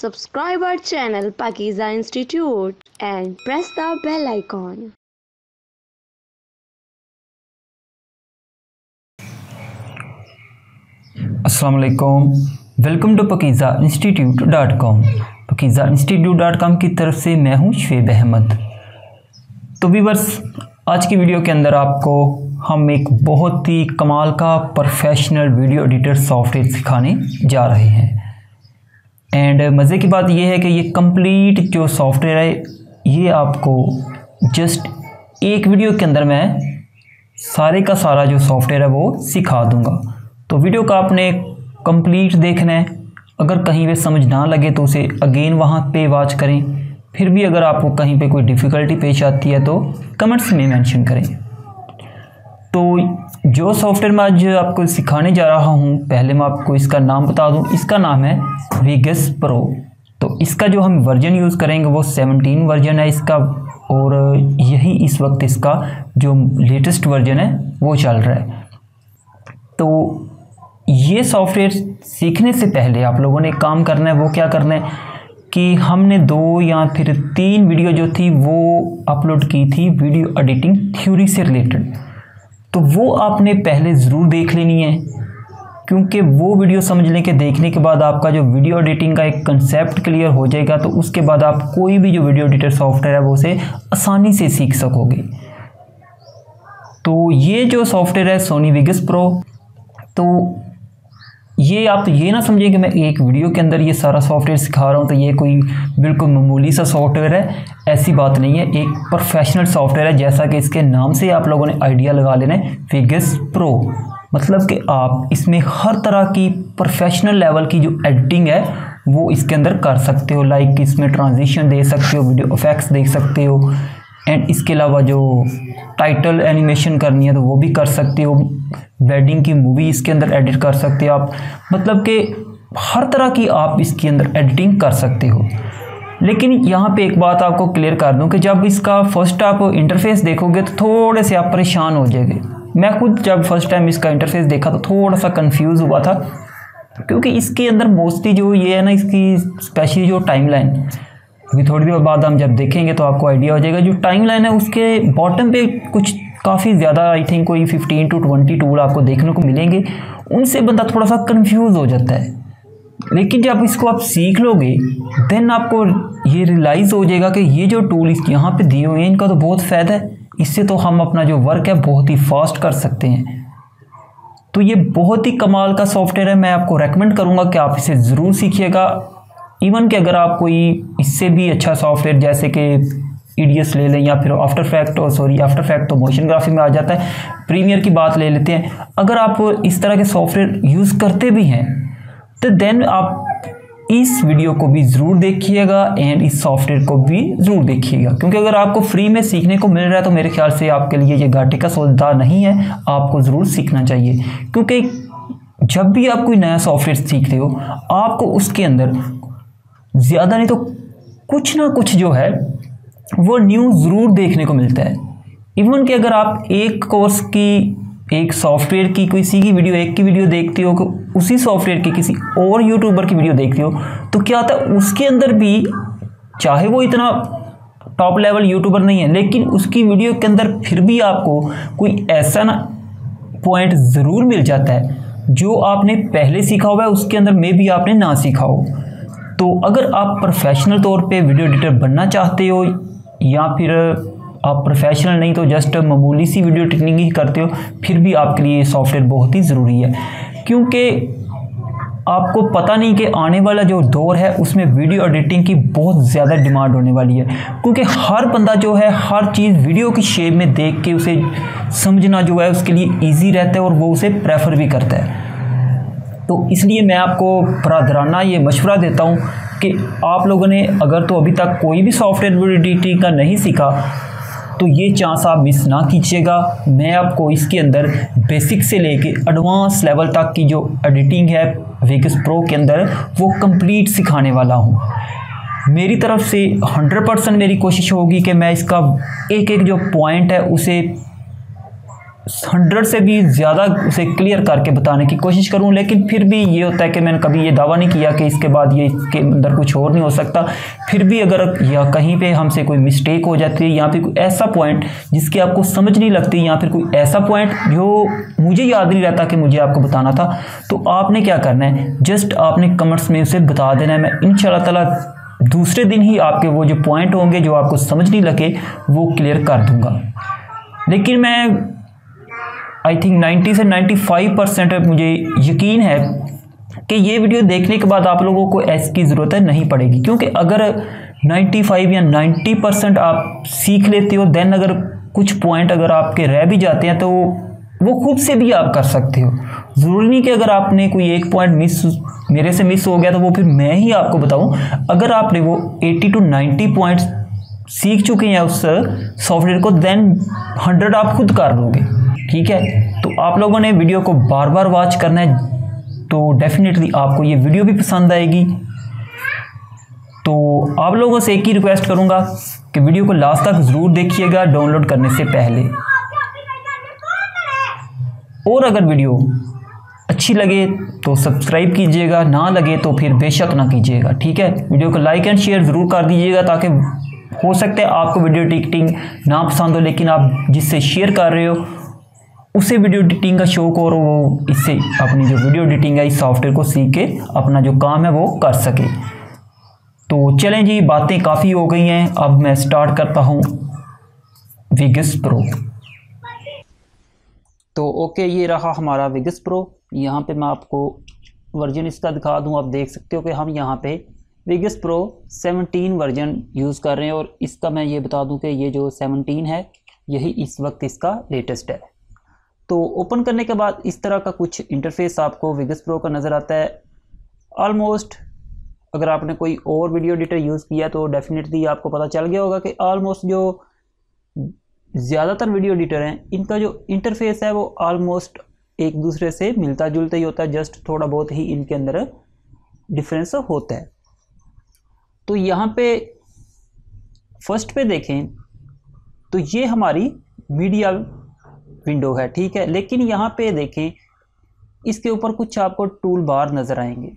subscribe our channel Pakiza Institute and press the bell icon. अस्सलाम वालेकुम, welcome to pakizainstitute.com। pakizainstitute.com की तरफ से मैं हूं शुएब अहमद। तो व्यूअर्स, आज की वीडियो के अंदर आपको हम एक बहुत ही कमाल का प्रोफेशनल वीडियो एडिटर सॉफ्टवेयर सिखाने जा रहे हैं। एंड मज़े की बात यह है कि ये कंप्लीट जो सॉफ्टवेयर है ये आपको जस्ट एक वीडियो के अंदर मैं सारे का सारा जो सॉफ्टवेयर है वो सिखा दूंगा। तो वीडियो का आपने कंप्लीट देखना है। अगर कहीं पे समझ ना लगे तो उसे अगेन वहाँ पे वॉच करें। फिर भी अगर आपको कहीं पे कोई डिफ़िकल्टी पेश आती है तो कमेंट्स में मेंशन करें। तो जो सॉफ्टवेयर मैं आज आपको सिखाने जा रहा हूँ, पहले मैं आपको इसका नाम बता दूँ। इसका नाम है वीगस प्रो। तो इसका जो हम वर्जन यूज़ करेंगे वो 17 वर्जन है इसका, और यही इस वक्त इसका जो लेटेस्ट वर्जन है वो चल रहा है। तो ये सॉफ्टवेयर सीखने से पहले आप लोगों ने काम करना है, वो क्या करना है कि हमने 2 या फिर 3 वीडियो जो थी वो अपलोड की थी वीडियो एडिटिंग थ्योरी से रिलेटेड। तो वो आपने पहले ज़रूर देख लेनी है, क्योंकि वो वीडियो समझने के देखने के बाद आपका जो वीडियो एडिटिंग का एक कंसेप्ट क्लियर हो जाएगा। तो उसके बाद आप कोई भी जो वीडियो एडिटर सॉफ्टवेयर है वो उसे आसानी से सीख सकोगे। तो ये जो सॉफ्टवेयर है सोनी वीगस प्रो, तो ये आप ये ना समझिए कि मैं एक वीडियो के अंदर ये सारा सॉफ्टवेयर सिखा रहा हूँ तो ये कोई बिल्कुल मामूली सा सॉफ्टवेयर है, ऐसी बात नहीं है। एक प्रोफेशनल सॉफ्टवेयर है, जैसा कि इसके नाम से आप लोगों ने आइडिया लगा लेना है वीगस प्रो। मतलब कि आप इसमें हर तरह की प्रोफेशनल लेवल की जो एडिटिंग है वो इसके अंदर कर सकते हो। लाइक इसमें ट्रांजिशन दे सकते हो, वीडियो इफेक्ट्स दे सकते हो, एंड इसके अलावा जो टाइटल एनिमेशन करनी है तो वो भी कर सकते हो। वेडिंग की मूवी इसके अंदर एडिट कर सकते हो आप। मतलब कि हर तरह की आप इसके अंदर एडिटिंग कर सकते हो। लेकिन यहाँ पे एक बात आपको क्लियर कर दूँ कि जब इसका फर्स्ट आप इंटरफेस देखोगे तो थोड़े से आप परेशान हो जाएंगे। मैं खुद जब फर्स्ट टाइम इसका इंटरफेस देखा तो थोड़ा सा कंफ्यूज हुआ था, क्योंकि इसके अंदर मोस्टली जो ये है ना, इसकी स्पेशली जो टाइमलाइन, अभी थोड़ी देर बाद हम जब देखेंगे तो आपको आइडिया हो जाएगा। जो टाइमलाइन है उसके बॉटम पे कुछ काफ़ी ज़्यादा आई थिंक कोई 15 to 20 टूल आपको देखने को मिलेंगे। उनसे बंदा थोड़ा सा कंफ्यूज हो जाता है। लेकिन जब इसको आप सीख लोगे देन आपको ये रियलाइज़ हो जाएगा कि ये जो टूल यहाँ पे दिए हुए हैं इनका तो बहुत फ़ायदा है। इससे तो हम अपना जो वर्क है बहुत ही फास्ट कर सकते हैं। तो ये बहुत ही कमाल का सॉफ्टवेयर है। मैं आपको रेकमेंड करूँगा कि आप इसे ज़रूर सीखिएगा। इवन कि अगर आप कोई इससे भी अच्छा सॉफ्टवेयर जैसे कि EDS ले लें, या फिर आफ्टर इफेक्ट तो मोशन ग्राफी में आ जाता है, प्रीमियर की बात ले लेते हैं। अगर आप इस तरह के सॉफ्टवेयर यूज़ करते भी हैं तो देन आप इस वीडियो को भी ज़रूर देखिएगा एंड इस सॉफ्टवेयर को भी ज़रूर देखिएगा, क्योंकि अगर आपको फ्री में सीखने को मिल रहा है तो मेरे ख्याल से आपके लिए ये घाटे का सौदा नहीं है। आपको ज़रूर सीखना चाहिए, क्योंकि जब भी आप कोई नया सॉफ्टवेयर सीखते हो आपको उसके अंदर ज़्यादा नहीं तो कुछ ना कुछ जो है वो न्यू ज़रूर देखने को मिलता है। इवन कि अगर आप एक कोर्स की, एक सॉफ्टवेयर की कोई सी की वीडियो, एक की वीडियो देखते हो, उसी सॉफ्टवेयर की किसी और यूट्यूबर की वीडियो देखते हो, तो क्या होता है उसके अंदर भी, चाहे वो इतना टॉप लेवल यूट्यूबर नहीं है, लेकिन उसकी वीडियो के अंदर फिर भी आपको कोई ऐसा ना पॉइंट ज़रूर मिल जाता है जो आपने पहले सीखा हुआ है, उसके अंदर में भी आपने ना सीखा हो। तो अगर आप प्रोफेशनल तौर पे वीडियो एडिटर बनना चाहते हो, या फिर आप प्रोफेशनल नहीं तो जस्ट मामूली सी वीडियो एडिटिंग ही करते हो, फिर भी आपके लिए ये सॉफ्टवेयर बहुत ही ज़रूरी है। क्योंकि आपको पता नहीं कि आने वाला जो दौर है उसमें वीडियो एडिटिंग की बहुत ज़्यादा डिमांड होने वाली है, क्योंकि हर बंदा जो है हर चीज़ वीडियो की शेप में देख के उसे समझना जो है उसके लिए ईजी रहता है और वो उसे प्रेफर भी करता है। तो इसलिए मैं आपको बरादराना ये मशवरा देता हूँ कि आप लोगों ने अगर तो अभी तक कोई भी सॉफ्टवेयर वीडियो एडिटिंग का नहीं सीखा तो ये चांस आप मिस ना कीजिएगा। मैं आपको इसके अंदर बेसिक से लेके एडवांस लेवल तक की जो एडिटिंग है वीगस प्रो के अंदर वो कंप्लीट सिखाने वाला हूँ। मेरी तरफ से 100% मेरी कोशिश होगी कि मैं इसका एक एक जो पॉइंट है उसे 100 से भी ज़्यादा उसे क्लियर करके बताने की कोशिश करूं, लेकिन फिर भी ये होता है कि मैंने कभी ये दावा नहीं किया कि इसके बाद ये इसके अंदर कुछ और नहीं हो सकता। फिर भी अगर या कहीं पे हमसे कोई मिस्टेक हो जाती है या फिर कोई ऐसा पॉइंट जिसकी आपको समझ नहीं लगती या फिर कोई ऐसा पॉइंट जो मुझे याद नहीं रहता कि मुझे आपको बताना था, तो आपने क्या करना है, जस्ट आपने कमेंट्स में उसे बता देना है। मैं इंशाल्लाह ताला दूसरे दिन ही आपके वो जो पॉइंट होंगे जो आपको समझ नहीं लगे वो क्लियर कर दूंगा। लेकिन मैं आई थिंक 90 से 95% मुझे यकीन है कि ये वीडियो देखने के बाद आप लोगों को इसकी ज़रूरत नहीं पड़ेगी, क्योंकि अगर 95 या 90% आप सीख लेते हो, देन अगर कुछ पॉइंट अगर आपके रह भी जाते हैं तो वो खुद से भी आप कर सकते हो। ज़रूरी नहीं कि अगर आपने कोई एक पॉइंट मेरे से मिस हो गया तो वो फिर मैं ही आपको बताऊं। अगर आपने वो 80 to 90 पॉइंट्स सीख चुके हैं उस सॉफ्टवेयर को, देन 100 आप खुद कर दोगे। ठीक है, तो आप लोगों ने वीडियो को बार बार वॉच करना है, तो डेफिनेटली आपको ये वीडियो भी पसंद आएगी। तो आप लोगों से एक ही रिक्वेस्ट करूंगा कि वीडियो को लास्ट तक ज़रूर देखिएगा डाउनलोड करने से पहले, और अगर वीडियो अच्छी लगे तो सब्सक्राइब कीजिएगा, ना लगे तो फिर बेशक ना कीजिएगा। ठीक है, वीडियो को लाइक एंड शेयर ज़रूर कर दीजिएगा, ताकि हो सकता है आपको वीडियो एडिटिंग ना पसंद हो, लेकिन आप जिससे शेयर कर रहे हो उसे वीडियो एडिटिंग का शौक और वो इससे अपनी जो वीडियो एडिटिंग है इस सॉफ्टवेयर को सीख के अपना जो काम है वो कर सके। तो चलें जी, बातें काफ़ी हो गई हैं, अब मैं स्टार्ट करता हूँ विगिस प्रो। तो ओके, ये रहा हमारा विगिस प्रो। यहाँ पे मैं आपको वर्जन इसका दिखा दूँ, आप देख सकते हो कि हम यहाँ पे विगिस प्रो 17 वर्जन यूज़ कर रहे हैं, और इसका मैं ये बता दूँ कि ये जो 17 है यही इस वक्त इसका लेटेस्ट है। तो ओपन करने के बाद इस तरह का कुछ इंटरफेस आपको विगिस प्रो का नज़र आता है। ऑलमोस्ट अगर आपने कोई और वीडियो एडिटर यूज़ किया तो डेफिनेटली आपको पता चल गया होगा कि ऑलमोस्ट जो ज़्यादातर वीडियो एडिटर हैं इनका जो इंटरफेस है वो ऑलमोस्ट एक दूसरे से मिलता जुलता ही होता है, जस्ट थोड़ा बहुत ही इनके अंदर डिफरेंस होता है। तो यहाँ पे फर्स्ट पे देखें तो ये हमारी मीडिया विंडो है, ठीक है। लेकिन यहाँ पे देखें इसके ऊपर कुछ आपको टूल बार नज़र आएंगे।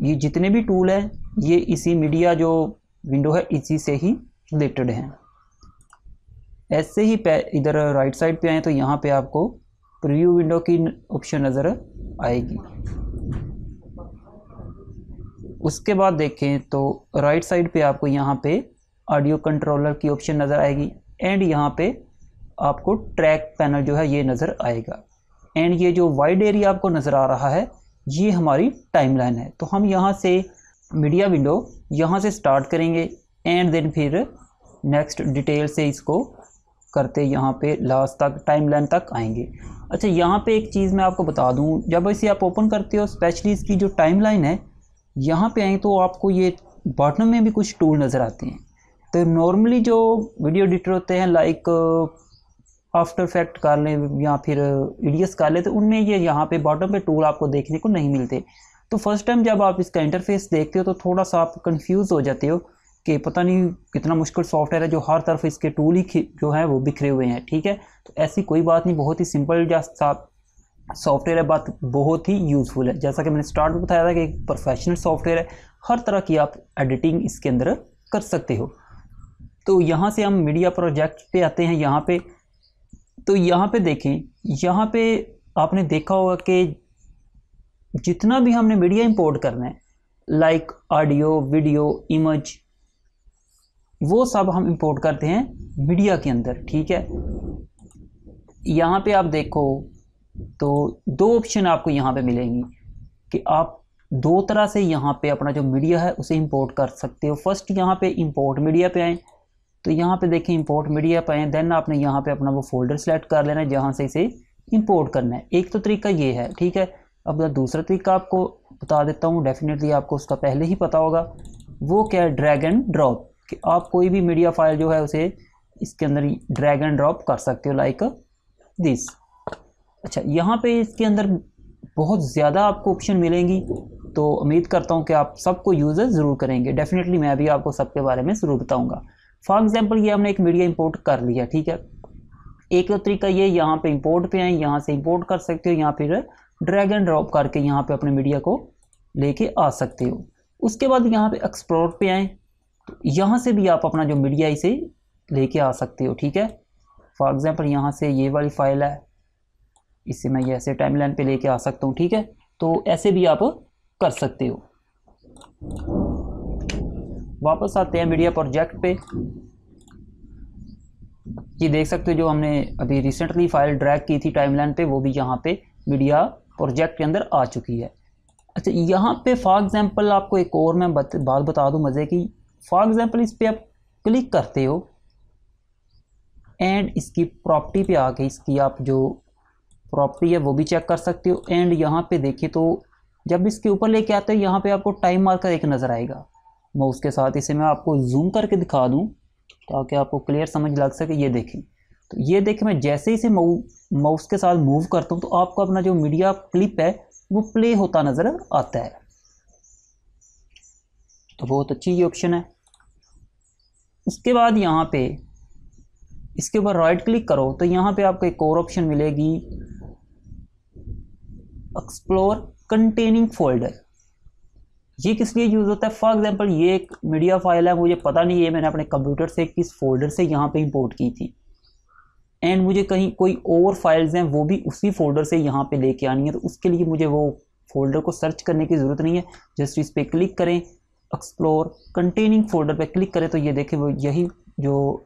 ये जितने भी टूल हैं ये इसी मीडिया जो विंडो है इसी से ही रिलेटेड हैं। ऐसे ही इधर राइट साइड पे आए तो यहाँ पे आपको प्रीव्यू विंडो की ऑप्शन नज़र आएगी। उसके बाद देखें तो राइट साइड पे आपको यहाँ पे ऑडियो कंट्रोलर की ऑप्शन नज़र आएगी, एंड यहाँ पे आपको ट्रैक पैनल जो है ये नज़र आएगा। एंड ये जो वाइड एरिया आपको नज़र आ रहा है ये हमारी टाइमलाइन है। तो हम यहाँ से मीडिया विंडो यहाँ से स्टार्ट करेंगे एंड देन फिर नेक्स्ट डिटेल से इसको करते यहाँ पे लास्ट तक टाइमलाइन तक आएंगे। अच्छा, यहाँ पे एक चीज़ मैं आपको बता दूँ, जब इसे आप ओपन करते हो स्पेशली इसकी जो टाइमलाइन है यहाँ पे आए तो आपको ये बॉटम में भी कुछ टूल नज़र आते हैं। तो नॉर्मली जो वीडियो एडिटर होते हैं लाइक आफ्टर इफेक्ट कर लें या फिर ईडीएस कर लें तो उनमें ये यहाँ पे बॉटम पे टूल आपको देखने को नहीं मिलते। तो फर्स्ट टाइम जब आप इसका इंटरफेस देखते हो तो थोड़ा सा आप कंफ्यूज हो जाते हो कि पता नहीं कितना मुश्किल सॉफ्टवेयर है जो हर तरफ इसके टूल ही जो है वो बिखरे हुए हैं, ठीक है। तो ऐसी कोई बात नहीं, बहुत ही सिंपल सॉफ्टवेयर है, बात बहुत ही यूज़फुल है। जैसा कि मैंने स्टार्ट में बताया था कि एक प्रोफेशनल सॉफ्टवेयर है, हर तरह की आप एडिटिंग इसके अंदर कर सकते हो। तो यहाँ से हम मीडिया प्रोजेक्ट पे आते हैं। यहाँ पे तो यहाँ पे देखें, यहाँ पे आपने देखा होगा कि जितना भी हमने मीडिया इंपोर्ट करना है लाइक ऑडियो, वीडियो, इमेज, वो सब हम इंपोर्ट करते हैं मीडिया के अंदर, ठीक है। यहाँ पे आप देखो तो दो ऑप्शन आपको यहाँ पे मिलेंगी कि आप दो तरह से यहाँ पे अपना जो मीडिया है उसे इंपोर्ट कर सकते हो। फर्स्ट यहाँ पे इंपोर्ट मीडिया पे आए तो यहाँ पे देखें इंपोर्ट मीडिया पे आए, देन आपने यहाँ पे अपना वो फोल्डर सेलेक्ट कर लेना है जहाँ से इसे इंपोर्ट करना है। एक तो तरीका ये है, ठीक है। अब दूसरा तरीका आपको बता देता हूँ, डेफिनेटली आपको उसका पहले ही पता होगा। वो क्या है, ड्रैग एंड ड्रॉप, कि आप कोई भी मीडिया फाइल जो है उसे इसके अंदर ड्रैग एंड ड्रॉप कर सकते हो लाइक दिस। अच्छा, यहाँ पे इसके अंदर बहुत ज़्यादा आपको ऑप्शन मिलेंगी, तो उम्मीद करता हूँ कि आप सबको यूज़र ज़रूर करेंगे। डेफिनेटली मैं भी आपको सबके बारे में ज़रूर बताऊँगा। फॉर एग्जांपल ये हमने एक मीडिया इंपोर्ट कर लिया, ठीक है। एक तरीका ये, यहाँ पे इंपोर्ट पे आए, यहाँ से इंपोर्ट कर सकते हो, यहाँ फिर ड्रैग एंड ड्रॉप करके यहाँ पे अपने मीडिया को लेके आ सकते हो। उसके बाद यहाँ पे एक्सप्लोर पे आए, तो यहाँ से भी आप अपना जो मीडिया इसे लेके आ सकते हो, ठीक है। फॉर एग्जांपल यहाँ से ये वाली फाइल है, इसे मैं ये ऐसे टाइमलाइन पे लेके आ सकता हूँ, ठीक है। तो ऐसे भी आप कर सकते हो। वापस आते हैं मीडिया प्रोजेक्ट पे। ये देख सकते हो जो हमने अभी रिसेंटली फाइल ड्रैग की थी टाइमलाइन पे, वो भी यहाँ पे मीडिया प्रोजेक्ट के अंदर आ चुकी है। अच्छा, यहाँ पे फॉर एग्जांपल आपको एक और मैं बात बता दूं मज़े की। फॉर एग्जांपल इस पर आप क्लिक करते हो एंड इसकी प्रॉपर्टी पे आके इसकी आप जो प्रॉपर्टी है वो भी चेक कर सकते हो। एंड यहाँ पे देखिए तो जब इसके ऊपर लेके आते हो यहाँ पे आपको टाइम मार्कर एक नज़र आएगा माउस के साथ। इसे मैं आपको जूम करके दिखा दूँ ताकि आपको क्लियर समझ लग सके। ये देखें, तो ये देखें मैं जैसे ही इसे माउस के साथ मूव करता हूँ तो आपको अपना जो मीडिया क्लिप है वो प्ले होता नज़र आता है। तो बहुत अच्छी ये ऑप्शन है। उसके बाद यहाँ पे इसके ऊपर राइट क्लिक करो तो यहाँ पे आपको एक और ऑप्शन मिलेगी, एक्सप्लोर कंटेनिंग फोल्डर। ये किस लिए यूज़ होता है? फॉर एग्जांपल ये एक मीडिया फाइल है, मुझे पता नहीं है मैंने अपने कंप्यूटर से किस फोल्डर से यहाँ पे इंपोर्ट की थी, एंड मुझे कहीं कोई और फाइल्स हैं वो भी उसी फोल्डर से यहाँ पे लेके आनी है। तो उसके लिए मुझे वो फोल्डर को सर्च करने की ज़रूरत नहीं है। जस्ट इस पर क्लिक करें, एक्सप्लोर कंटेनिंग फोल्डर पे क्लिक करें तो ये देखें वो यही जो,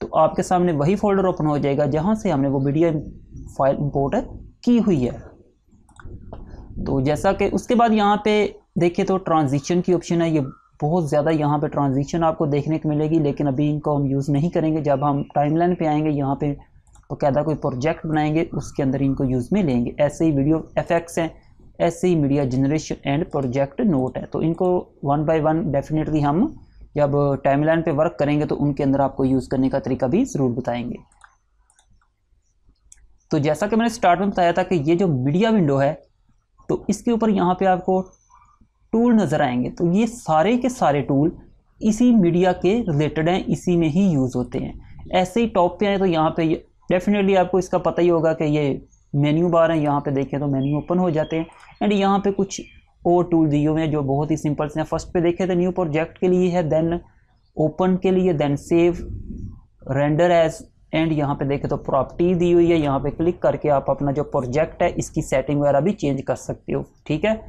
तो आपके सामने वही फोल्डर ओपन हो जाएगा जहाँ से हमने वो मीडिया फाइल इंपोर्ट की हुई है। तो जैसा कि उसके बाद यहाँ पे देखिए तो ट्रांजिशन की ऑप्शन है। ये बहुत ज़्यादा यहाँ पे ट्रांजिशन आपको देखने को मिलेगी, लेकिन अभी इनको हम यूज़ नहीं करेंगे। जब हम टाइमलाइन पे आएंगे यहाँ पे तो कहता कोई प्रोजेक्ट बनाएंगे उसके अंदर इनको यूज़ में लेंगे। ऐसे ही वीडियो इफेक्ट्स हैं, ऐसे ही media generation and project note है। तो इनको वन बाय वन डेफिनेटली हम जब टाइमलाइन पे वर्क करेंगे तो उनके अंदर आपको यूज़ करने का तरीका भी ज़रूर बताएंगे। तो जैसा कि मैंने स्टार्ट में बताया था कि ये जो मीडिया विंडो है तो इसके ऊपर यहाँ पे आपको टूल नज़र आएंगे। तो ये सारे के सारे टूल इसी मीडिया के रिलेटेड हैं, इसी में ही यूज़ होते हैं। ऐसे ही टॉप पे आए तो यहाँ पे डेफिनेटली आपको इसका पता ही होगा कि ये मेन्यू बार है। यहाँ पे देखें तो मेन्यू ओपन हो जाते हैं एंड यहाँ पे कुछ और टूल दिए हुए हैं जो बहुत ही सिंपल से हैं। फर्स्ट पे देखें तो न्यू प्रोजेक्ट के लिए है, देन ओपन के लिए, then save, render as, and यहाँ पे देखें तो प्रॉपर्टी दी हुई है। यहाँ पे क्लिक करके आप अपना जो प्रोजेक्ट है इसकी सेटिंग वगैरह भी चेंज कर सकते हो, ठीक है।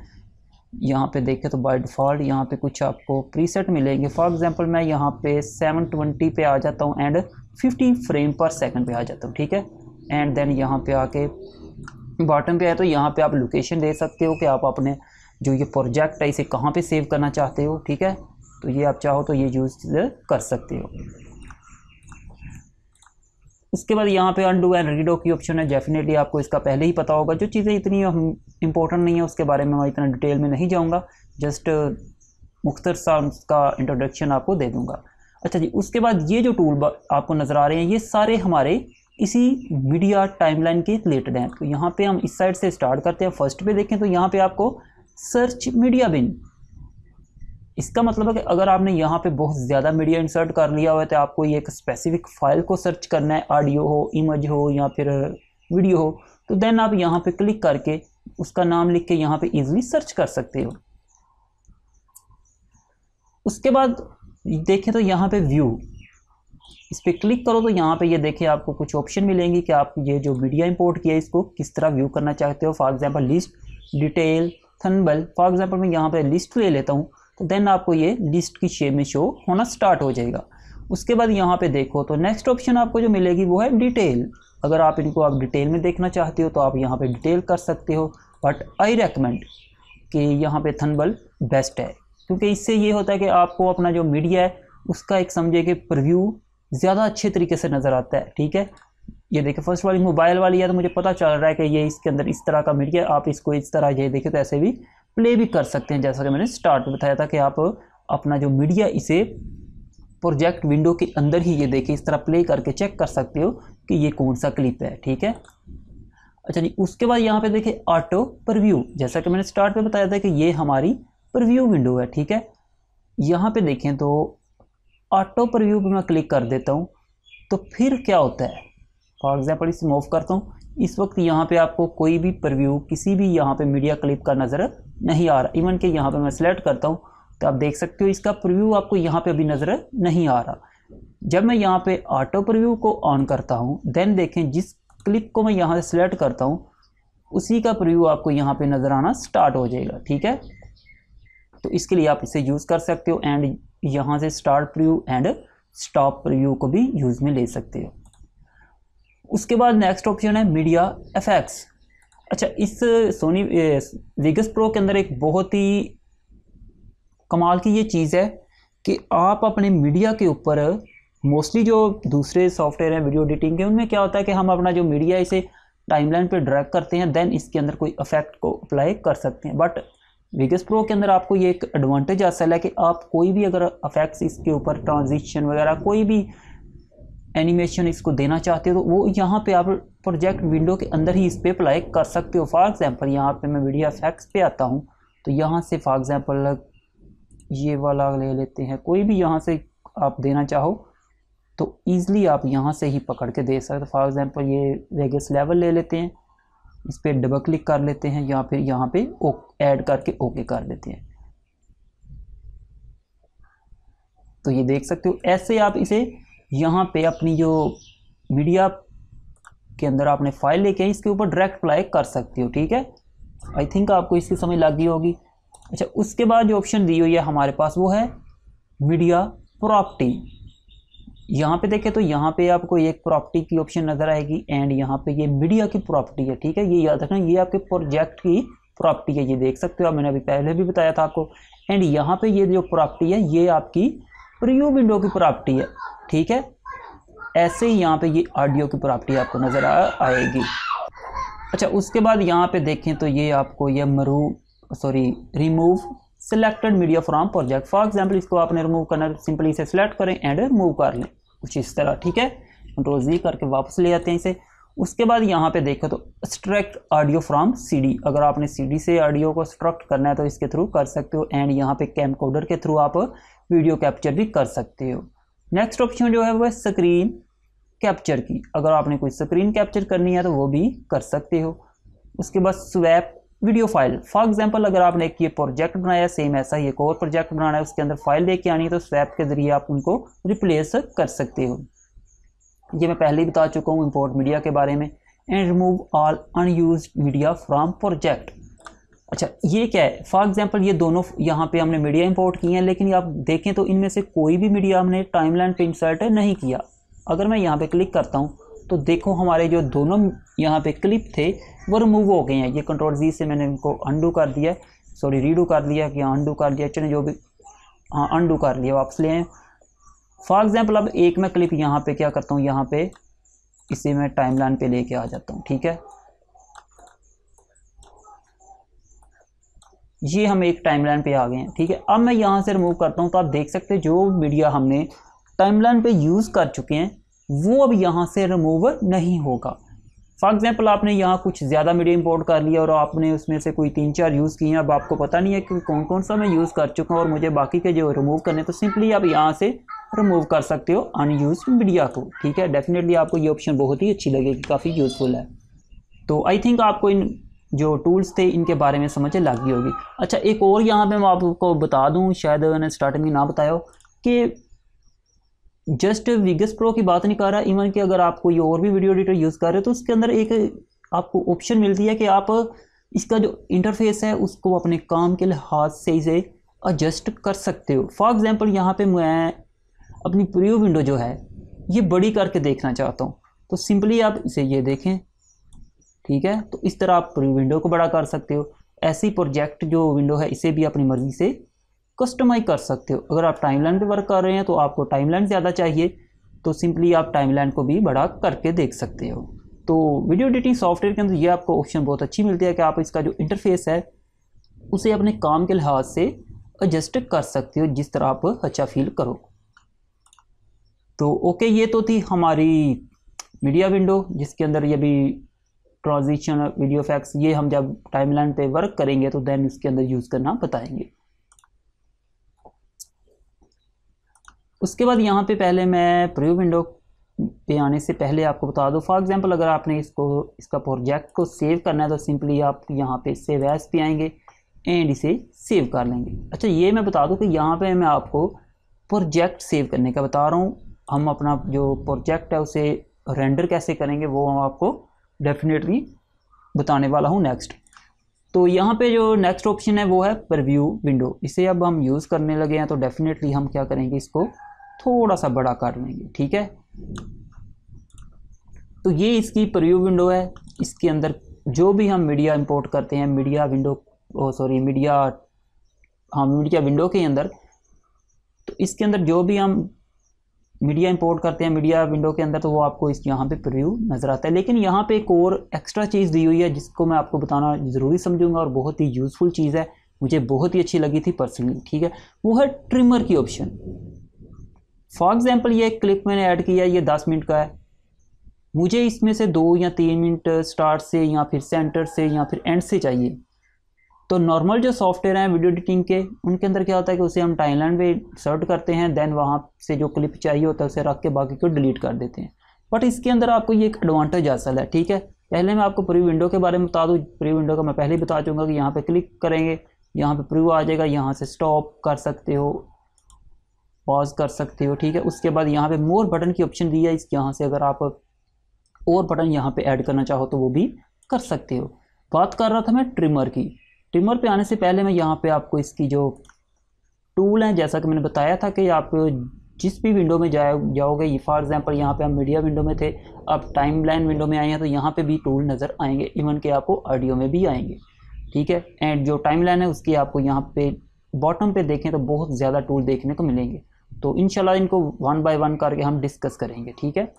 यहाँ पे देखें तो बाय डिफ़ॉल्ट यहाँ पे कुछ आपको प्रीसेट मिलेंगे। फॉर एग्जांपल मैं यहाँ पे 720 पे आ जाता हूँ एंड 50 फ्रेम पर सेकंड पे आ जाता हूँ, ठीक है। एंड देन यहाँ पे आके बॉटम पे आए तो यहाँ पे आप लोकेशन दे सकते हो कि आप अपने जो ये प्रोजेक्ट है इसे कहाँ पे सेव करना चाहते हो, ठीक है। तो ये आप चाहो तो ये यूज़ कर सकते हो। उसके बाद यहाँ पे अनडू एंड रीडो की ऑप्शन है। डेफिनेटली आपको इसका पहले ही पता होगा। जो चीज़ें इतनी इंपॉर्टेंट नहीं है उसके बारे में मैं इतना डिटेल में नहीं जाऊँगा, जस्ट मुख्तर सा उसका इंट्रोडक्शन आपको दे दूँगा। अच्छा जी, उसके बाद ये जो टूल आपको नज़र आ रहे हैं ये सारे हमारे इसी मीडिया टाइमलाइन के रिलेटेड हैं। तो यहाँ पे हम इस साइड से स्टार्ट करते हैं। फर्स्ट पे देखें तो यहाँ पे आपको सर्च मीडिया बिन, इसका मतलब है कि अगर आपने यहाँ पे बहुत ज़्यादा मीडिया इंसर्ट कर लिया हुआ है तो आपको ये एक स्पेसिफिक फाइल को सर्च करना है, ऑडियो हो, इमेज हो या फिर वीडियो हो, तो देन आप यहाँ पे क्लिक करके उसका नाम लिख के यहाँ पे इजीली सर्च कर सकते हो। उसके बाद देखें तो यहाँ पे व्यू, इस पर क्लिक करो तो यहाँ पे ये देखें आपको कुछ ऑप्शन मिलेंगी कि आप ये जो मीडिया इंपोर्ट किया है इसको किस तरह व्यू करना चाहते हो। For example list, detail, thumbnail. For example मैं यहाँ पे लिस्ट ले लेता हूँ तो देन आपको ये लिस्ट की शेप में शो होना स्टार्ट हो जाएगा। उसके बाद यहाँ पे देखो तो नेक्स्ट ऑप्शन आपको जो मिलेगी वो है डिटेल। अगर आप इनको आप डिटेल में देखना चाहते हो तो आप यहाँ पे डिटेल कर सकते हो, बट आई रेकमेंड कि यहाँ पे थंबनेल बेस्ट है, क्योंकि इससे ये होता है कि आपको अपना जो मीडिया है उसका एक समझे कि प्रीव्यू ज़्यादा अच्छे तरीके से नज़र आता है, ठीक है। ये देखिए फर्स्ट वाली मोबाइल वाली है तो मुझे पता चल रहा है कि ये इसके अंदर इस तरह का मीडिया, आप इसको इस तरह ये देखें तो ऐसे भी प्ले भी कर सकते हैं। जैसा कि मैंने स्टार्ट में बताया था कि आप अपना जो मीडिया इसे प्रोजेक्ट विंडो के अंदर ही ये देखिए इस तरह प्ले करके चेक कर सकते हो कि ये कौन सा क्लिप है, ठीक है। अच्छा जी, उसके बाद यहाँ पे देखिए ऑटो प्रीव्यू, जैसा कि मैंने स्टार्ट में बताया था कि ये हमारी प्रीव्यू विंडो है, ठीक है। यहाँ पे देखें तो ऑटो प्रीव्यू पे मैं क्लिक कर देता हूँ तो फिर क्या होता है, फॉर एग्जांपल इसे मूव करता हूँ, इस वक्त यहाँ पे आपको कोई भी प्रीव्यू किसी भी यहाँ पे मीडिया क्लिप का नज़र नहीं आ रहा। इवन कि यहाँ पे मैं सिलेक्ट करता हूँ तो आप देख सकते हो इसका प्रीव्यू आपको यहाँ पे अभी नज़र नहीं आ रहा। जब मैं यहाँ पे ऑटो प्रीव्यू को ऑन करता हूँ, देन देखें जिस क्लिप को मैं यहाँ से सिलेक्ट करता हूँ उसी का प्रीव्यू आपको यहाँ पे नज़र आना स्टार्ट हो जाएगा। ठीक है, तो इसके लिए आप इसे यूज़ कर सकते हो एंड यहाँ से start preview and stop preview को भी यूज़ में ले सकते हो। उसके बाद नेक्स्ट ऑप्शन है मीडिया इफेक्ट्स। अच्छा, इस सोनी वेगस प्रो के अंदर एक बहुत ही कमाल की ये चीज़ है कि आप अपने मीडिया के ऊपर मोस्टली जो दूसरे सॉफ्टवेयर हैं वीडियो एडिटिंग के, उनमें क्या होता है कि हम अपना जो मीडिया इसे टाइमलाइन पे ड्रैग करते हैं, देन इसके अंदर कोई इफेक्ट को अप्लाई कर सकते हैं। बट वेगस प्रो के अंदर आपको ये एक एडवांटेज हासिल है कि आप कोई भी अगर इफेक्ट्स इसके ऊपर ट्रांजिशन वगैरह कोई भी एनिमेशन इसको देना चाहते हो तो वो यहाँ पे आप प्रोजेक्ट विंडो के अंदर ही इस पर अप्लाई कर सकते हो। फॉर एग्जांपल यहाँ पे मैं वीडियो इफेक्ट्स पे आता हूँ तो यहाँ से फॉर एग्जांपल ये वाला ले लेते हैं, कोई भी यहाँ से आप देना चाहो तो ईज़िली आप यहाँ से ही पकड़ के दे सकते हो। फॉर एग्जांपल ये वेगस लेवल ले लेते हैं, इस पर डबल क्लिक कर लेते हैं या फिर यहाँ पे ऐड करके ओके कर लेते हैं। तो ये देख सकते हो, ऐसे आप इसे यहाँ पे अपनी जो मीडिया के अंदर आपने फाइल लेके इसके ऊपर डायरेक्ट अप्लाई कर सकते हो। ठीक है, आई थिंक आपको इसकी समझ लग गई होगी। अच्छा, उसके बाद जो ऑप्शन दी हुई है हमारे पास वो है मीडिया प्रॉपर्टी। यहाँ पे देखें तो यहाँ पे आपको एक प्रॉपर्टी की ऑप्शन नज़र आएगी एंड यहाँ पे ये मीडिया की प्रॉपर्टी है। ठीक है, ये याद रखना, ये आपके प्रोजेक्ट की प्रॉपर्टी है, ये देख सकते हो, मैंने अभी पहले भी बताया था आपको। एंड यहाँ पे ये जो प्रॉपर्टी है ये आपकी प्रीव्यू विंडो की प्रॉपर्टी है। ठीक है, ऐसे ही यहाँ पे ये ऑडियो की प्रॉपर्टी आपको नज़र आएगी। अच्छा, उसके बाद यहाँ पे देखें तो ये आपको ये remove selected media from project. For example इसको आपने रिमूव करना, सिंपली इसे सिलेक्ट करें एंड रिमूव कर लें कुछ इस तरह। ठीक है, कंट्रोल जी करके वापस ले आते हैं इसे। उसके बाद यहाँ पे देखो तो एक्सट्रैक्ट ऑडियो फ्रॉम सीडी, अगर आपने सीडी से ऑडियो को एक्सट्रैक्ट करना है तो इसके थ्रू कर सकते हो। एंड यहाँ पे कैमकोडर के थ्रू आप वीडियो कैप्चर भी कर सकते हो। नेक्स्ट ऑप्शन जो है वो है स्क्रीन कैप्चर की, अगर आपने कोई स्क्रीन कैप्चर करनी है तो वो भी कर सकते हो। उसके बाद swap video file, for example अगर आपने एक ये प्रोजेक्ट बनाया, सेम ऐसा ही एक और प्रोजेक्ट बनाना है, उसके अंदर फाइल लेके आनी है तो स्वैप के जरिए आप उनको रिप्लेस कर सकते हो। ये मैं पहले ही बता चुका हूँ इंपोर्ट मीडिया के बारे में। And remove all unused media from project. अच्छा, ये क्या है, फॉर एग्जांपल ये दोनों यहाँ पे हमने मीडिया इंपोर्ट किए हैं, लेकिन आप देखें तो इनमें से कोई भी मीडिया हमने टाइमलाइन पे इंसर्ट नहीं किया। अगर मैं यहाँ पे क्लिक करता हूँ तो देखो हमारे जो दोनों यहाँ पे क्लिप थे वो रिमूव हो गए हैं। ये कंट्रोल जी से मैंने इनको अंडू कर दिया, सॉरी रीडू कर दिया कि अंडू कर दिया, चलिए जो भी, हाँ अंडू कर लिया, वापस ले आए। फॉर एग्जांपल अब एक मैं क्लिप यहाँ पे क्या करता हूँ, यहाँ पे इसे मैं टाइमलाइन पे लेके आ जाता हूँ। ठीक है, ये हम एक टाइमलाइन पे आ गए हैं। ठीक है, अब मैं यहाँ से रिमूव करता हूँ तो आप देख सकते हैं जो मीडिया हमने टाइमलाइन पे यूज़ कर चुके हैं वो अब यहाँ से रिमूव नहीं होगा। फॉर एग्जांपल आपने यहाँ कुछ ज़्यादा मीडिया इंपोर्ट कर लिया और आपने उसमें से कोई 3-4 यूज़ किए हैं, अब आपको पता नहीं है कि कौन कौन सा मैं यूज़ कर चुका हूँ और मुझे बाकी के जो रिमूव करने, तो सिंपली आप यहाँ से रिमूव कर सकते हो अनयूज्ड मीडिया को। ठीक है, डेफिनेटली आपको ये ऑप्शन बहुत ही अच्छी लगेगी, काफ़ी यूज़फुल है। तो आई थिंक आपको इन जो टूल्स थे इनके बारे में समझ लग गई होगी। अच्छा, एक और यहाँ पे मैं आपको बता दूँ, शायद मैंने स्टार्टिंग में ना बताया हो कि जस्ट वेगस प्रो की बात नहीं कर रहा, इवन कि अगर आप कोई और भी वीडियो एडिटर यूज़ कर रहे हो तो उसके अंदर एक आपको ऑप्शन मिलती है कि आप इसका जो इंटरफेस है उसको अपने काम के लिहाज से इसे एडजस्ट कर सकते हो। फॉर एग्जांपल यहाँ पे मैं अपनी प्रीव्यू विंडो जो है ये बड़ी करके देखना चाहता हूँ तो सिंपली आप इसे ये देखें। ठीक है, तो इस तरह आप प्रीव्यू विंडो को बड़ा कर सकते हो। ऐसी प्रोजेक्ट जो विंडो है इसे भी अपनी मर्ज़ी से कस्टमाइज कर सकते हो। अगर आप टाइमलाइन पे वर्क कर रहे हैं तो आपको टाइमलाइन ज़्यादा चाहिए तो सिंपली आप टाइमलाइन को भी बड़ा करके देख सकते हो। तो वीडियो एडिटिंग सॉफ्टवेयर के अंदर ये आपको ऑप्शन बहुत अच्छी मिलती है कि आप इसका जो इंटरफेस है उसे अपने काम के लिहाज से एडजस्ट कर सकते हो जिस तरह आप अच्छा फील करो। तो ओके, ये तो थी हमारी मीडिया विंडो जिसके अंदर ये भी ट्रांजिशन वीडियो इफेक्ट्स, ये हम जब टाइमलाइन पे वर्क करेंगे तो देन इसके अंदर यूज़ करना बताएंगे। उसके बाद यहाँ पे पहले मैं प्रीव्यू विंडो पे आने से पहले आपको बता दो, फॉर एग्जांपल अगर आपने इसका प्रोजेक्ट को सेव करना है तो सिंपली आप यहाँ पे सेव एज पे आएंगे एंड इसे सेव कर लेंगे। अच्छा, ये मैं बता दूं कि यहाँ पे मैं आपको प्रोजेक्ट सेव करने का बता रहा हूँ। हम अपना जो प्रोजेक्ट है उसे रेंडर कैसे करेंगे वो हम आपको डेफिनेटली बताने वाला हूँ नेक्स्ट। तो यहाँ पे जो नेक्स्ट ऑप्शन है वो है प्रीव्यू विंडो। इसे अब हम यूज़ करने लगे हैं तो डेफिनेटली हम क्या करेंगे, इसको थोड़ा सा बड़ा कर लेंगे, ठीक है। तो ये इसकी प्रीव्यू विंडो है। इसके अंदर जो भी हम मीडिया इंपोर्ट करते हैं मीडिया विंडो के अंदर, तो इसके अंदर जो भी हम मीडिया इंपोर्ट करते हैं मीडिया विंडो के अंदर तो वो आपको इस यहाँ पे प्रीव्यू नज़र आता है। लेकिन यहाँ पे एक और एक्स्ट्रा चीज़ दी हुई है जिसको मैं आपको बताना ज़रूरी समझूंगा और बहुत ही यूज़फुल चीज़ है, मुझे बहुत ही अच्छी लगी थी पर्सनली, ठीक है। वो है ट्रिमर की ऑप्शन। फॉर एग्जांपल ये क्लिप मैंने ऐड किया, ये 10 मिनट का है, मुझे इसमें से 2 या 3 मिनट स्टार्ट से या फिर सेंटर से या फिर एंड से चाहिए। तो नॉर्मल जो सॉफ्टवेयर हैं वीडियो एडिटिंग के, उनके अंदर क्या होता है कि उसे हम टाइमलाइन पे सर्ट करते हैं, देन वहाँ से जो क्लिप चाहिए होता है उसे रख के बाकी को डिलीट कर देते हैं। बट इसके अंदर आपको ये एक एडवांटेज हासिल है, ठीक है। पहले मैं आपको प्री विंडो के बारे में बता दूँ। प्री विंडो का मैं पहले ही बता चूँगा कि यहाँ पर क्लिक करेंगे, यहाँ पर प्रीव्यू आ जाएगा, यहाँ से स्टॉप कर सकते हो, पॉज कर सकते हो, ठीक है। उसके बाद यहाँ पे मोर बटन की ऑप्शन दी है, इस यहाँ से अगर आप और बटन यहाँ पे ऐड करना चाहो तो वो भी कर सकते हो। बात कर रहा था मैं ट्रिमर की। ट्रिमर पे आने से पहले मैं यहाँ पे आपको इसकी जो टूल हैं, जैसा कि मैंने बताया था कि आप जिस भी विंडो में जाओगे, फॉर एग्जांपल यहाँ पे हम मीडिया विंडो में थे, अब टाइमलाइन विंडो में आए हैं तो यहाँ पे भी टूल नज़र आएंगे, इवन के आपको ऑडियो में भी आएंगे, ठीक है। एंड जो टाइमलाइन है उसकी आपको यहाँ पे बॉटम पे देखें तो बहुत ज़्यादा टूल देखने को मिलेंगे। तो इंशाल्लाह इनको 1 बाय 1 करके हम डिस्कस करेंगे, ठीक है।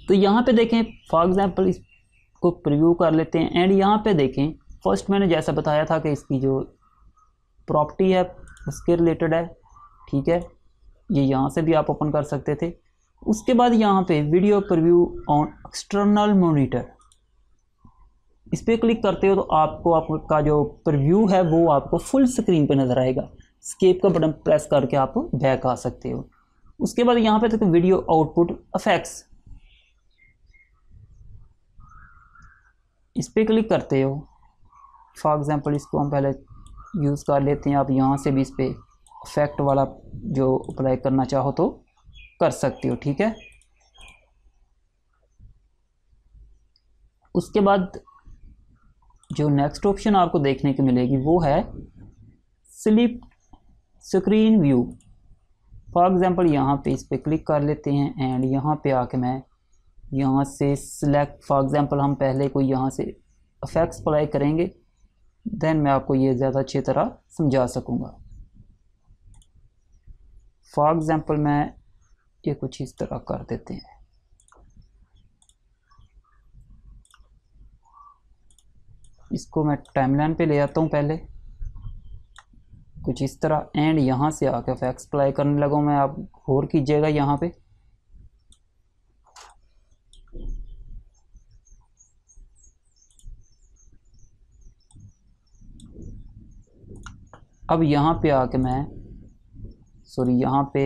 तो यहाँ पे देखें, फॉर एग्जांपल इसको प्रीव्यू कर लेते हैं एंड यहाँ पे देखें, फर्स्ट मैंने जैसा बताया था कि इसकी जो प्रॉपर्टी है उसके रिलेटेड है, ठीक है। ये यहाँ से भी आप ओपन कर सकते थे। उसके बाद यहाँ पे video preview on external monitor, इस पर क्लिक करते हो तो आपको आपका जो प्रीव्यू है वो आपको फुल स्क्रीन पे नज़र आएगा। स्केप का बटन प्रेस करके आप बैक आ सकते हो। उसके बाद यहाँ पे देखो वीडियो आउटपुट इफेक्ट्स, इस पर क्लिक करते हो। फॉर एग्जांपल इसको हम पहले यूज़ कर लेते हैं। आप यहाँ से भी इस पर इफेक्ट वाला जो अप्लाई करना चाहो तो कर सकते हो, ठीक है। उसके बाद जो नेक्स्ट ऑप्शन आपको देखने को मिलेगी वो है slip screen view. For example यहाँ पे इस पर क्लिक कर लेते हैं एंड यहाँ पे आके मैं यहाँ से सिलेक्ट, फॉर एग्जांपल हम पहले कोई यहाँ से इफेक्ट्स अप्लाई करेंगे, देन मैं आपको ये ज़्यादा अच्छी तरह समझा सकूँगा। फॉर एग्जांपल मैं ये कुछ इस तरह कर देते हैं, इसको मैं टाइमलाइन पे ले आता हूँ पहले कुछ इस तरह एंड यहाँ से आके इफेक्ट्स अप्लाई करने लगा मैं। आप गौर कीजिएगा यहाँ पे अब यहाँ पे आके मैं यहाँ पे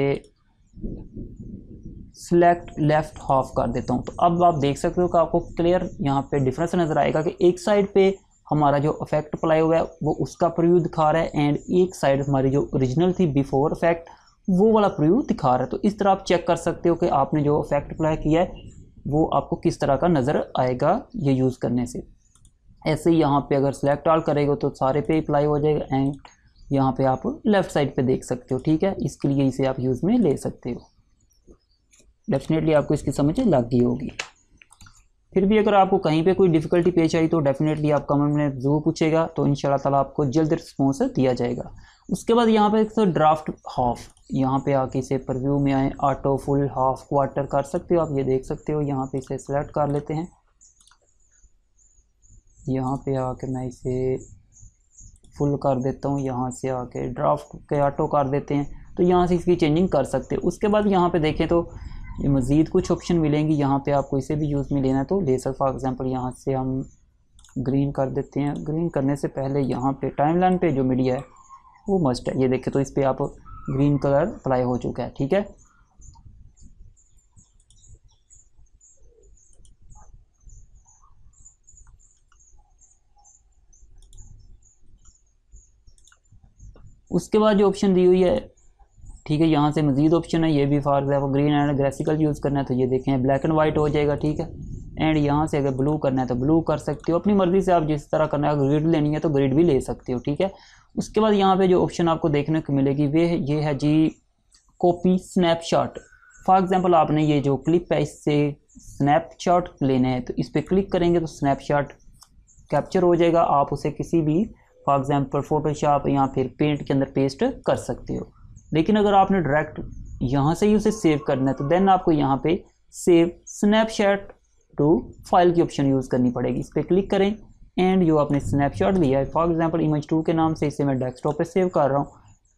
सिलेक्ट लेफ्ट हाफ कर देता हूँ। तो अब आप देख सकते हो कि आपको क्लियर यहाँ पे डिफरेंस नज़र आएगा कि एक साइड पे हमारा जो इफेक्ट अप्लाई हुआ है वो उसका प्रीव्यू दिखा रहा है एंड एक साइड हमारी जो ओरिजिनल थी बिफोर इफेक्ट वो वाला प्रीव्यू दिखा रहा है। तो इस तरह आप चेक कर सकते हो कि आपने जो इफेक्ट अप्लाई किया है वो आपको किस तरह का नज़र आएगा ये यूज़ करने से। ऐसे ही यहाँ पे अगर सिलेक्ट ऑल करेगा तो सारे पे अप्लाई हो जाएगा एंड यहाँ पे आप लेफ़्ट साइड पे देख सकते हो, ठीक है। इसके लिए इसे आप यूज़ में ले सकते हो। डेफिनेटली आपको इसकी समझ लग गई होगी। फिर भी अगर आपको कहीं पे कोई डिफ़िकल्टी पेश आई तो डेफिनेटली आप कमेंट में ज़रूर पूछेगा, तो इंशाल्लाह ताला आपको जल्द रिस्पॉन्स दिया जाएगा। उसके बाद यहाँ पे तो ड्राफ्ट हाफ, यहाँ पे आके इसे प्रीव्यू में आए, ऑटो फुल हाफ क्वार्टर कर सकते हो आप, ये देख सकते हो। यहाँ पे इसे सेलेक्ट कर लेते हैं, यहाँ पे आके मैं इसे फुल कर देता हूँ, यहाँ से आके ड्राफ्ट के ऑटो कर देते हैं। तो यहाँ से इसकी चेंजिंग कर सकते हो। उसके बाद यहाँ पे देखें तो ये मज़ीद कुछ ऑप्शन मिलेंगी, यहाँ पे आपको इसे भी यूज़ में लेना है तो ले सकते। फॉर एग्जांपल यहाँ से हम ग्रीन कर देते हैं। ग्रीन करने से पहले यहाँ पे टाइमलाइन पे जो मीडिया है वो मस्ट है, ये देखें तो इस पर आप ग्रीन कलर अप्लाई हो चुका है, ठीक है। उसके बाद जो ऑप्शन दी हुई है, ठीक है, यहाँ से मज़ीद ऑप्शन है, ये भी for example green and graphical use करना है तो ये देखें ब्लैक एंड वाइट हो जाएगा, ठीक है। एंड यहाँ से अगर ब्लू करना है तो ब्लू कर सकते हो, अपनी मर्ज़ी से आप जिस तरह करना है, ग्रिड लेनी है तो ग्रिड भी ले सकते हो, ठीक है। उसके बाद यहाँ पे जो ऑप्शन आपको देखने को मिलेगी वे ये है जी कॉपी स्नैपशॉट। फॉर एग्जांपल आपने ये जो क्लिप है इससे स्नैपशॉट लेना है तो इस पर क्लिक करेंगे तो स्नैपशॉट कैप्चर हो जाएगा, आप उसे किसी भी फॉर एग्जांपल फोटोशॉप या फिर पेंट के अंदर पेस्ट कर सकते हो। लेकिन अगर आपने डायरेक्ट यहाँ से ही उसे सेव करना है तो देन आपको यहाँ पे सेव स्नैपशॉट टू फाइल की ऑप्शन यूज़ करनी पड़ेगी। इस पर क्लिक करें एंड जो आपने स्नैपशॉट लिया है फॉर एग्जांपल इमेज 2 के नाम से, इसे मैं डेस्कटॉप पे सेव कर रहा हूँ।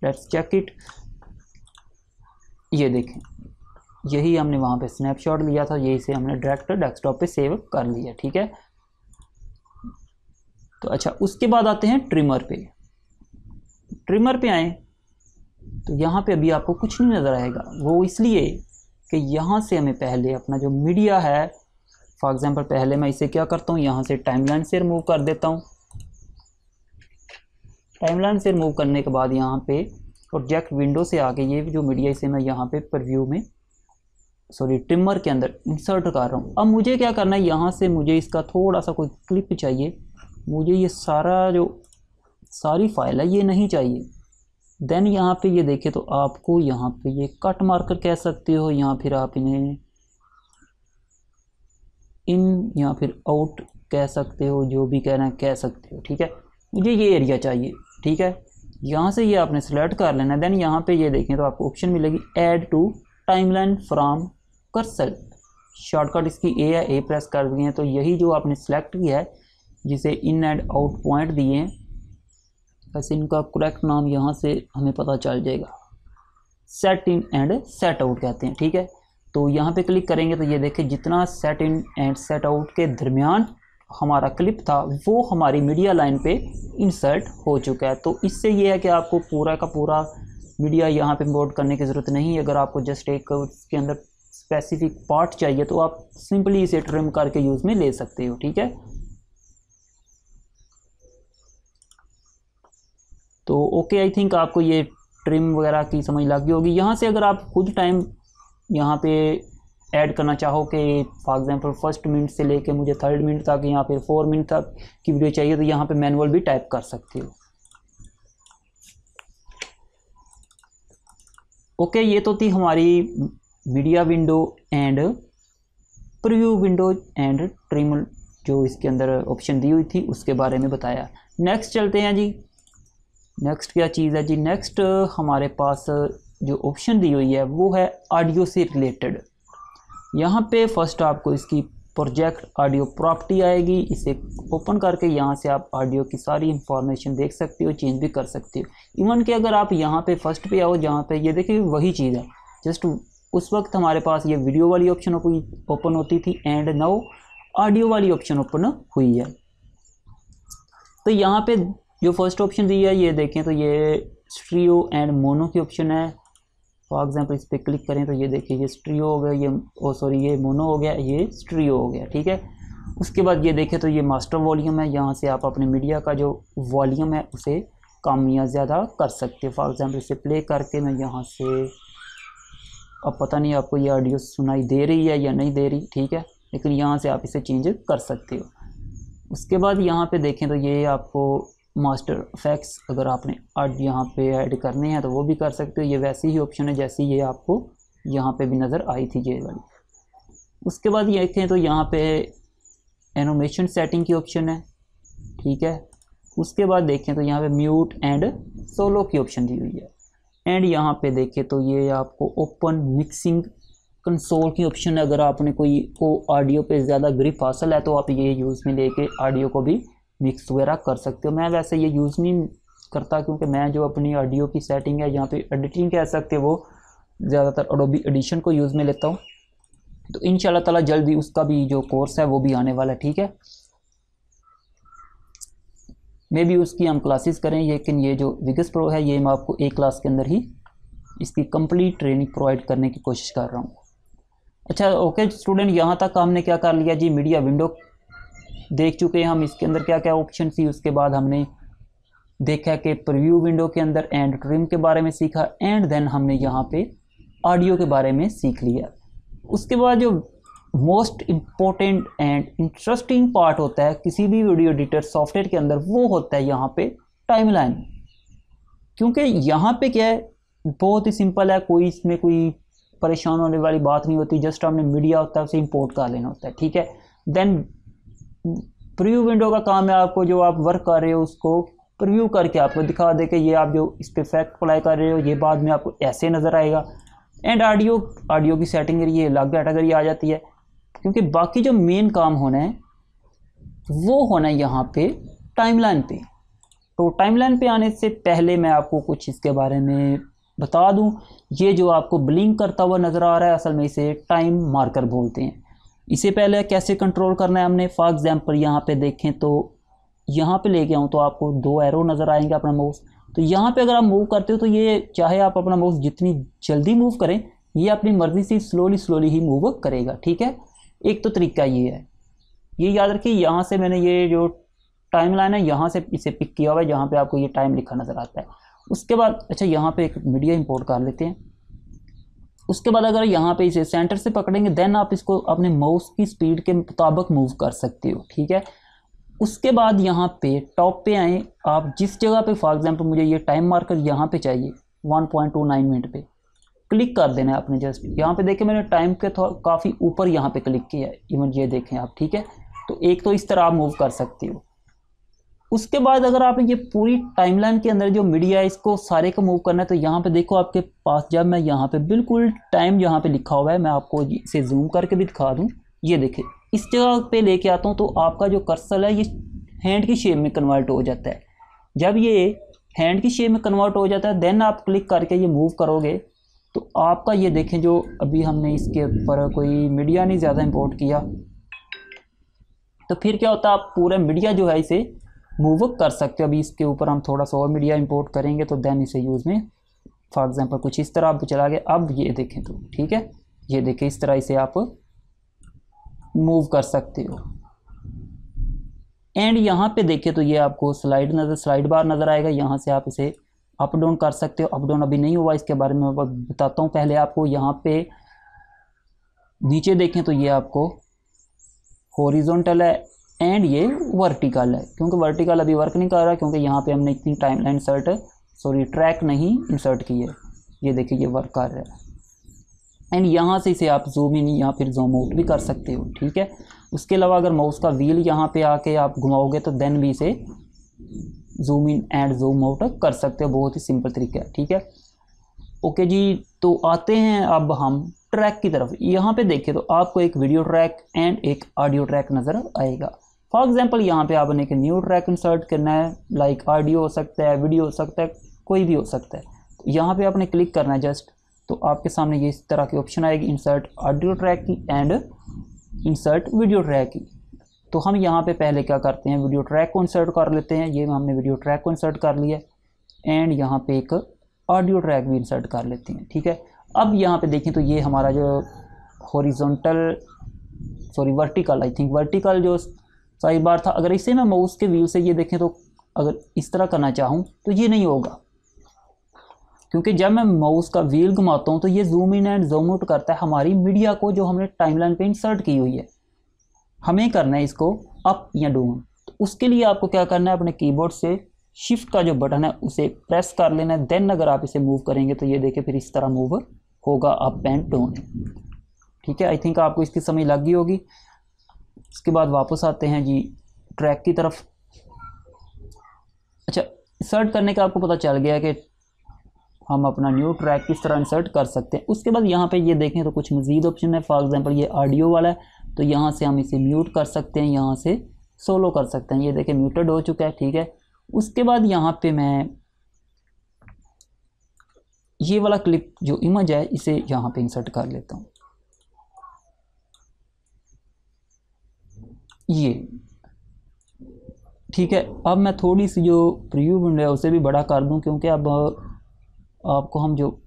Let's check it. ये देखें यही हमने वहाँ पे स्नैपशॉट लिया था, यही से हमने डायरेक्ट डेस्कटॉप पे सेव कर लिया, ठीक है। तो अच्छा, उसके बाद आते हैं ट्रिमर पे। ट्रिमर पे आए तो यहाँ पे अभी आपको कुछ नहीं नज़र आएगा, वो इसलिए कि यहाँ से हमें पहले अपना जो मीडिया है, फॉर एग्जांपल पहले मैं इसे क्या करता हूँ, यहाँ से टाइमलाइन से रिमूव कर देता हूँ। टाइमलाइन से रिमूव करने के बाद यहाँ पे प्रोजेक्ट विंडो से आके ये जो मीडिया इसे मैं यहाँ पे प्रीव्यू में ट्रिमर के अंदर इंसर्ट कर रहा हूँ। अब मुझे क्या करना है, यहाँ से मुझे इसका थोड़ा सा कोई क्लिप चाहिए, मुझे ये सारी फाइल है ये नहीं चाहिए। देन यहाँ पे ये देखे तो आपको यहाँ पे ये कट मार्कर कह सकते हो, या फिर आप इन्हें इन या फिर आउट कह सकते हो, जो भी कहना है कह सकते हो, ठीक है। मुझे ये एरिया चाहिए, ठीक है। यहाँ से ये आपने सेलेक्ट कर लेना। देन यहाँ पे ये देखें तो आपको ऑप्शन मिलेगी add to timeline from cursor. Shortcut इसकी ए है, ए प्रेस कर दिए हैं तो यही जो आपने सेलेक्ट किया है जिसे इन एंड आउट पॉइंट दिए हैं, वैसे इनका करेक्ट नाम यहाँ से हमें पता चल जाएगा, set in and set out कहते हैं, ठीक है। तो यहाँ पे क्लिक करेंगे तो ये देखें जितना set in and set out के दरमियान हमारा क्लिप था वो हमारी मीडिया लाइन पे इंसर्ट हो चुका है। तो इससे ये है कि आपको पूरा का पूरा मीडिया यहाँ पे इंपोर्ट करने की ज़रूरत नहीं है। अगर आपको जस्ट एक उसके अंदर स्पेसिफिक पार्ट चाहिए तो आप सिंपली इसे ट्रिम करके यूज़ में ले सकते हो, ठीक है। तो ओके, आई थिंक आपको ये ट्रिम वगैरह की समझ लग गई होगी। यहाँ से अगर आप खुद टाइम यहाँ पे ऐड करना चाहो कि फॉर एग्जांपल फर्स्ट मिनट से लेके मुझे 3rd मिनट तक या फिर 4 मिनट तक की वीडियो चाहिए तो यहाँ पे मैनुअल भी टाइप कर सकते हो। ओके, ये तो थी हमारी media window and preview window and trim जो इसके अंदर ऑप्शन दी हुई थी उसके बारे में बताया। नेक्स्ट चलते हैं जी। नेक्स्ट क्या चीज़ है जी, नेक्स्ट हमारे पास जो ऑप्शन दी हुई है वो है ऑडियो से रिलेटेड। यहाँ पे फर्स्ट आपको इसकी प्रोजेक्ट ऑडियो प्रॉपर्टी आएगी, इसे ओपन करके यहाँ से आप ऑडियो की सारी इंफॉर्मेशन देख सकते हो, चेंज भी कर सकते हो। इवन कि अगर आप यहाँ पे फर्स्ट पे आओ जहाँ पे ये देखिए वही चीज़ है, जस्ट उस वक्त हमारे पास ये वीडियो वाली ऑप्शन ओपन होती थी एंड नाउ ऑडियो वाली ऑप्शन ओपन हुई है। तो यहाँ पे जो फर्स्ट ऑप्शन दी है ये देखें तो ये स्टीरियो एंड मोनो की ऑप्शन है। फॉर एग्जांपल इस पर क्लिक करें तो ये देखिए ये स्टीरियो हो गया, ये मोनो हो गया, ये स्टीरियो हो गया, ठीक है। उसके बाद ये देखें तो ये मास्टर वॉल्यूम है, यहाँ से आप अपने मीडिया का जो वॉल्यूम है उसे कम या ज़्यादा कर सकते हो। फॉर एग्जांपल इसे प्ले करके मैं यहाँ से, अब पता नहीं आपको ये ऑडियो सुनाई दे रही है या नहीं दे रही, ठीक है, लेकिन यहाँ से आप इसे चेंज कर सकते हो। उसके बाद यहाँ पे देखें तो ये आपको मास्टर इफेक्ट्स अगर आपने यहाँ पे ऐड करने हैं तो वो भी कर सकते हो। ये वैसी ही ऑप्शन है जैसी ये आपको यहाँ पे भी नज़र आई थी ये वाली। उसके बाद ये देखें तो यहाँ पे एनिमेशन सेटिंग की ऑप्शन है, ठीक है। उसके बाद देखें तो यहाँ पे म्यूट एंड सोलो की ऑप्शन दी हुई है। एंड यहाँ पे देखें तो ये आपको ओपन मिक्सिंग कंसोल की ऑप्शन है। अगर आपने कोई को ऑडियो पे ज़्यादा ग्रिप हासिल है तो आप ये यूज़ में लेके ऑडियो को भी मिक्स वगैरह कर सकते हो। मैं वैसे ये यूज़ नहीं करता क्योंकि मैं जो अपनी ऑडियो की सेटिंग है यहाँ पे एडिटिंग कह सकते हो वो ज़्यादातर एडोबी एडिशन को यूज़ में लेता हूँ। तो इंशाल्लाह ताला जल्दी उसका भी जो कोर्स है वो भी आने वाला है, ठीक है। मे भी उसकी हम क्लासेस करें, लेकिन ये जो विगस प्रो है ये मैं आपको एक क्लास के अंदर ही इसकी कंप्लीट ट्रेनिंग प्रोवाइड करने की कोशिश कर रहा हूँ। अच्छा ओके स्टूडेंट, यहाँ तक हमने क्या कर लिया जी, मीडिया विंडो देख चुके हैं हम, इसके अंदर क्या क्या ऑप्शन थी। उसके बाद हमने देखा कि प्रीव्यू विंडो के अंदर एंड ट्रिम के बारे में सीखा, एंड देन हमने यहाँ पे ऑडियो के बारे में सीख लिया। उसके बाद जो most important and interesting part होता है किसी भी वीडियो एडिटर सॉफ्टवेयर के अंदर, वो होता है यहाँ पे टाइमलाइन। क्योंकि यहाँ पे क्या है, बहुत ही सिंपल है, कोई इसमें कोई परेशान होने वाली बात नहीं होती। जस्ट हमने मीडिया होता है उसे इंपोर्ट कर लेना होता है, ठीक है। देन प्रीव्यू विंडो का काम है आपको जो आप वर्क कर रहे हो उसको प्रीव्यू करके आपको दिखा दे कि ये आप जो इस पर इफेक्ट अप्लाई कर रहे हो ये बाद में आपको ऐसे नज़र आएगा। एंड ऑडियो की सेटिंग ये अलग कैटेगरी आ जाती है, क्योंकि बाकी जो मेन काम होना है वो होना है यहाँ पे टाइमलाइन पे। तो टाइमलाइन पे आने से पहले मैं आपको कुछ इसके बारे में बता दूं। ये जो आपको ब्लिंक करता हुआ नज़र आ रहा है, असल में इसे टाइम मार्कर बोलते हैं। इसे पहले कैसे कंट्रोल करना है हमने, फॉर एग्जांपल यहाँ पे देखें तो यहाँ पे लेके आऊँ तो आपको 2 एरो नज़र आएंगे अपना माउस। तो यहाँ पे अगर आप मूव करते हो तो ये चाहे आप अपना माउस जितनी जल्दी मूव करें, ये अपनी मर्ज़ी से स्लोली ही मूव करेगा, ठीक है। एक तो तरीका ये है, ये याद रखिए। यहाँ से मैंने ये जो टाइम लाइन है यहाँ से इसे पिक किया हुआ है, जहाँ पे आपको ये टाइम लिखा नज़र आता है। उसके बाद अच्छा यहाँ पे एक मीडिया इंपोर्ट कर लेते हैं। उसके बाद अगर यहाँ पे इसे सेंटर से पकड़ेंगे देन आप इसको अपने माउस की स्पीड के मुताबिक मूव कर सकते हो, ठीक है। उसके बाद यहाँ पे टॉप पे आए, आप जिस जगह पे फॉर एग्जांपल मुझे ये टाइम मार्कर यहाँ पे चाहिए 1.29 मिनट पे क्लिक कर देना है आपने। जस्ट यहाँ पे देखें मैंने टाइम के काफ़ी ऊपर यहाँ पे क्लिक किया है, इवन ये देखें आप, ठीक है। तो एक तो इस तरह आप मूव कर सकते हो। उसके बाद अगर आपने ये पूरी टाइमलाइन के अंदर जो मीडिया है इसको सारे को मूव करना है, तो यहाँ पे देखो आपके पास, जब मैं यहाँ पे बिल्कुल टाइम यहाँ पे लिखा हुआ है, मैं आपको इसे जूम करके भी दिखा दूँ। ये देखें इस जगह पे लेके आता हूँ तो आपका जो कर्सर है ये हैंड की शेप में कन्वर्ट हो जाता है। जब ये हैंड की शेप में कन्वर्ट हो जाता है देन आप क्लिक करके ये मूव करोगे तो आपका ये देखें, जो अभी हमने इसके ऊपर कोई मीडिया नहीं ज़्यादा इंपोर्ट किया, तो फिर क्या होता है आप पूरा मीडिया जो है इसे मूव कर सकते हो। अभी इसके ऊपर हम थोड़ा सा और मीडिया इंपोर्ट करेंगे तो देन इसे यूज़ में फॉर एग्जांपल कुछ इस तरह आप चला गए। अब ये देखें तो ठीक है, ये देखें इस तरह इसे आप मूव कर सकते हो। एंड यहाँ पे देखें तो ये आपको स्लाइड बार नज़र आएगा, यहाँ से आप इसे अप डाउन कर सकते हो। अप डाउन अभी नहीं हुआ, इसके बारे में मैं बताता हूँ पहले आपको। यहाँ पे नीचे देखें तो ये आपको हॉरिजॉन्टल है एंड ये वर्टिकल है, क्योंकि वर्टिकल अभी वर्क नहीं कर रहा क्योंकि यहाँ पे हमने इतनी टाइमलाइन ट्रैक नहीं इंसर्ट की है। ये देखिए ये वर्क कर रहा है। एंड यहाँ से इसे आप जूम इन या फिर जूम आउट भी कर सकते हो, ठीक है। उसके अलावा अगर माउस का व्हील यहाँ पे आके आप घुमाओगे तो देन भी इसे zoom in and zoom out कर सकते हो। बहुत ही सिंपल तरीका है, ठीक है। ओके जी, तो आते हैं अब हम ट्रैक की तरफ। यहाँ पे देखें तो आपको एक वीडियो ट्रैक एंड एक ऑडियो ट्रैक नज़र आएगा। फॉर एग्जांपल यहाँ पे आपने एक न्यू ट्रैक इंसर्ट करना है, लाइक ऑडियो हो सकता है, वीडियो हो सकता है, कोई भी हो सकता है। तो यहाँ पे आपने क्लिक करना है जस्ट, तो आपके सामने ये इस तरह की ऑप्शन आएगी, इंसर्ट ऑडियो ट्रैक की एंड इंसर्ट वीडियो ट्रैक की। तो हम यहाँ पे पहले क्या करते हैं, वीडियो ट्रैक को इंसर्ट कर लेते हैं। ये हमने वीडियो ट्रैक को इंसर्ट कर लिया एंड यहाँ पे एक ऑडियो ट्रैक भी इंसर्ट कर लेते हैं, ठीक है। अब यहाँ पे देखें तो ये हमारा जो वर्टिकल, आई थिंक वर्टिकल जो साइड बार था, अगर इसे मैं माउस के व्यू से ये देखें तो अगर इस तरह करना चाहूँ तो ये नहीं होगा, क्योंकि जब मैं माउस का व्हील घुमाता हूँ तो ये zoom in and zoom out करता है हमारी मीडिया को जो हमने टाइमलाइन पे इंसर्ट की हुई है। हमें करना है इसको अप या डाउन। तो उसके लिए आपको क्या करना है, अपने कीबोर्ड से शिफ्ट का जो बटन है उसे प्रेस कर लेना है। देन अगर आप इसे मूव करेंगे तो ये देखिए फिर इस तरह मूव होगा अप एंड डाउन, ठीक है। आई थिंक आपको इसकी समझ लग गई होगी। उसके बाद वापस आते हैं जी ट्रैक की तरफ। अच्छा, इंसर्ट करने का आपको पता चल गया कि हम अपना न्यू ट्रैक किस तरह इंसर्ट कर सकते हैं। उसके बाद यहाँ पे ये देखें तो कुछ मज़ीद ऑप्शन है। फॉर एग्जांपल ये ऑडियो वाला है, तो यहाँ से हम इसे म्यूट कर सकते हैं, यहाँ से सोलो कर सकते हैं। ये देखें म्यूटेड हो चुका है, ठीक है। उसके बाद यहाँ पे मैं ये वाला क्लिप जो इमेज है इसे यहाँ पे इंसर्ट कर लेता हूँ। ये ठीक है। अब मैं थोड़ी सी जो प्रीव्यू विंडो है उसे भी बड़ा कर दूँ, क्योंकि अब आपको हम जो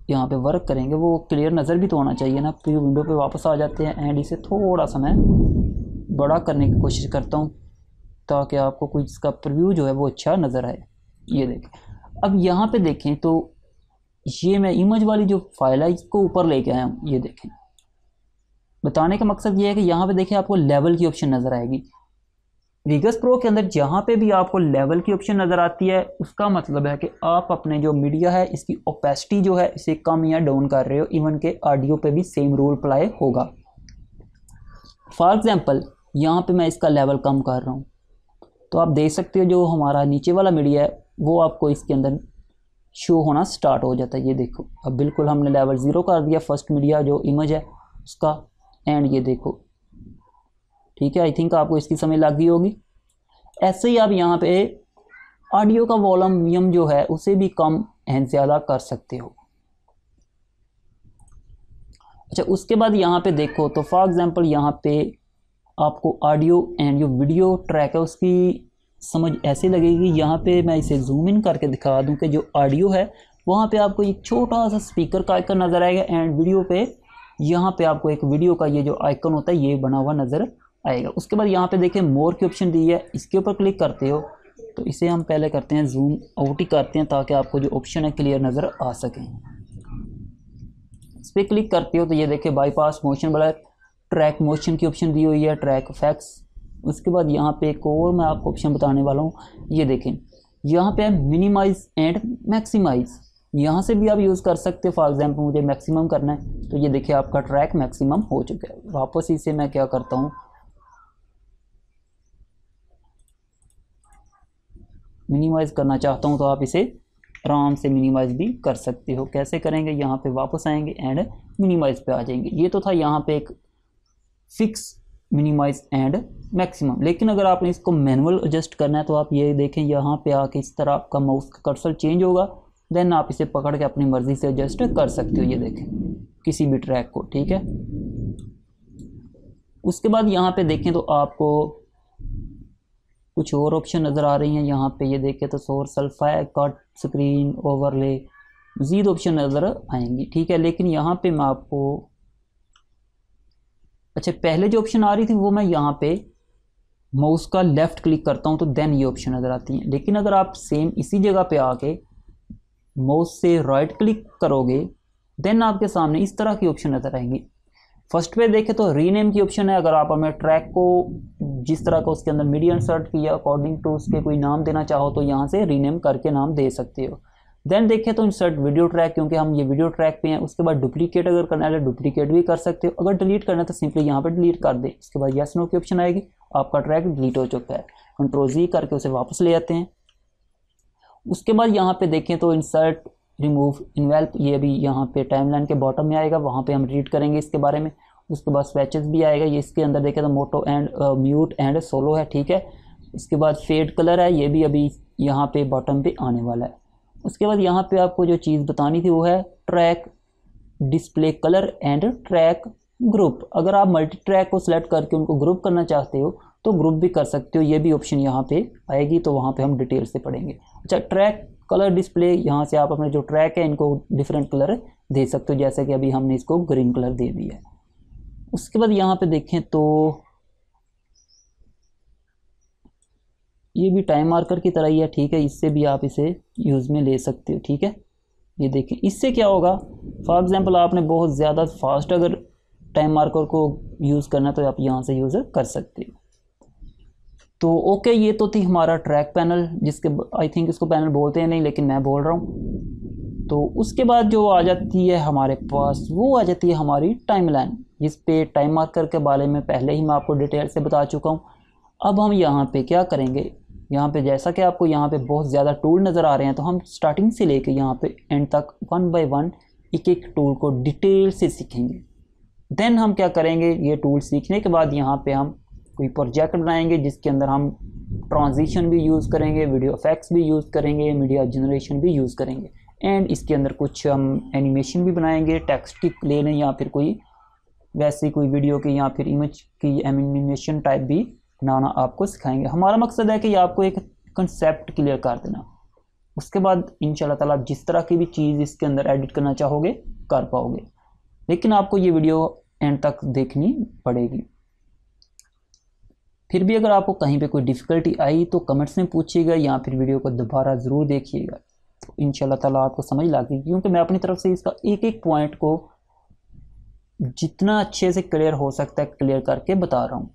यहाँ पे वर्क करेंगे वो क्लियर नज़र भी तो होना चाहिए ना। प्रीव्यू विंडो पे वापस आ जाते हैं एंड इसे थोड़ा सा मैं बड़ा करने की कोशिश करता हूँ। ताकि आपको कुछ इसका प्रीव्यू जो है वो अच्छा नज़र आए। ये देखें, अब यहाँ पे देखें तो ये मैं इमेज वाली जो फाइल है इसको ऊपर लेके आया हूँ। ये देखें, बताने का मकसद ये है कि यहाँ पे देखें आपको लेवल की ऑप्शन नज़र आएगी। विगस प्रो के अंदर जहाँ पे भी आपको लेवल की ऑप्शन नज़र आती है उसका मतलब है कि आप अपने जो मीडिया है इसकी ओपेसिटी जो है इसे कम या डाउन कर रहे हो। इवन के ऑडियो पे भी सेम रूल अप्लाई होगा। फॉर एग्जांपल यहाँ पे मैं इसका लेवल कम कर रहा हूँ तो आप देख सकते हो जो हमारा नीचे वाला मीडिया है वो आपको इसके अंदर शो होना स्टार्ट हो जाता है। ये देखो, अब बिल्कुल हमने लेवल 0 कर दिया फर्स्ट मीडिया जो इमेज है उसका, एंड ये देखो, ठीक है। आई थिंक आपको इसकी समझ लग गई होगी। ऐसे ही आप यहाँ पे ऑडियो का वॉल्यूम जो है उसे भी कम एंड ज़्यादा कर सकते हो। अच्छा, उसके बाद यहाँ पे देखो तो फॉर एग्जांपल यहाँ पे आपको ऑडियो एंड जो वीडियो ट्रैक है उसकी समझ ऐसे लगेगी। यहाँ पे मैं इसे जूम इन करके दिखा दूँ कि जो ऑडियो है वहाँ पे आपको एक छोटा सा स्पीकर का आइकन नज़र आएगा, एंड वीडियो पे यहाँ पे आपको एक वीडियो का ये जो आइकन होता है ये बना हुआ नज़र आएगा। उसके बाद यहाँ पे देखिए मोर की ऑप्शन दी है, इसके ऊपर क्लिक करते हो तो इसे हम पहले करते हैं जूम आउट ही करते हैं ताकि आपको जो ऑप्शन है क्लियर नज़र आ सके। इस पर क्लिक करते हो तो ये देखिए bypass motion blur, track motion की ऑप्शन दी हुई है, ट्रैक इफेक्ट्स। उसके बाद यहाँ पे एक और मैं आपको ऑप्शन बताने वाला हूँ। ये देखें, यहाँ पे है मिनिमाइज एंड मैक्सिमाइज, यहाँ से भी आप यूज़ कर सकते हो। फॉर एग्जांपल मुझे मैक्सिमम करना है तो ये देखिए आपका ट्रैक मैक्सिमम हो चुका है। वापस इसे मैं क्या करता हूँ, मिनिमाइज़ करना चाहता हूँ तो आप इसे आराम से मिनिमाइज़ भी कर सकते हो। कैसे करेंगे, यहाँ पे वापस आएंगे एंड मिनिमाइज़ पे आ जाएंगे। ये तो था यहाँ पे एक फिक्स मिनिमाइज एंड मैक्सिमम, लेकिन अगर आपने इसको मैनुअल एडजस्ट करना है तो आप ये देखें यहाँ पे आके इस तरह आपका माउस का कर्सर चेंज होगा, देन आप इसे पकड़ के अपनी मर्ज़ी से एडजस्ट कर सकते हो। ये देखें किसी भी ट्रैक को, ठीक है। उसके बाद यहाँ पे देखें तो आपको कुछ और ऑप्शन नज़र आ रही हैं। यहाँ पे ये देखें तो source alpha, cut, screen, overlay, मज़ीद ऑप्शन नज़र आएंगी, ठीक है। लेकिन यहाँ पे मैं आपको, अच्छा पहले जो ऑप्शन आ रही थी वो मैं यहाँ पे माउस का लेफ़्ट क्लिक करता हूँ तो देन ये ऑप्शन नज़र आती हैं। लेकिन अगर आप सेम इसी जगह पे आके माउस से राइट क्लिक करोगे देन आपके सामने इस तरह की ऑप्शन नज़र आएंगी। फर्स्ट पे देखें तो रीनेम की ऑप्शन है। अगर आप हमें ट्रैक को जिस तरह का उसके अंदर मीडिया इंसर्ट किया अकॉर्डिंग टू उसके कोई नाम देना चाहो तो यहाँ से रीनेम करके नाम दे सकते हो। देन देखें तो इंसर्ट वीडियो ट्रैक, क्योंकि हम ये वीडियो ट्रैक पे हैं। उसके बाद डुप्लीकेट अगर करना है डुप्लीकेट भी कर सकते हो। अगर डिलीट करना है तो सिंपली यहाँ पर डिलीट कर दे। इसके बाद यस नो की ऑप्शन आएगी, आपका ट्रैक डिलीट हो चुका है। कंट्रोल जी करके उसे वापस ले आते हैं। उसके बाद यहाँ पे देखें तो इंसर्ट, रिमूव, इन्वेल्प, ये भी यहाँ पे टाइमलाइन के बॉटम में आएगा, वहाँ पे हम रीड करेंगे इसके बारे में। उसके बाद स्वेचेस भी आएगा, ये इसके अंदर देखें तो मोटो एंड म्यूट एंड सोलो है, ठीक है। इसके बाद फेड कलर है, ये भी अभी यहाँ पे बॉटम पे आने वाला है। उसके बाद यहाँ पे आपको जो चीज़ बतानी थी वो है track display colour and track group. अगर आप मल्टी ट्रैक को सिलेक्ट करके उनको ग्रुप करना चाहते हो तो ग्रुप भी कर सकते हो, ये भी ऑप्शन यहाँ पे आएगी, तो वहाँ पे हम डिटेल से पढ़ेंगे। अच्छा, ट्रैक कलर डिस्प्ले, यहाँ से आप अपने जो ट्रैक है इनको डिफरेंट कलर दे सकते हो, जैसे कि अभी हमने इसको ग्रीन कलर दे दिया है। उसके बाद यहाँ पे देखें तो ये भी टाइम मार्कर की तरह ही है, ठीक है। इससे भी आप इसे यूज़ में ले सकते हो, ठीक है। ये देखें, इससे क्या होगा, फॉर एग्जांपल आपने बहुत ज़्यादा फास्ट अगर टाइम मार्कर को यूज़ करना है तो आप यहाँ से यूज़ कर सकते हो। तो ओके, ये तो थी हमारा ट्रैक पैनल, जिसके आई थिंक इसको पैनल बोलते हैं नहीं, लेकिन मैं बोल रहा हूँ। तो उसके बाद जो आ जाती है हमारे पास वो आ जाती है हमारी टाइमलाइन, जिस पे टाइम मार्कर के बारे में पहले ही मैं आपको डिटेल से बता चुका हूँ। अब हम यहाँ पे क्या करेंगे, यहाँ पे जैसा कि आपको यहाँ पे बहुत ज़्यादा टूल नज़र आ रहे हैं, तो हम स्टार्टिंग से लेके यहाँ पे एंड तक वन बाय वन एक एक टूल को डिटेल से सीखेंगे। देन हम क्या करेंगे, ये टूल सीखने के बाद यहाँ पे हम कोई प्रोजेक्ट बनाएंगे जिसके अंदर हम ट्रांजिशन भी यूज़ करेंगे, वीडियो इफेक्ट्स भी यूज़ करेंगे, मीडिया जनरेशन भी यूज़ करेंगे, एंड इसके अंदर कुछ हम एनिमेशन भी बनाएंगे, टेक्स्ट की ले लें या फिर कोई वैसी कोई वीडियो की या फिर इमेज की एनिमेशन टाइप भी बनाना आपको सिखाएंगे। हमारा मकसद है कि आपको एक कंसेप्ट क्लियर कर देना। उसके बाद इंशाल्लाह ताला आप जिस तरह की भी चीज़ इसके अंदर एडिट करना चाहोगे कर पाओगे, लेकिन आपको ये वीडियो एंड तक देखनी पड़ेगी। फिर भी अगर आपको कहीं पे कोई डिफ़िकल्टी आई तो कमेंट्स में पूछिएगा या फिर वीडियो को दोबारा ज़रूर देखिएगा, तो इंशाल्लाह ताला आपको समझ लगी, क्योंकि मैं अपनी तरफ से इसका एक एक पॉइंट को जितना अच्छे से क्लियर हो सकता है क्लियर करके बता रहा हूँ।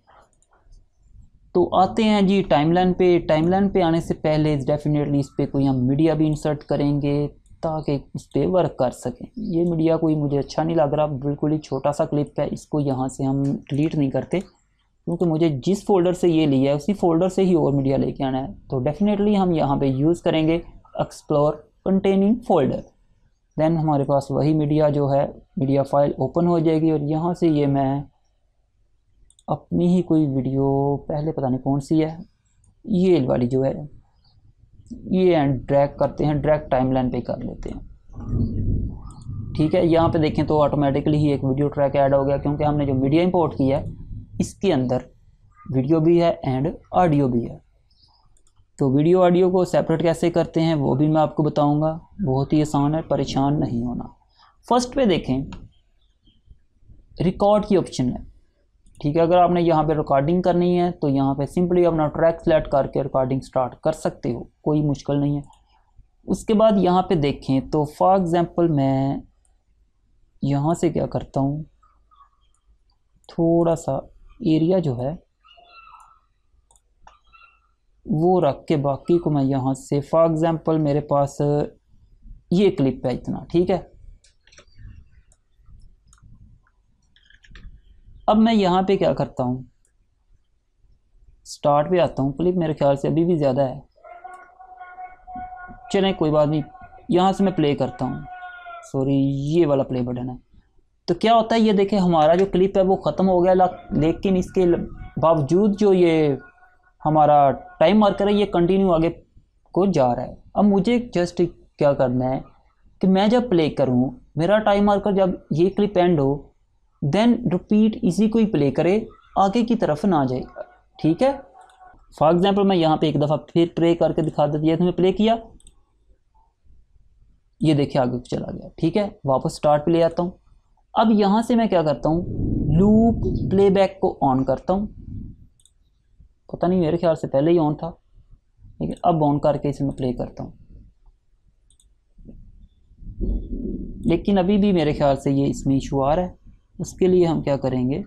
तो आते हैं जी टाइमलाइन पे। टाइमलाइन पे आने से पहले डेफिनेटली इस पर कोई हम मीडिया भी इंसर्ट करेंगे ताकि उस पर वर्क कर सकें। ये मीडिया कोई मुझे अच्छा नहीं लग रहा, बिल्कुल ही छोटा सा क्लिप है, इसको यहाँ से हम डिलीट नहीं करते क्योंकि मुझे जिस फोल्डर से ये लिया है उसी फोल्डर से ही और मीडिया लेके आना है। तो डेफिनेटली हम यहाँ पे यूज़ करेंगे एक्सप्लोर कंटेनिंग फोल्डर। देन हमारे पास वही मीडिया जो है मीडिया फाइल ओपन हो जाएगी और यहाँ से ये मैं अपनी ही कोई वीडियो पहले पता नहीं कौन सी है, ये वाली जो है ये एंड ड्रैग करते हैं, ड्रैग टाइमलाइन पे कर लेते हैं। ठीक है, यहाँ पे देखें तो ऑटोमेटिकली ही एक वीडियो ट्रैक ऐड हो गया क्योंकि हमने जो मीडिया इंपोर्ट किया है इसके अंदर वीडियो भी है एंड ऑडियो भी है। तो वीडियो ऑडियो को सेपरेट कैसे करते हैं वो भी मैं आपको बताऊंगा, बहुत ही आसान है, परेशान नहीं होना। फर्स्ट पे देखें रिकॉर्ड की ऑप्शन है। ठीक है, अगर आपने यहाँ पे रिकॉर्डिंग करनी है तो यहाँ पे सिंपली अपना ट्रैक सेलेक्ट करके रिकॉर्डिंग स्टार्ट कर सकते हो, कोई मुश्किल नहीं है। उसके बाद यहाँ पे देखें तो फॉर एग्जांपल मैं यहाँ से क्या करता हूँ, थोड़ा सा एरिया जो है वो रख के बाकी को मैं यहाँ से फॉर एग्जांपल मेरे पास ये क्लिप है इतना। ठीक है, अब मैं यहाँ पे क्या करता हूँ, स्टार्ट पे आता हूँ। क्लिप मेरे ख्याल से अभी भी ज़्यादा है, चलें कोई बात नहीं, यहाँ से मैं प्ले करता हूँ। सॉरी, ये वाला प्ले बटन है। तो क्या होता है ये देखें हमारा जो क्लिप है वो ख़त्म हो गया, लेकिन इसके बावजूद जो ये हमारा टाइम मार्कर है ये कंटिन्यू आगे को जा रहा है। अब मुझे जस्ट क्या करना है कि मैं जब प्ले करूँ मेरा टाइम मार्कर जब ये क्लिप एंड हो देन रिपीट इसी को ही प्ले करे, आगे की तरफ ना जाए। ठीक है, फॉर एग्जांपल मैं यहाँ पे एक दफ़ा फिर प्ले करके दिखा देती है, तुम्हें प्ले किया, ये देखिए आगे चला गया। ठीक है, वापस स्टार्ट पे ले आता हूँ। अब यहाँ से मैं क्या करता हूँ, लूप प्लेबैक को ऑन करता हूँ। पता नहीं मेरे ख्याल से पहले ही ऑन था, लेकिन अब ऑन करके इसे मैं प्ले करता हूँ, लेकिन अभी भी मेरे ख्याल से ये इसमें इशू आ रहा है। उसके लिए हम क्या करेंगे,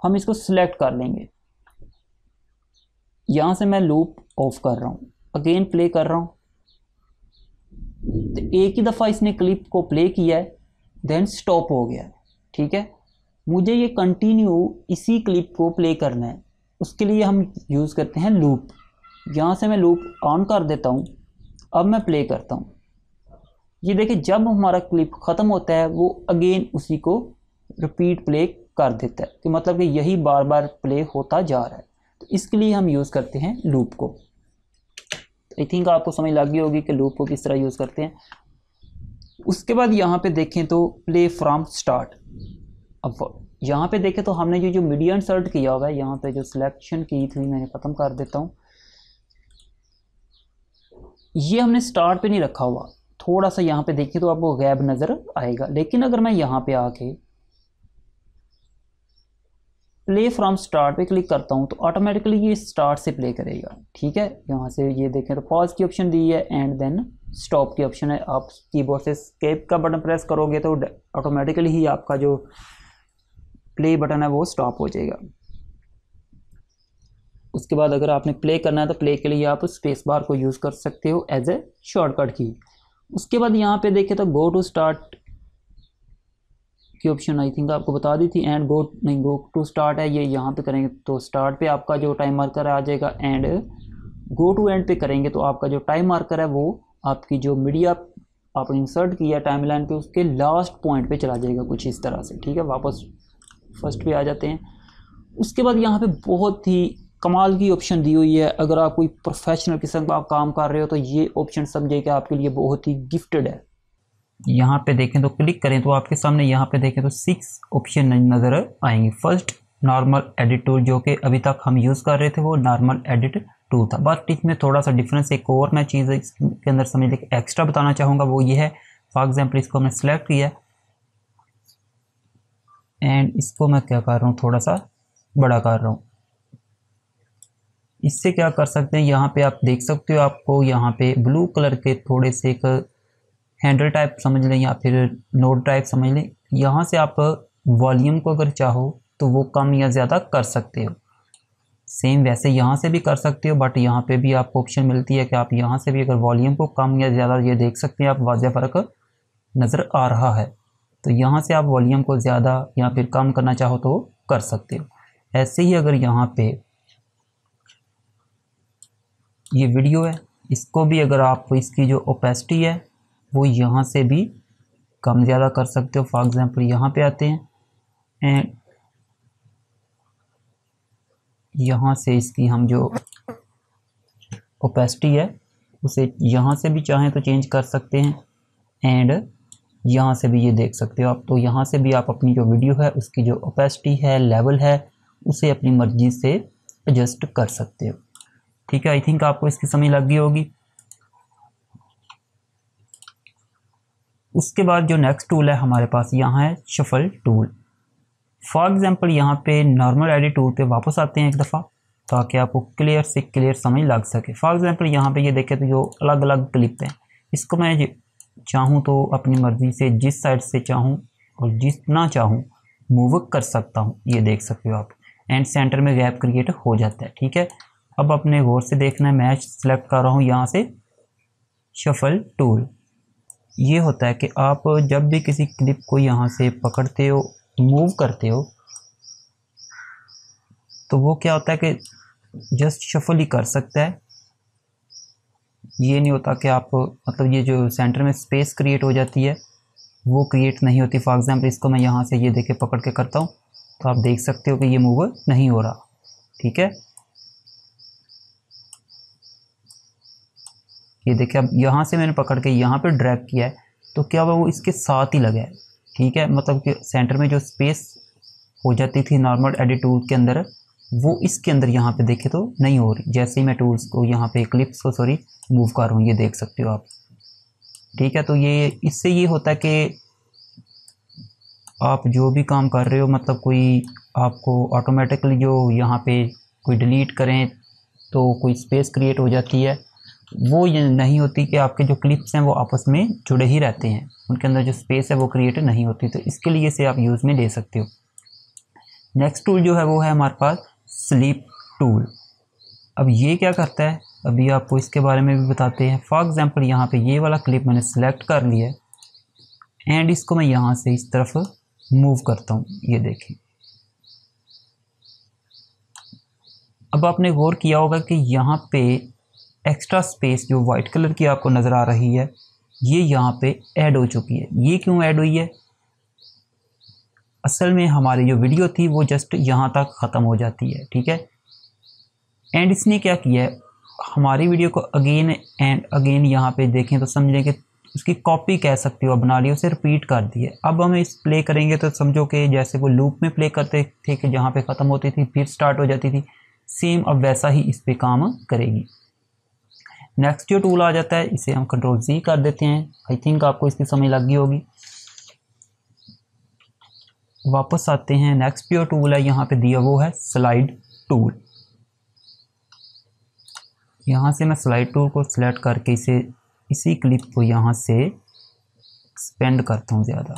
हम इसको सिलेक्ट कर लेंगे। यहाँ से मैं लूप ऑफ कर रहा हूँ, अगेन प्ले कर रहा हूँ। तो एक ही दफ़ा इसने क्लिप को प्ले किया है देन स्टॉप हो गया है। ठीक है, मुझे ये कंटिन्यू इसी क्लिप को प्ले करना है, उसके लिए हम यूज़ करते हैं लूप। यहाँ से मैं लूप ऑन कर देता हूँ, अब मैं प्ले करता हूँ। ये देखिए जब हमारा क्लिप ख़त्म होता है वो अगेन उसी को रिपीट प्ले कर देता है, कि मतलब कि यही बार बार प्ले होता जा रहा है। तो इसके लिए हम यूज़ करते हैं लूप को। आई थिंक आपको समझ लग गई होगी कि लूप को किस तरह यूज़ करते हैं। उसके बाद यहाँ पे देखें तो प्ले फ्रॉम स्टार्ट। अब यहाँ पे देखें तो हमने जो मीडिया इंसर्ट किया हुआ है, यहाँ पे जो सिलेक्शन की थी मैंने ख़त्म कर देता हूँ, ये हमने स्टार्ट पे नहीं रखा हुआ। थोड़ा सा यहाँ पे देखिए तो आपको गैप नज़र आएगा, लेकिन अगर मैं यहाँ पे आके प्ले फ्रॉम स्टार्ट पे क्लिक करता हूँ तो ऑटोमेटिकली ये स्टार्ट से प्ले करेगा। ठीक है, यहाँ से ये देखें तो पॉज की ऑप्शन दी है एंड देन स्टॉप की ऑप्शन है। आप कीबोर्ड से एस्केप का बटन प्रेस करोगे तो ऑटोमेटिकली ही आपका जो प्ले बटन है वो स्टॉप हो जाएगा। उसके बाद अगर आपने प्ले करना है तो प्ले के लिए आप स्पेस बार को यूज़ कर सकते हो एज ए शॉर्टकट की। उसके बाद यहाँ पे देखें तो गो टू स्टार्ट की ऑप्शन आई थिंक आपको बता दी थी, एंड गो टू स्टार्ट है, ये यहाँ पे करेंगे तो स्टार्ट पे आपका जो टाइम मार्कर आ जाएगा, एंड गो टू एंड पे करेंगे तो आपका जो टाइम मार्कर है वो आपकी जो मीडिया आपने इंसर्ट किया टाइमलाइन पे उसके लास्ट पॉइंट पे चला जाएगा कुछ इस तरह से। ठीक है, वापस फर्स्ट पे आ जाते हैं। उसके बाद यहाँ पे बहुत ही कमाल की ऑप्शन दी हुई है, अगर आप कोई प्रोफेशनल किस्म का काम कर रहे हो तो ये ऑप्शन समझिए कि आपके लिए बहुत ही गिफ्टेड है। यहाँ पे देखें तो क्लिक करें तो आपके सामने यहाँ पे देखें तो 6 ऑप्शन नज़र आएंगे। फर्स्ट नॉर्मल एडिट टूल, जो कि अभी तक हम यूज़ कर रहे थे वो नॉर्मल एडिट टूल था, बट इसमें थोड़ा सा डिफरेंस एक और मैं चीज़ इसके अंदर समझ के एक्स्ट्रा बताना चाहूँगा वो ये है। फॉर एग्जाम्पल इसको हमने सेलेक्ट किया, एंड इसको मैं क्या कर रहा हूँ, थोड़ा सा बड़ा कर रहा हूँ। इससे क्या कर सकते हैं, यहाँ पे आप देख सकते हो, आपको यहाँ पे ब्लू कलर के थोड़े से एक हैंडल टाइप समझ लें या फिर नोड टाइप समझ लें, यहाँ से आप वॉल्यूम को अगर चाहो तो वो कम या ज़्यादा कर सकते हो। सेम वैसे यहाँ से भी कर सकते हो, बट यहाँ पे भी आपको ऑप्शन मिलती है कि आप यहाँ से भी अगर वॉल्यूम को कम या ज़्यादा, ये देख सकते हैं आप, वाज़ह फ़र्क नज़र आ रहा है। तो यहाँ से आप वॉल्यूम को ज़्यादा या फिर कम करना चाहो तो कर सकते हो। ऐसे ही अगर यहाँ पे ये वीडियो है, इसको भी अगर आप इसकी जो ओपेसिटी है वो यहाँ से भी कम ज़्यादा कर सकते हो। फॉर एग्ज़ाम्पल यहाँ पे आते हैं एंड यहाँ से इसकी हम जो ओपेसिटी है उसे यहाँ से भी चाहें तो चेंज कर सकते हैं, एंड यहाँ से भी ये देख सकते हो आप। तो यहाँ से भी आप अपनी जो वीडियो है उसकी जो ओपेसिटी है, लेवल है, उसे अपनी मर्ज़ी से एडजस्ट कर सकते हो। ठीक है, आई थिंक आपको इसकी समझ लग गई होगी। उसके बाद जो नेक्स्ट टूल है हमारे पास यहाँ है शफल टूल। फॉर एग्जांपल यहाँ पे नॉर्मल एडिट टूल पे वापस आते हैं एक दफ़ा, ताकि आपको क्लियर से क्लियर समझ लग सके। फॉर एग्जांपल यहाँ पे ये देखें तो जो अलग अलग क्लिप हैं, इसको मैं चाहूँ तो अपनी मर्ज़ी से जिस साइड से चाहूँ और जितना चाहूँ मूव कर सकता हूँ, ये देख सकते हो आप। एंड सेंटर में गैप क्रिएट हो जाता है। ठीक है, अब अपने गौर से देखना है, मैं सेलेक्ट कर रहा हूँ यहाँ से शफल टूल। ये होता है कि आप जब भी किसी क्लिप को यहाँ से पकड़ते हो, मूव करते हो, तो वो क्या होता है कि जस्ट शफल ही कर सकता है। ये नहीं होता कि आप, मतलब ये जो सेंटर में स्पेस क्रिएट हो जाती है वो क्रिएट नहीं होती। फॉर एग्जांपल इसको मैं यहाँ से ये देखे पकड़ के करता हूँ तो आप देख सकते हो कि ये मूव नहीं हो रहा। ठीक है, ये देखिए, अब यहाँ से मैंने पकड़ के यहाँ पे ड्रैग किया है तो क्या हुआ, वो इसके साथ ही लगा है। ठीक है, मतलब कि सेंटर में जो स्पेस हो जाती थी नॉर्मल एडिट टूल के अंदर, वो इसके अंदर यहाँ पे देखे तो नहीं हो रही। जैसे ही मैं टूल्स को यहाँ पे क्लिप्स को मूव कर रहा हूँ, ये देख सकते हो आप। ठीक है, तो ये इससे ये होता है कि आप जो भी काम कर रहे हो, मतलब कोई आपको ऑटोमेटिकली जो यहाँ पे कोई डिलीट करें तो कोई स्पेस क्रिएट हो जाती है, वो ये नहीं होती कि आपके जो क्लिप्स हैं वो आपस में जुड़े ही रहते हैं, उनके अंदर जो स्पेस है वो क्रिएट नहीं होती। तो इसके लिए से आप यूज़ में ले सकते हो। नेक्स्ट टूल जो है वो है हमारे पास स्लीप टूल। अब ये क्या करता है, अभी आपको इसके बारे में भी बताते हैं। फॉर एग्जांपल यहाँ पे ये वाला क्लिप मैंने सेलेक्ट कर लिया है एंड इसको मैं यहाँ से इस तरफ मूव करता हूँ, ये देखें। अब आपने गौर किया होगा कि यहाँ पे एक्स्ट्रा स्पेस जो वाइट कलर की आपको नज़र आ रही है, ये यहाँ पे ऐड हो चुकी है। ये क्यों ऐड हुई है, असल में हमारी जो वीडियो थी वो जस्ट यहाँ तक ख़त्म हो जाती है। ठीक है, एंड इसने क्या किया है, हमारी वीडियो को अगेन एंड अगेन यहाँ पे देखें तो समझें कि उसकी कॉपी कह सकते हो, बना ली, उसे रिपीट कर दी है। अब हम इस प्ले करेंगे तो समझो कि जैसे वो लूप में प्ले करते थे कि जहाँ पे ख़त्म होती थी फिर स्टार्ट हो जाती थी, सेम अब वैसा ही इस पे काम करेगी। नेक्स्ट जो टूल आ जाता है, इसे हम कंट्रोल Z कर देते हैं। आई थिंक आपको इसकी समझ लग गई होगी। वापस आते हैं, नेक्स्ट जो टूल है यहाँ पे दिया वो है स्लाइड टूल। यहाँ से मैं स्लाइड टूल को सिलेक्ट करके इसी क्लिप को यहाँ से एक्सपेंड करता हूँ ज़्यादा।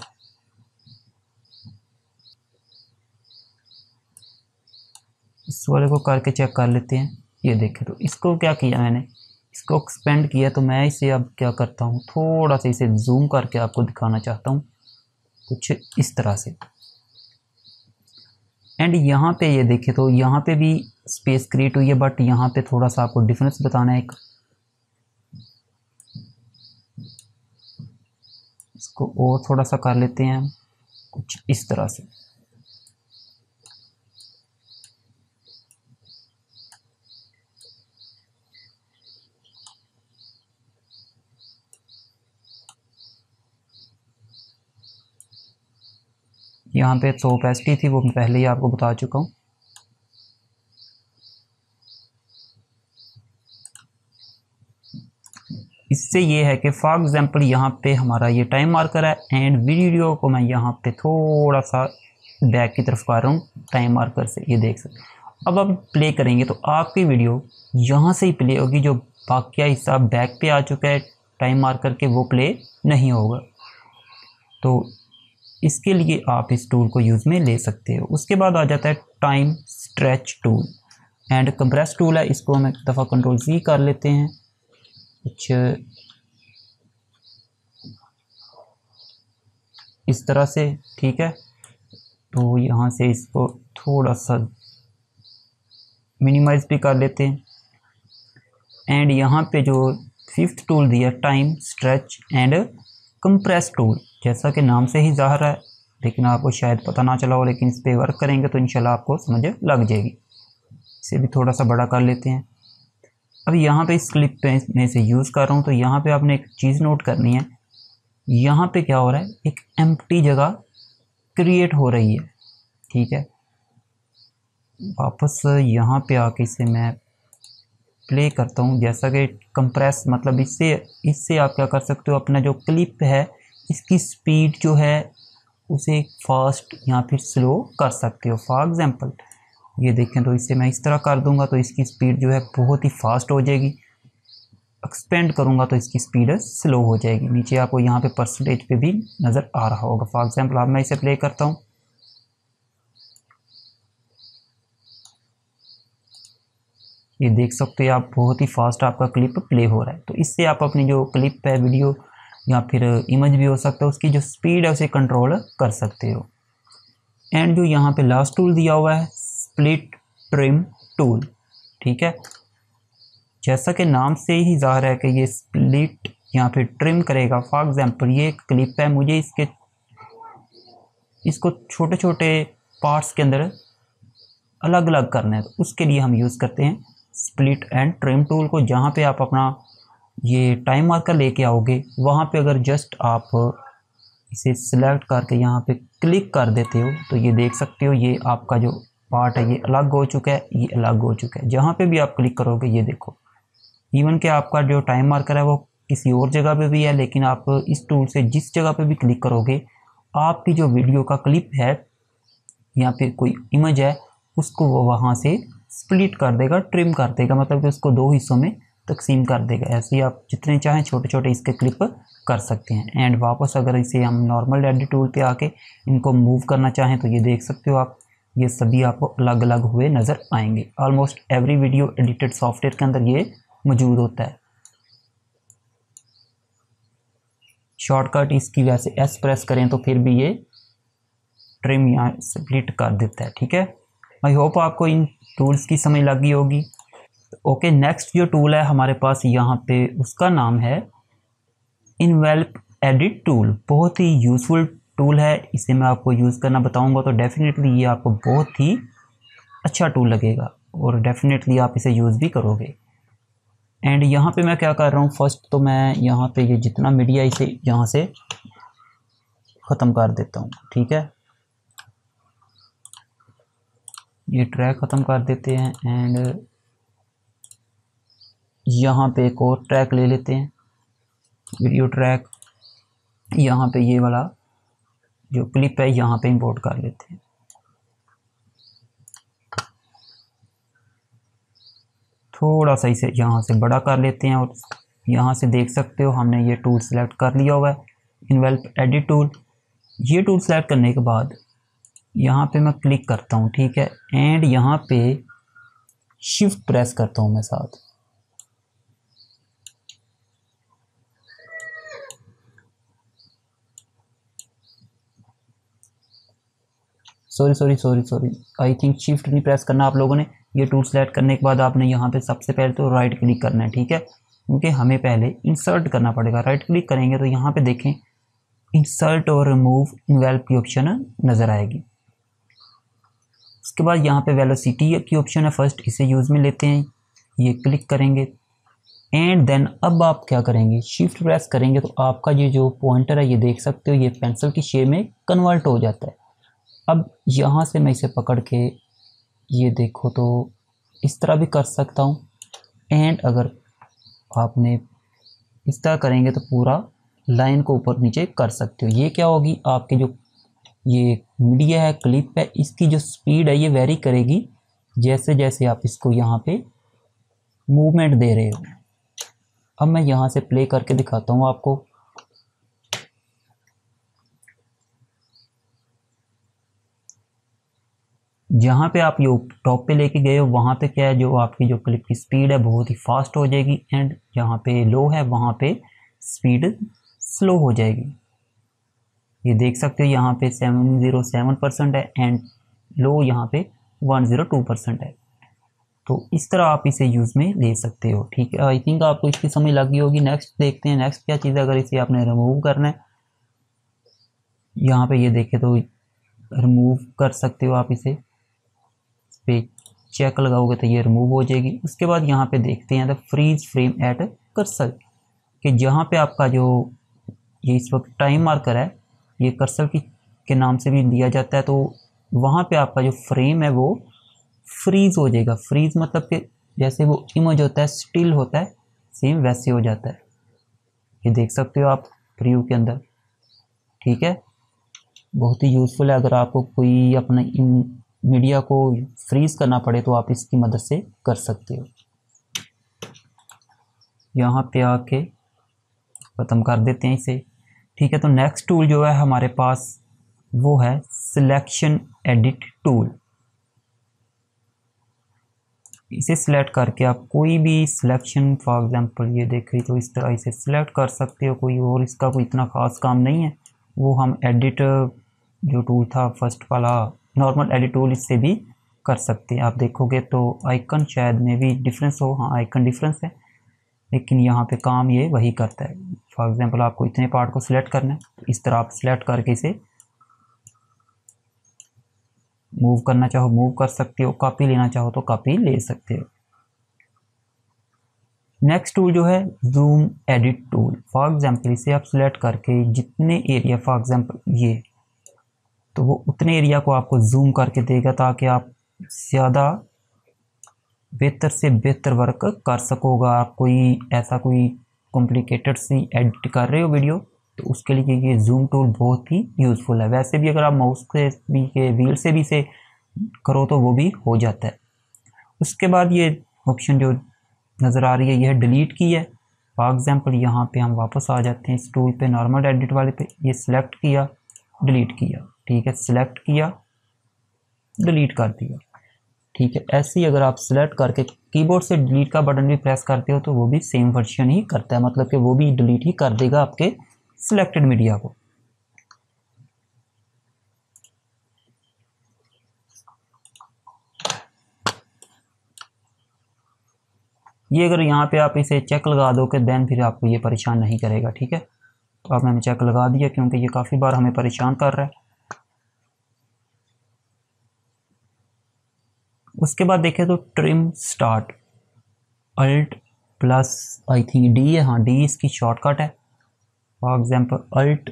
इस वाले को करके चेक कर लेते हैं। ये देखें, तो इसको क्या किया मैंने, इसको एक्सपेंड किया। तो मैं इसे अब क्या करता हूँ, थोड़ा सा इसे जूम करके आपको दिखाना चाहता हूँ कुछ इस तरह से। एंड यहाँ पे ये देखें तो यहाँ पे भी स्पेस क्रिएट हुई है, बट यहाँ पे थोड़ा सा आपको डिफरेंस बताना है। इसको और थोड़ा सा कर लेते हैं कुछ इस तरह से। यहाँ पे जो ओपेसिटी थी वो मैं पहले ही आपको बता चुका हूँ। इससे ये है कि फॉर एग्जांपल यहाँ पे हमारा ये टाइम मार्कर है एंड वीडियो को मैं यहाँ पे थोड़ा सा बैक की तरफ आ रहा हूँ टाइम मार्कर से, ये देख सकते। अब आप प्ले करेंगे तो आपकी वीडियो यहाँ से ही प्ले होगी, जो बाकी हिस्सा बैक पे आ चुका है टाइम मार्कर के वो प्ले नहीं होगा। तो इसके लिए आप इस टूल को यूज़ में ले सकते हो। उसके बाद आ जाता है time stretch tool and compress tool है, इसको हम एक दफ़ा कंट्रोल C कर लेते हैं कुछ इस तरह से, ठीक है। तो यहाँ से इसको थोड़ा सा मिनिमाइज भी कर लेते हैं एंड यहाँ पे जो 5th टूल दिया time stretch and compress tool, जैसा कि नाम से ही ज़ाहिर है, लेकिन आपको शायद पता ना चला हो, लेकिन इस पर वर्क करेंगे तो इंशाल्लाह आपको समझ लग जाएगी। इसे भी थोड़ा सा बड़ा कर लेते हैं। अब यहाँ पे इस क्लिप पे मैं इसे यूज़ कर रहा हूँ, तो यहाँ पे आपने एक चीज़ नोट करनी है, यहाँ पे क्या हो रहा है, एक एम्प्टी जगह क्रिएट हो रही है, ठीक है। वापस यहाँ पे आके इसे मैं प्ले करता हूँ। जैसा कि कंप्रेस मतलब इससे आप क्या कर सकते हो, अपना जो क्लिप है इसकी स्पीड जो है उसे फास्ट या फिर स्लो कर सकते हो। फॉर एग्जांपल ये देखें तो इसे मैं इस तरह कर दूंगा तो इसकी स्पीड जो है बहुत ही फास्ट हो जाएगी, एक्सपेंड करूंगा तो इसकी स्पीड स्लो हो जाएगी। नीचे आपको यहाँ पे परसेंटेज पे भी नज़र आ रहा होगा। फॉर एग्जांपल अब मैं इसे प्ले करता हूँ, ये देख सकते हैं आप, बहुत ही फास्ट आपका क्लिप प्ले हो रहा है। तो इससे आप अपनी जो क्लिप है, वीडियो या फिर इमेज भी हो सकता है, उसकी जो स्पीड है उसे कंट्रोल कर सकते हो। एंड जो यहाँ पे लास्ट टूल दिया हुआ है स्प्लिट ट्रिम टूल, ठीक है। जैसा कि नाम से ही ज़ाहिर है कि ये स्प्लिट या फिर ट्रिम करेगा। फॉर एग्जांपल ये एक क्लिप है, मुझे इसको छोटे छोटे पार्ट्स के अंदर अलग अलग करना है, तो उसके लिए हम यूज़ करते हैं स्प्लिट एंड ट्रिम टूल को। जहाँ पे आप अपना ये टाइम मार्कर लेके आओगे, वहाँ पे अगर जस्ट आप इसे सिलेक्ट करके यहाँ पे क्लिक कर देते हो तो ये देख सकते हो ये आपका जो पार्ट है ये अलग हो चुका है, ये अलग हो चुका है। जहाँ पे भी आप क्लिक करोगे ये देखो, इवन कि आपका जो टाइम मार्कर है वो किसी और जगह पे भी है, लेकिन आप इस टूल से जिस जगह पे भी क्लिक करोगे आपकी जो वीडियो का क्लिप है या फिर कोई इमेज है उसको वो वहाँ से स्प्लिट कर देगा, ट्रिम कर देगा, मतलब कि उसको 2 हिस्सों में तकसीम कर देगा। ऐसे ही आप जितने चाहें छोटे छोटे इसके क्लिप कर सकते हैं। एंड वापस अगर इसे हम नॉर्मल एडिट टूल पे आके इनको मूव करना चाहें तो ये देख सकते हो आप, ये सभी आपको अलग अलग हुए नज़र आएंगे। Almost every video edited software के अंदर ये मौजूद होता है। शॉर्टकट इसकी वैसे S प्रेस करें तो फिर भी ये ट्रिम या स्प्लिट कर देता है, ठीक है। आई होप आपको इन टूल्स की समझ लगी होगी। ओके, नेक्स्ट जो टूल है हमारे पास यहाँ पे, उसका नाम है इनवेल्प एडिट टूल। बहुत ही यूज़फुल टूल है, इसे मैं आपको यूज़ करना बताऊंगा तो डेफिनेटली ये आपको बहुत ही अच्छा टूल लगेगा और डेफिनेटली आप इसे यूज़ भी करोगे। एंड यहाँ पे मैं क्या कर रहा हूँ, फर्स्ट तो मैं यहाँ पे ये जितना मीडिया इसे यहाँ से ख़त्म कर देता हूँ, ठीक है। ये ट्रैक ख़त्म कर देते हैं एंड यहाँ पे एक और ट्रैक ले लेते हैं, वीडियो ट्रैक। यहाँ पे ये वाला जो क्लिप है यहाँ पे इंपोर्ट कर लेते हैं। थोड़ा सा इसे यहाँ से बड़ा कर लेते हैं और यहाँ से देख सकते हो हमने ये टूल सेलेक्ट कर लिया हुआ है, इनवेल्प एडिट टूल। ये टूल सेलेक्ट करने के बाद यहाँ पे मैं क्लिक करता हूँ, ठीक है। एंड यहाँ पे शिफ्ट प्रेस करता हूँ मैं साथ, सॉरी आई थिंक शिफ्ट नहीं प्रेस करना आप लोगों ने। ये टूल सेलेक्ट करने के बाद आपने यहाँ पे सबसे पहले तो राइट क्लिक करना है, ठीक है, क्योंकि हमें पहले इंसर्ट करना पड़ेगा। राइट क्लिक करेंगे तो यहाँ पे देखें इंसर्ट और रिमूव इनवेल्प की ऑप्शन नज़र आएगी। उसके बाद यहाँ पे वेलोसिटी की ऑप्शन है, फर्स्ट इसे यूज़ में लेते हैं, ये क्लिक करेंगे एंड देन अब आप क्या करेंगे, शिफ्ट प्रेस करेंगे तो आपका ये जो पॉइंटर है ये देख सकते हो ये पेंसिल की शेप में कन्वर्ट हो जाता है। अब यहाँ से मैं इसे पकड़ के ये देखो तो इस तरह भी कर सकता हूँ एंड अगर आपने इस तरह करेंगे तो पूरा लाइन को ऊपर नीचे कर सकते हो। ये क्या होगी, आपके जो ये मीडिया है, क्लिप है, इसकी जो स्पीड है ये वेरी करेगी जैसे जैसे आप इसको यहाँ पे मूवमेंट दे रहे हो। अब मैं यहाँ से प्ले करके दिखाता हूँ आपको। जहाँ पे आप ये टॉप पे लेके गए हो वहाँ पे क्या है, जो आपकी जो क्लिप की स्पीड है बहुत ही फास्ट हो जाएगी, एंड जहाँ पे लो है वहाँ पे स्पीड स्लो हो जाएगी। ये देख सकते हो यहाँ पे 707% है एंड लो यहाँ पे 102% है। तो इस तरह आप इसे यूज़ में ले सकते हो। ठीक है, आई थिंक आपको इसकी समझ लग गई होगी। नेक्स्ट देखते हैं, नेक्स्ट क्या चीज़ है। अगर इसे आपने रिमूव करना है, यहाँ पे ये देखे तो रिमूव कर सकते हो आप इसे। इस पे चेक लगाओगे तो ये रिमूव हो जाएगी। उसके बाद यहाँ पे देखते हैं the freeze frame at cursor, कि जहाँ पे आपका जो ये इस वक्त टाइम मार्कर है, ये कर्सर के नाम से भी दिया जाता है, तो वहाँ पे आपका जो फ्रेम है वो फ्रीज हो जाएगा। फ्रीज मतलब कि जैसे वो इमेज होता है, स्टिल होता है, सेम वैसे हो जाता है। ये देख सकते हो आप प्रीव्यू के अंदर। ठीक है, बहुत ही यूज़फुल है। अगर आपको कोई अपना मीडिया को फ्रीज करना पड़े तो आप इसकी मदद से कर सकते हो। यहाँ पे आके ख़त्म कर देते हैं इसे। ठीक है, तो नेक्स्ट टूल जो है हमारे पास वो है सिलेक्शन एडिट टूल। इसे सिलेक्ट करके आप कोई भी सिलेक्शन, फॉर एग्जांपल ये देख रही तो इस तरह इसे सिलेक्ट कर सकते हो कोई, और इसका कोई इतना ख़ास काम नहीं है। वो हम एडिट जो टूल था फर्स्ट वाला नॉर्मल एडिट टूल, इससे भी कर सकते हैं। आप देखोगे तो आइकन शायद में भी डिफरेंस हो, हाँ आइकन डिफरेंस है, लेकिन यहाँ पे काम ये वही करता है। फॉर एग्जांपल आपको इतने पार्ट को सिलेक्ट करना है, तो इस तरह आप सिलेक्ट करके इसे मूव करना चाहो मूव कर सकते हो, कॉपी लेना चाहो तो कॉपी ले सकते हो। नेक्स्ट टूल जो है zoom edit tool. For example इसे आप सिलेक्ट करके जितने एरिया, फॉर एग्जांपल ये, तो वो उतने एरिया को आपको जूम करके देगा ताकि आप ज़्यादा बेहतर से बेहतर वर्क कर सकोगा। आप कोई ऐसा कोई कॉम्प्लिकेटेड सी एडिट कर रहे हो वीडियो, तो उसके लिए ये जूम टूल बहुत ही यूज़फुल है। वैसे भी अगर आप माउस से भी के व्हील से भी इसे करो तो वो भी हो जाता है। उसके बाद ये ऑप्शन जो नज़र आ रही है, यह डिलीट की है। फॉर एग्जांपल यहाँ पे हम वापस आ जाते हैं इस टूल पे, नॉर्मल एडिट वाले पे, ये सिलेक्ट किया, डिलीट किया। ठीक है, सिलेक्ट किया, डिलीट कर दिया। ठीक है, ऐसे ही अगर आप सिलेक्ट करके कीबोर्ड से डिलीट का बटन भी प्रेस करते हो तो वो भी सेम वर्जन ही करता है, मतलब कि वो भी डिलीट ही कर देगा आपके सिलेक्टेड मीडिया को। ये अगर यहाँ पे आप इसे चेक लगा दो कि देन फिर आपको ये परेशान नहीं करेगा। ठीक है, तो अब मैंने चेक लगा दिया क्योंकि ये काफ़ी बार हमें परेशान कर रहा है। उसके बाद देखें तो trim start, alt plus I think D है, हाँ डी इसकी शॉर्टकट है। फॉर एग्जांपल अल्ट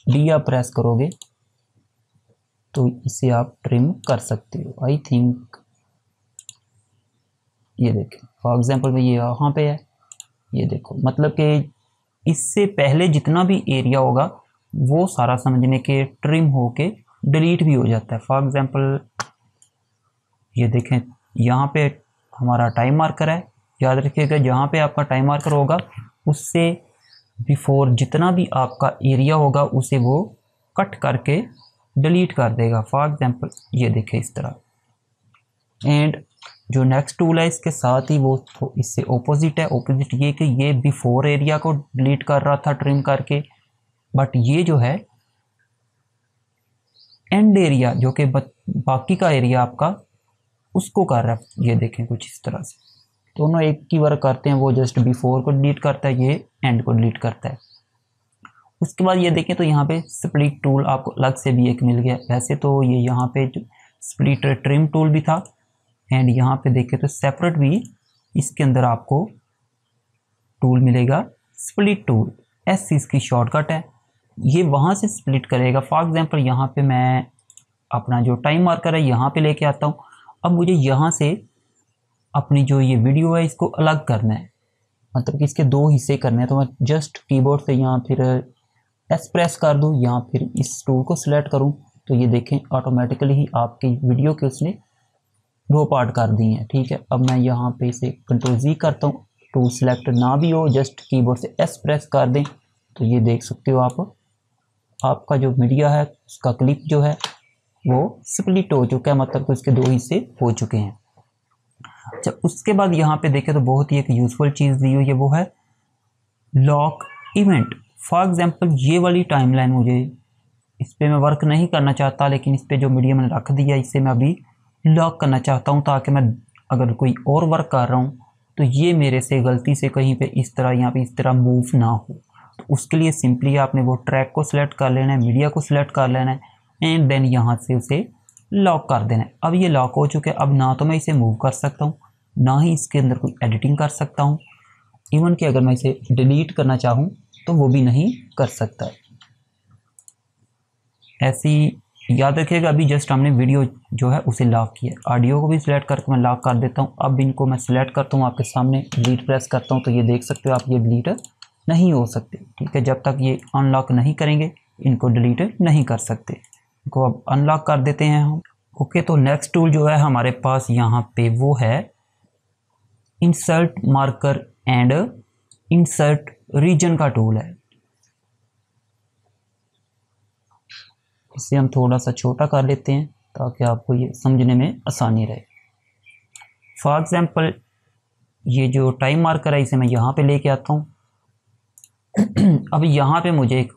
डी आप प्रेस करोगे तो इसे आप ट्रिम कर सकते हो। आई थिंक ये देखें, फॉर एग्जांपल में ये यहाँ पे है, ये देखो, मतलब कि इससे पहले जितना भी एरिया होगा वो सारा समझने के ट्रिम होके डिलीट भी हो जाता है। फॉर एग्जांपल ये देखें, यहाँ पे हमारा टाइम मार्कर है। याद रखिएगा जहाँ पे आपका टाइम मार्कर होगा उससे बिफोर जितना भी आपका एरिया होगा उसे वो कट करके डिलीट कर देगा। फॉर एग्जांपल ये देखें इस तरह। एंड जो नेक्स्ट टूल है इसके साथ ही वो इससे ऑपोजिट है। ऑपोजिट ये कि ये बिफोर एरिया को डिलीट कर रहा था ट्रिम करके, बट ये जो है एंड एरिया जो कि बाकी का एरिया आपका उसको कर रहा है। ये देखें कुछ इस तरह से दोनों एक ही वर्क करते हैं। वो जस्ट बिफोर को डिलीट करता है, ये एंड को डिलीट करता है। उसके बाद ये देखें तो यहाँ पे स्प्लिट टूल आपको अलग से भी एक मिल गया। वैसे तो ये यहाँ पे स्प्लिट ट्रिम टूल भी था, एंड यहाँ पे देखें तो सेपरेट भी इसके अंदर आपको टूल मिलेगा स्प्लिट टूल। एस इसकी शॉर्टकट है, ये वहाँ से स्प्लिट करेगा। फॉर एग्जांपल यहाँ पे मैं अपना जो टाइम मार्कर है यहाँ पे लेके आता हूँ। अब मुझे यहाँ से अपनी जो ये वीडियो है इसको अलग करना है, मतलब कि इसके दो हिस्से करने हैं। तो मैं जस्ट कीबोर्ड से यहाँ फिर एस प्रेस कर दूँ या फिर इस टूल को सिलेक्ट करूँ तो ये देखें ऑटोमेटिकली ही आपकी वीडियो के उसने रो पार्ट कर दी हैं। ठीक है, अब मैं यहाँ पे इसे Ctrl+Z करता हूँ। टूल सेलेक्ट ना भी हो, जस्ट कीबोर्ड से S प्रेस कर दें तो ये देख सकते हो आप, आपका जो मीडिया है उसका क्लिप जो है वो स्प्लिट हो चुका है, मतलब कि उसके 2 हिस्से हो चुके हैं। अच्छा, उसके बाद यहाँ पे देखें तो बहुत ही एक यूज़फुल चीज़ दी हुई है, वो है लॉक इवेंट। फॉर एग्जांपल ये वाली टाइमलाइन, मुझे इस पर मैं वर्क नहीं करना चाहता, लेकिन इस पर जो मीडिया मैंने रख दिया इसे मैं अभी लॉक करना चाहता हूँ, ताकि मैं अगर कोई और वर्क कर रहा हूँ तो ये मेरे से गलती से कहीं पे इस तरह यहाँ पे इस तरह मूव ना हो। तो उसके लिए सिंपली आपने वो ट्रैक को सिलेक्ट कर लेना है, मीडिया को सिलेक्ट कर लेना है एंड देन यहाँ से उसे लॉक कर देना है। अब ये लॉक हो चुके हैं। अब ना तो मैं इसे मूव कर सकता हूँ, ना ही इसके अंदर कोई एडिटिंग कर सकता हूँ, इवन कि अगर मैं इसे डिलीट करना चाहूँ तो वो भी नहीं कर सकता है। ऐसी याद रखिएगा, अभी जस्ट हमने वीडियो जो है उसे लॉक किया। ऑडियो को भी सिलेक्ट करके मैं लॉक कर देता हूँ। अब इनको मैं सिलेक्ट करता हूँ, आपके सामने डिलीट प्रेस करता हूँ तो ये देख सकते हो आप, ये डिलीट नहीं हो सकते। ठीक है, जब तक ये अनलॉक नहीं करेंगे इनको डिलीट नहीं कर सकते। इनको अब अनलॉक कर देते हैं हम। ओके, तो नेक्स्ट टूल जो है हमारे पास यहाँ पे वो है insert marker and insert region का टूल है। इसे हम थोड़ा सा छोटा कर लेते हैं ताकि आपको ये समझने में आसानी रहे। फॉर एग्जांपल ये जो टाइम मार्कर है इसे मैं यहाँ पे लेके आता हूँ। अब यहाँ पे मुझे एक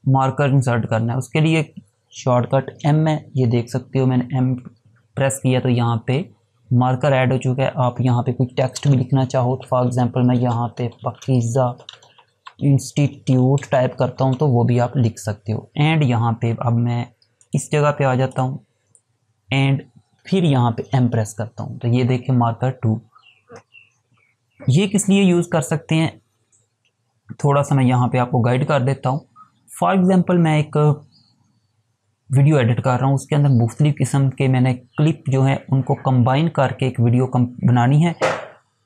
मार्कर इंसर्ट करना है, उसके लिए शॉर्टकट M है, ये देख सकते हो मैंने M प्रेस किया तो यहाँ पे मार्कर ऐड हो चुका है। आप यहाँ पे कोई टेक्स्ट भी लिखना चाहो तो फॉर एग्जांपल मैं यहाँ पे पाकीज़ा इंस्टीट्यूट टाइप करता हूँ तो वो भी आप लिख सकते हो। एंड यहाँ पे अब मैं इस जगह पे आ जाता हूँ एंड फिर यहाँ पे M प्रेस करता हूँ तो ये देखिए मार्कर 2। ये किस लिए यूज़ कर सकते हैं, थोड़ा सा मैं यहाँ पे आपको गाइड कर देता हूँ। फॉर एग्जांपल मैं एक वीडियो एडिट कर रहा हूँ, उसके अंदर मुख्तलिफ़ किस्म के मैंने क्लिप जो हैं उनको कंबाइन करके एक वीडियो बनानी है।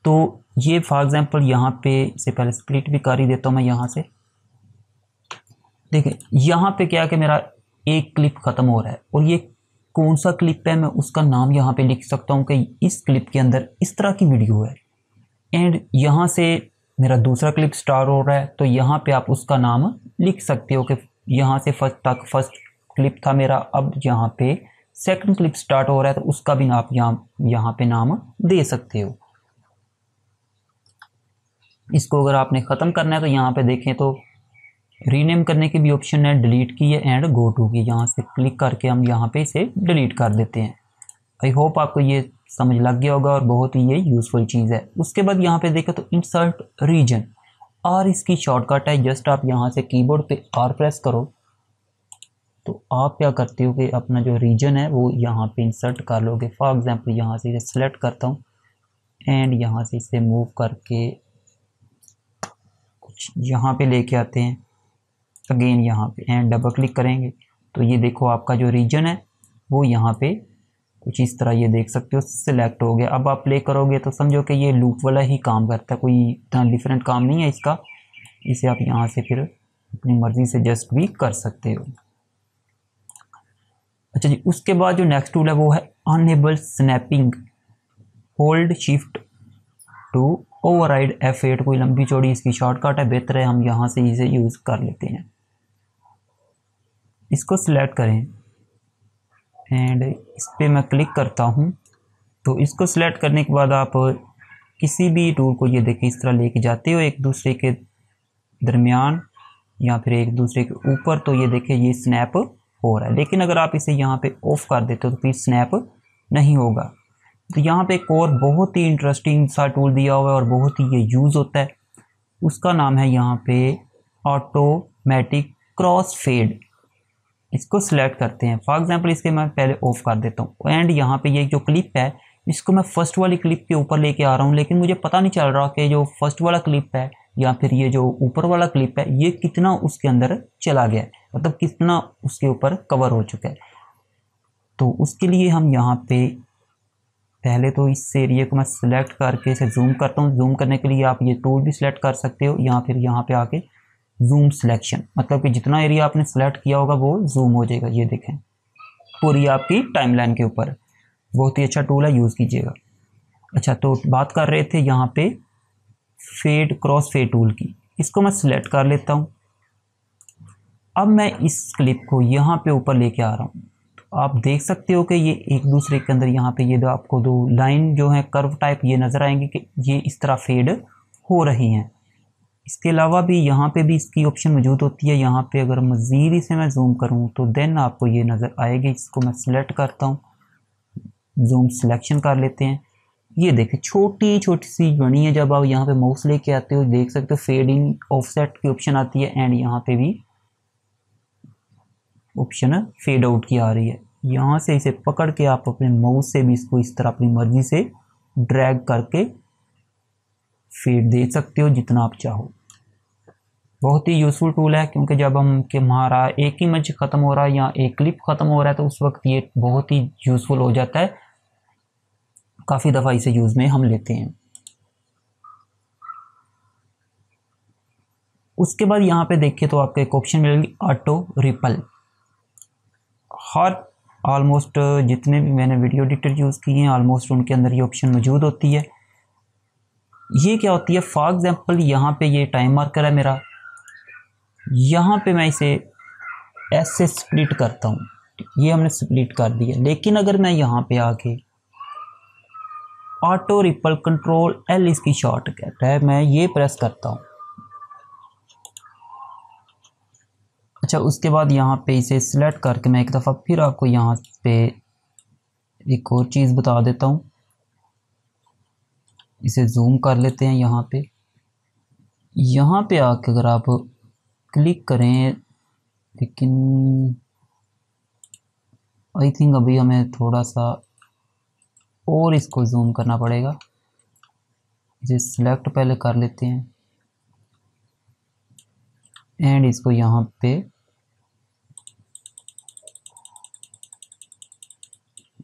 तो ये फॉर एग्जांपल यहाँ पे से पहले स्प्लिट भी कर ही देता हूँ मैं यहाँ से। देखिए यहाँ पे क्या है कि मेरा एक क्लिप ख़त्म हो रहा है और ये कौन सा क्लिप है मैं उसका नाम यहाँ पे लिख सकता हूँ कि इस क्लिप के अंदर इस तरह की वीडियो है। एंड यहाँ से मेरा दूसरा क्लिप स्टार्ट हो रहा है तो यहाँ पे आप उसका नाम लिख सकते हो कि यहाँ से फर्स्ट क्लिप था मेरा, अब यहाँ पे सेकंड क्लिप स्टार्ट हो रहा है तो उसका भी आप यहाँ पे नाम दे सकते हो। इसको अगर आपने ख़त्म करना है तो यहाँ पे देखें तो रीनेम करने की भी ऑप्शन है, डिलीट की है एंड गो टू की, यहाँ से क्लिक करके हम यहाँ पे इसे डिलीट कर देते हैं। आई होप आपको ये समझ लग गया होगा और बहुत ही ये यूज़फुल चीज़ है। उसके बाद यहाँ पे देखें तो इंसर्ट रीजन, और इसकी शॉर्टकट है, जस्ट आप यहाँ से कीबोर्ड पे R प्रेस करो तो आप क्या करते हो कि अपना जो रीजन है वो यहाँ पे इंसर्ट कर लोगे। फॉर एग्जांपल यहाँ से इसे सिलेक्ट करता हूँ एंड यहाँ से इसे मूव करके कुछ यहाँ पे लेके आते हैं, अगेन यहाँ पे एंड डबल क्लिक करेंगे तो ये देखो आपका जो रीजन है वो यहाँ पे कुछ इस तरह ये देख सकते हो सिलेक्ट हो गया। अब आप प्ले करोगे तो समझो कि ये लूप वाला ही काम करता है, कोई इतना डिफरेंट काम नहीं है इसका। इसे आप यहाँ से फिर अपनी मर्ज़ी से एडजस्ट भी कर सकते हो। अच्छा जी, उसके बाद जो नेक्स्ट टूल है वो है enable snapping, hold shift to override F8। कोई लंबी चौड़ी इसकी शॉर्टकट है, बेहतर है हम यहाँ से इसे यूज़ कर लेते हैं। इसको सिलेक्ट करें एंड इस पर मैं क्लिक करता हूँ तो इसको सिलेक्ट करने के बाद आप किसी भी टूल को ये देखिए इस तरह लेके जाते हो एक दूसरे के दरमियान या फिर एक दूसरे के ऊपर, तो ये देखिए ये स्नैप हो रहा है। लेकिन अगर आप इसे यहाँ पे ऑफ कर देते हो तो फिर स्नैप नहीं होगा। तो यहाँ पे एक और बहुत ही इंटरेस्टिंग सा टूल दिया हुआ है और बहुत ही ये यूज़ होता है, उसका नाम है यहाँ पे ऑटोमेटिक क्रॉस फेड। इसको सिलेक्ट करते हैं। फॉर एग्जांपल इसके मैं पहले ऑफ कर देता हूँ एंड यहाँ पे ये जो क्लिप है इसको मैं फर्स्ट वाली क्लिप के ऊपर लेके आ रहा हूँ, लेकिन मुझे पता नहीं चल रहा कि जो फर्स्ट वाला क्लिप है या फिर ये जो ऊपर वाला क्लिप है ये कितना उसके अंदर चला गया है, मतलब कितना उसके ऊपर कवर हो चुका है। तो उसके लिए हम यहाँ पे पहले तो इस एरिया को मैं सिलेक्ट करके इसे जूम करता हूँ। जूम करने के लिए आप ये टूल भी सिलेक्ट कर सकते हो या फिर यहाँ पे आके जूम सिलेक्शन, मतलब कि जितना एरिया आपने सेलेक्ट किया होगा वो जूम हो जाएगा। ये देखें पूरी आपकी टाइमलाइन के ऊपर। बहुत ही अच्छा टूल है, यूज़ कीजिएगा। अच्छा, तो बात कर रहे थे यहाँ पे फेड क्रॉस फेड टूल की। इसको मैं सिलेक्ट कर लेता हूँ। अब मैं इस क्लिप को यहाँ पे ऊपर लेके आ रहा हूँ। तो आप देख सकते हो कि ये एक दूसरे के अंदर यहाँ पे ये दो आपको दो लाइन जो है कर्व टाइप ये नज़र आएंगे कि ये इस तरह फेड हो रही हैं। इसके अलावा भी यहाँ पे भी इसकी ऑप्शन मौजूद होती है। यहाँ पे अगर मज़ीद इसे मैं जूम करूँ तो देन आपको ये नज़र आएगी। इसको मैं सिलेक्ट करता हूँ, जूम सिलेक्शन कर लेते हैं। ये देखें छोटी छोटी सी बनी है। जब आप यहाँ पे माउस लेके आते हो देख सकते हो फेडिंग ऑफसेट की ऑप्शन आती है एंड यहाँ पे भी ऑप्शन फेड आउट की आ रही है। यहाँ से इसे पकड़ के आप अपने माउस से भी इसको इस तरह अपनी मर्जी से ड्रैग करके फेड दे सकते हो जितना आप चाहो। बहुत ही यूज़फुल टूल है, क्योंकि जब हम कि हमारा एक इमेज ख़त्म हो रहा है या एक क्लिप ख़त्म हो रहा है तो उस वक्त ये बहुत ही यूज़फुल हो जाता है। काफ़ी दफ़ा इसे यूज़ में हम लेते हैं। उसके बाद यहाँ पे देखिए तो आपको एक ऑप्शन मिलेगी ऑटो रिपल। हर ऑलमोस्ट जितने भी मैंने वीडियो एडिटर यूज़ किए हैं ऑलमोस्ट उनके अंदर ये ऑप्शन मौजूद होती है। ये क्या होती है, फॉर एग्जांपल यहाँ पे ये टाइम मार्कर है मेरा, यहाँ पे मैं इसे ऐसे स्प्लिट करता हूँ। ये हमने स्प्लिट कर दिया। लेकिन अगर मैं यहाँ पे आके ऑटो रिपल कंट्रोल एल इसकी शॉर्टकट है, मैं ये प्रेस करता हूँ। अच्छा, उसके बाद यहाँ पे इसे सिलेक्ट करके मैं एक दफ़ा फिर आपको यहाँ पे एक और चीज़ बता देता हूँ। इसे जूम कर लेते हैं। यहाँ पे आके अगर आप क्लिक करें, लेकिन आई थिंक अभी हमें थोड़ा सा और इसको जूम करना पड़ेगा। इसे सिलेक्ट पहले कर लेते हैं एंड इसको यहाँ पे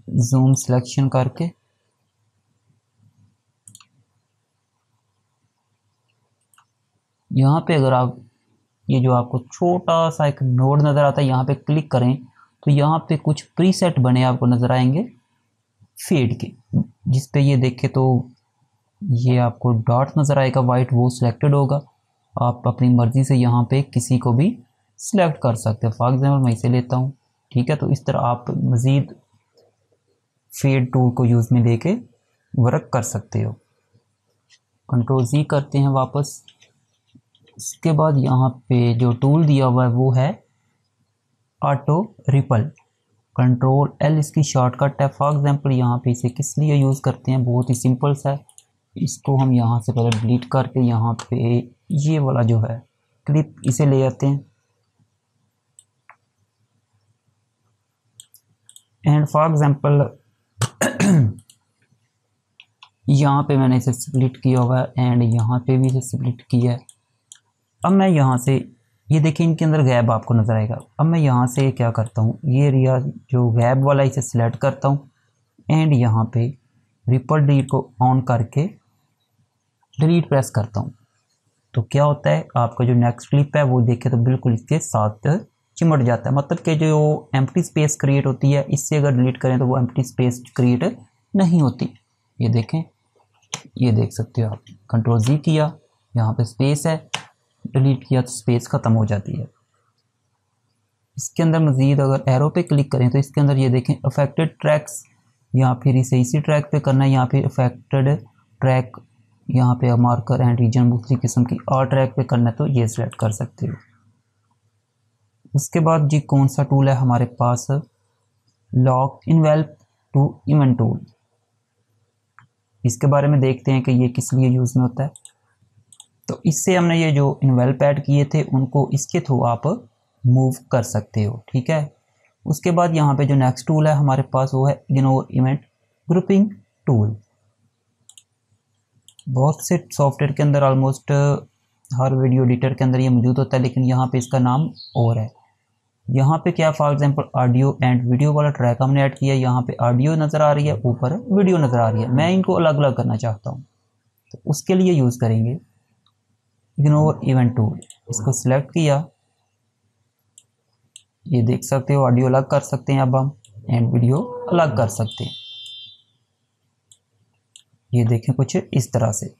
जूम सिलेक्शन करके यहाँ पे अगर आप ये जो आपको छोटा सा एक नोड नज़र आता है यहाँ पे क्लिक करें तो यहाँ पे कुछ प्रीसेट बने आपको नज़र आएंगे फेड के, जिस पे ये देखे तो ये आपको डॉट नज़र आएगा वाइट, वो सिलेक्टेड होगा। आप अपनी मर्ज़ी से यहाँ पे किसी को भी सिलेक्ट कर सकते हो। फॉर एग्जाम्पल मैं इसे लेता हूँ, ठीक है। तो इस तरह आप मज़ीद फेड टूल को यूज़ में लेके वर्क कर सकते हो। कंट्रोल Z करते हैं वापस। इसके बाद यहाँ पे जो टूल दिया हुआ है वो है ऑटो रिपल, कंट्रोल L इसकी शॉर्टकट है। फॉर एग्जांपल यहाँ पे इसे किस लिए यूज़ करते हैं, बहुत ही सिंपल सा है। इसको हम यहाँ से पहले डिलीट करके यहाँ पे ये वाला जो है क्लिप इसे ले आते हैं एंड फॉर एग्जांपल यहाँ पे मैंने इसे स्प्लिट किया हुआ है एंड यहाँ पे भी इसे स्प्लिट किया है। अब मैं यहाँ से ये देखिए इनके अंदर गैप आपको नज़र आएगा। अब मैं यहाँ से क्या करता हूँ, ये एरिया जो गैप वाला इसे सिलेक्ट करता हूँ एंड यहाँ पे रिपल डिलीट को ऑन करके डिलीट प्रेस करता हूँ। तो क्या होता है, आपका जो नेक्स्ट क्लिप है वो देखे तो बिल्कुल इसके साथ चिमट जाता है। मतलब कि जो एम्प्टी स्पेस क्रिएट होती है इससे अगर डिलीट करें तो वो एम्प्टी स्पेस क्रिएट नहीं होती। ये देखें, ये देख सकते हो आप। कंट्रोल Z किया, यहाँ पे स्पेस है, डिलीट किया तो स्पेस ख़त्म हो जाती है। इसके अंदर मज़ीद अगर एरो पे क्लिक करें तो इसके अंदर ये देखें अफेक्टेड ट्रैक्स, या फिर इसे इसी ट्रैक पे करना है, यहाँ पे अफेक्टेड ट्रैक, यहाँ पे मार्कर एंड रीजन दूसरी किस्म की और ट्रैक पे करना है तो ये सिलेक्ट कर सकते हो। उसके बाद जी कौन सा टूल है हमारे पास, lock envelope to event tool. इसके बारे में देखते हैं कि ये किस लिए यूज़ में होता है। तो इससे हमने ये जो इनवेल्प ऐड किए थे उनको इसके थ्रू आप मूव कर सकते हो, ठीक है। उसके बाद यहाँ पे जो नेक्स्ट टूल है हमारे पास वो है इग्नोर इवेंट ग्रुपिंग टूल। बहुत से सॉफ्टवेयर के अंदर ऑलमोस्ट हर वीडियो एडिटर के अंदर ये मौजूद होता है, लेकिन यहाँ पे इसका नाम और है। यहाँ पे क्या, for example audio and video वाला ट्रैक हमने ऐड किया, यहाँ पे ऑडियो नज़र आ रही है, ऊपर वीडियो नज़र आ रही है। मैं इनको अलग अलग करना चाहता हूँ तो उसके लिए यूज़ करेंगे इग्नोर इवेंट टूल। इसको सिलेक्ट किया, ये देख सकते हो ऑडियो अलग कर सकते हैं अब हम। एंड वीडियो अलग कर सकते हैं। ये देखें कुछ इस तरह से।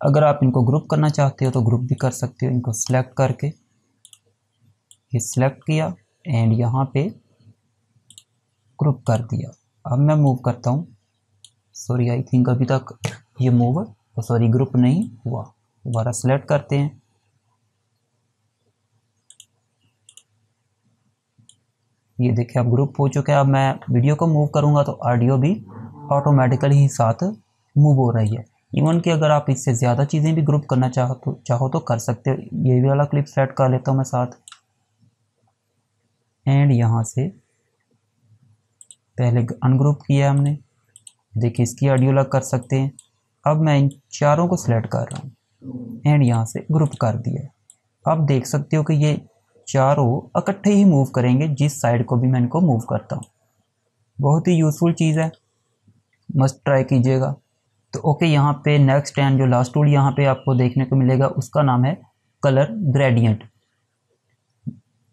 अगर आप इनको ग्रुप करना चाहते हो तो ग्रुप भी कर सकते हो। इनको सिलेक्ट करके ये सिलेक्ट किया एंड यहाँ पे ग्रुप कर दिया। अब मैं मूव करता हूँ, सॉरी आई थिंक अभी तक ये मूव सॉरी ग्रुप नहीं हुआ। दोबारा सिलेक्ट करते हैं, ये देखिए अब ग्रुप हो चुका है। अब मैं वीडियो को मूव करूँगा तो ऑडियो भी ऑटोमेटिकली ही साथ मूव हो रही है। इवन कि अगर आप इससे ज़्यादा चीज़ें भी ग्रुप करना चाहो तो कर सकते हो। ये भी वाला क्लिप सेट कर लेता हूँ मैं साथ, एंड यहाँ से पहले अनग्रुप किया हमने, देखिए इसकी ऑडियो अलग कर सकते हैं। अब मैं इन चारों को सिलेक्ट कर रहा हूँ एंड यहाँ से ग्रुप कर दिया। आप देख सकते हो कि ये चारों इकट्ठे ही मूव करेंगे जिस साइड को भी मैं इनको मूव करता हूँ। बहुत ही यूज़फुल चीज़ है, मस्ट ट्राई कीजिएगा। तो ओके, यहाँ पे नेक्स्ट एंड जो लास्ट टूल यहाँ पे आपको देखने को मिलेगा उसका नाम है colour gradient,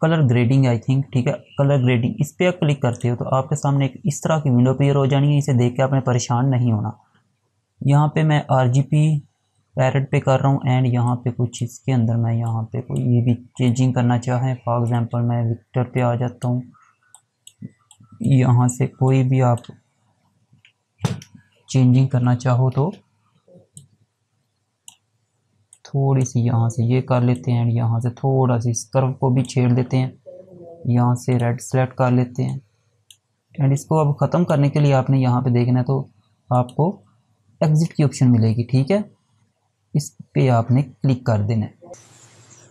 colour grading I think, ठीक है, कलर ग्रेडिंग। इस पर आप क्लिक करते हो तो आपके सामने एक इस तरह की विंडो क्लियर हो जानी है। इसे देख के आपने परेशान नहीं होना। यहाँ पे मैं RGB पैरेट पे कर रहा हूँ एंड यहाँ पे कुछ इसके अंदर मैं यहाँ पे कोई ये भी चेंजिंग करना चाहें, फॉर एग्जांपल मैं विक्टर पे आ जाता हूँ। यहाँ से कोई भी आप चेंजिंग करना चाहो तो थोड़ी सी यहाँ से ये कर लेते हैं, यहाँ से थोड़ा सी इस कर्व को भी छेड़ देते हैं, यहाँ से रेड सेलेक्ट कर लेते हैं एंड इसको अब ख़त्म करने के लिए आपने यहाँ पे देखना है तो आपको एग्जिट की ऑप्शन मिलेगी, ठीक है, इस पे आपने क्लिक कर देना है।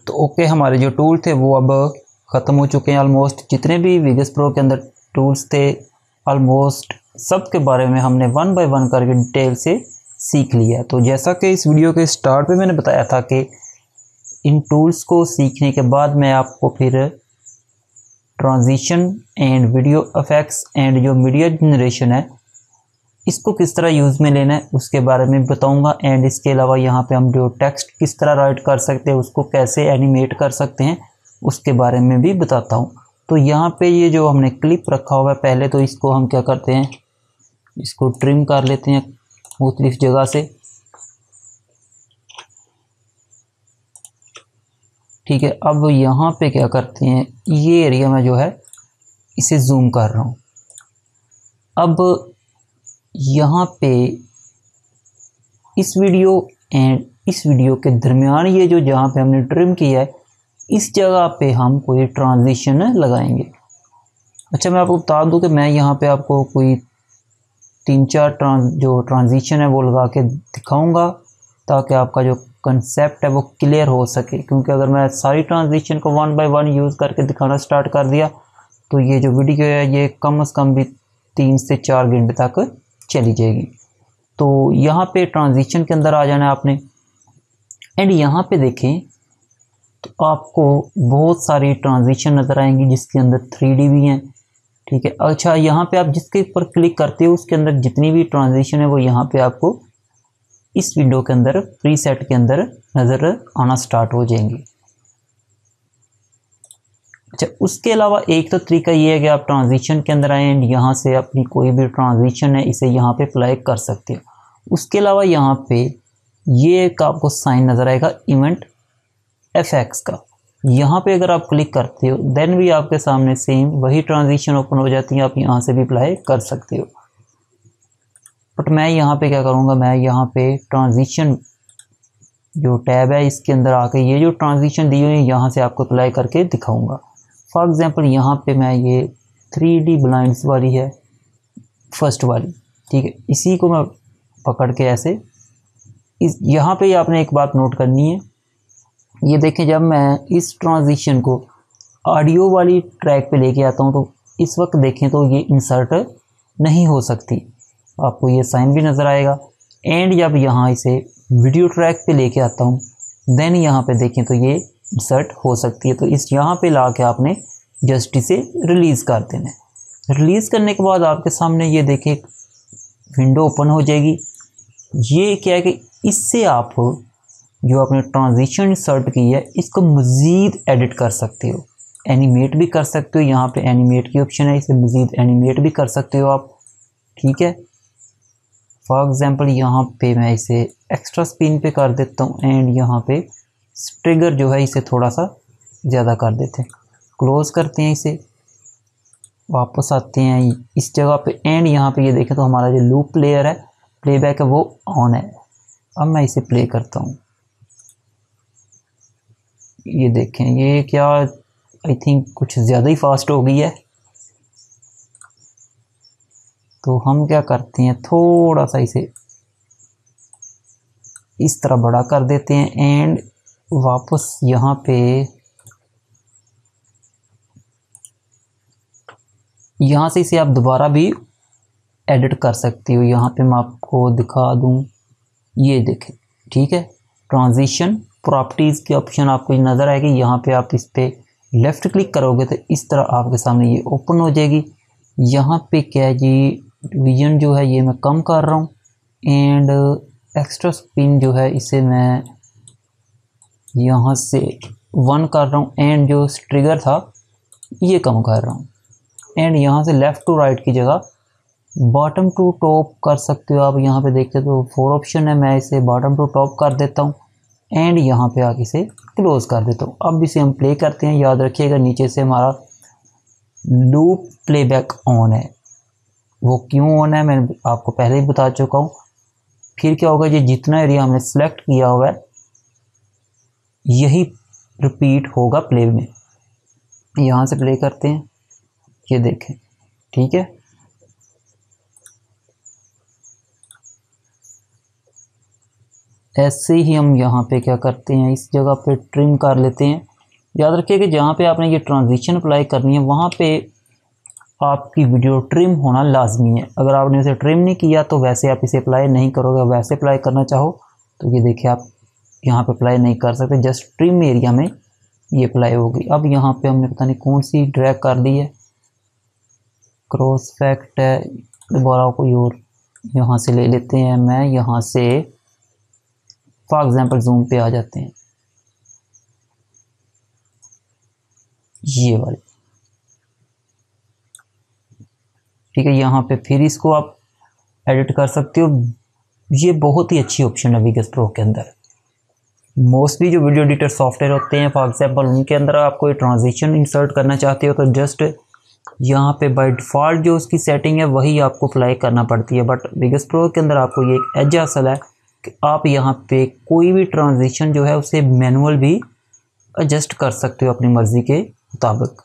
तो ओके, हमारे जो टूल थे वो अब ख़त्म हो चुके हैं ऑलमोस्ट। जितने भी वीगस प्रो के अंदर टूल्स थे ऑलमोस्ट सब के बारे में हमने वन बाय वन करके डिटेल से सीख लिया। तो जैसा कि इस वीडियो के स्टार्ट में मैंने बताया था कि इन टूल्स को सीखने के बाद मैं आपको फिर transition and video effects and जो मीडिया जनरेशन है इसको किस तरह यूज़ में लेना है उसके बारे में बताऊंगा। एंड इसके अलावा यहाँ पे हम जो टेक्स्ट किस तरह राइट कर सकते हैं, उसको कैसे एनिमेट कर सकते हैं, उसके बारे में भी बताता हूँ। तो यहाँ पे ये जो हमने क्लिप रखा हुआ है, पहले तो इसको हम क्या करते हैं, इसको ट्रिम कर लेते हैं मुख्तलिफ जगह से, ठीक है। अब यहाँ पे क्या करते हैं, ये एरिया में जो है इसे जूम कर रहा हूँ। अब यहाँ पे इस वीडियो एंड इस वीडियो के दरमियान ये जो जहाँ पे हमने ट्रिम किया है इस जगह पे हम कोई ट्रांजिशन लगाएंगे। अच्छा, मैं आपको बता दूं कि मैं यहाँ पे आपको कोई 3-4 जो ट्रांजिशन है वो लगा के दिखाऊंगा ताकि आपका जो कंसेप्ट है वो क्लियर हो सके। क्योंकि अगर मैं सारी ट्रांजिशन को वन बाय वन यूज़ करके दिखाना स्टार्ट कर दिया तो ये जो वीडियो है ये कम से कम भी 3 से 4 घंटे तक चली जाएगी। तो यहाँ पे ट्रांजिशन के अंदर आ जाना है आपने एंड यहाँ पे देखें तो आपको बहुत सारी ट्रांजिशन नज़र आएंगी जिसके अंदर 3D भी हैं, ठीक है। अच्छा, यहाँ पे आप जिसके ऊपर क्लिक करते हो उसके अंदर जितनी भी ट्रांजिशन है वो यहाँ पे आपको इस विंडो के अंदर प्रीसेट के अंदर नज़र आना स्टार्ट हो जाएंगी। अच्छा, उसके अलावा एक तो तरीका ये है कि आप ट्रांजिशन के अंदर आए एंड यहाँ से अपनी कोई भी ट्रांजिशन है इसे यहाँ पे अप्लाई कर सकते हो। उसके अलावा यहाँ पे ये एक आपको साइन नज़र आएगा इवेंट एफएक्स का, यहाँ पे अगर आप क्लिक करते हो देन भी आपके सामने सेम वही ट्रांजिशन ओपन हो जाती है, आप यहाँ से भी अप्लाई कर सकते हो। बट मैं यहाँ पे क्या करूँगा, मैं यहाँ पे ट्रांजिशन जो टैब है इसके अंदर आके ये जो ट्रांजिशन दी हुई है यहाँ से आपको अप्लाई करके दिखाऊंगा। फॉर एग्जांपल यहाँ पे मैं ये 3D ब्लाइंड्स वाली है फर्स्ट वाली, ठीक है, इसी को मैं पकड़ के ऐसे यहाँ पे आपने एक बात नोट करनी है, ये देखें जब मैं इस ट्रांजिशन को ऑडियो वाली ट्रैक पे लेके आता हूँ तो इस वक्त देखें तो ये इंसर्ट नहीं हो सकती, आपको ये साइन भी नज़र आएगा। एंड जब यहाँ इसे वीडियो ट्रैक पे लेके आता हूँ देन यहाँ पे देखें तो ये इंसर्ट हो सकती है। तो इस यहाँ पे ला के आपने जस्ट इसे रिलीज़ कर देना है। रिलीज़ करने के बाद आपके सामने ये देखें विंडो ओपन हो जाएगी। ये क्या है कि इससे आप जो आपने ट्रांजिशन इंसर्ट की है इसको मज़ीद एडिट कर सकते हो, एनिमेट भी कर सकते हो। यहाँ पे एनिमेट की ऑप्शन है, इसे मज़ीद एनिमेट भी कर सकते हो आप, ठीक है। फॉर एग्ज़ाम्पल यहाँ पे मैं इसे एक्स्ट्रा स्पिन पे कर देता हूँ एंड यहाँ पे ट्रिगर जो है इसे थोड़ा सा ज़्यादा कर देते हैं। क्लोज़ करते हैं इसे, वापस आते हैं इस जगह पे एंड यहाँ पे ये देखें तो हमारा जो लूप प्लेयर है, प्लेबैक है, वो ऑन है। अब मैं इसे प्ले करता हूँ, ये देखें ये क्या आई थिंक कुछ ज़्यादा ही फास्ट हो गई है। तो हम क्या करते हैं, थोड़ा सा इसे इस तरह बड़ा कर देते हैं एंड वापस यहाँ पे यहाँ से इसे आप दोबारा भी एडिट कर सकती हो। यहाँ पे मैं आपको दिखा दूँ, ये देखें, ठीक है। ट्रांजिशन प्रॉपर्टीज़ की ऑप्शन आपको नज़र आएगी, यहाँ पे आप इस पर लेफ़्ट क्लिक करोगे तो इस तरह आपके सामने ये ओपन हो जाएगी। यहाँ पे क्या है जी, विजन जो है ये मैं कम कर रहा हूँ एंड एक्स्ट्रा स्पिन जो है इसे मैं यहाँ से 1 कर रहा हूँ एंड जो ट्रिगर था ये कम कर रहा हूँ एंड यहाँ से लेफ़्ट टू राइट की जगह बॉटम टू टॉप कर सकते हो आप। यहाँ पे देखते तो 4 ऑप्शन है, मैं इसे बॉटम टू टॉप कर देता हूँ एंड यहाँ पे आके इसे क्लोज़ कर देता हूँ। अब इसे हम प्ले करते हैं, याद रखिएगा नीचे से हमारा लूप प्लेबैक ऑन है। वो क्यों ऑन है मैंने आपको पहले ही बता चुका हूँ। फिर क्या होगा, ये जितना एरिया हमने सेलेक्ट किया हुआ है यही रिपीट होगा प्ले में। यहाँ से प्ले करते हैं, ये देखें, ठीक है। ऐसे ही हम यहाँ पे क्या करते हैं, इस जगह पे ट्रिम कर लेते हैं। याद रखिए कि जहाँ पे आपने ये ट्रांजिशन अप्लाई करनी है वहाँ पे आपकी वीडियो ट्रिम होना लाजमी है। अगर आपने इसे ट्रिम नहीं किया तो वैसे आप इसे अप्लाई नहीं करोगे। वैसे अप्लाई करना चाहो तो ये देखिए आप यहाँ पे अप्लाई नहीं कर सकते, जस्ट ट्रिम एरिया में ये अप्लाई होगी। अब यहाँ पे हमने पता नहीं कौन सी ड्रैग कर दी है, क्रॉस फैक्ट है, दोबारा कोई और यहाँ से ले लेते हैं। मैं यहाँ से फॉर एग्जांपल जूम पे आ जाते हैं, ये वाले, ठीक है। यहाँ पे फिर इसको आप एडिट कर सकते हो। ये बहुत ही अच्छी ऑप्शन है वीगस प्रो के अंदर। मोस्टली जो वीडियो एडिटर सॉफ्टवेयर होते हैं फॉर एग्जांपल उनके अंदर आप कोई ट्रांजिशन इंसर्ट करना चाहते हो तो जस्ट यहाँ पे बाय डिफ़ॉल्ट जो उसकी सेटिंग है वही आपको अप्लाई करना पड़ती है। बट वीगस प्रो के अंदर आपको ये एक एज हासिल है कि आप यहाँ पे कोई भी ट्रांजिशन जो है उसे मैनुअल भी एडजस्ट कर सकते हो अपनी मर्ज़ी के मुताबिक।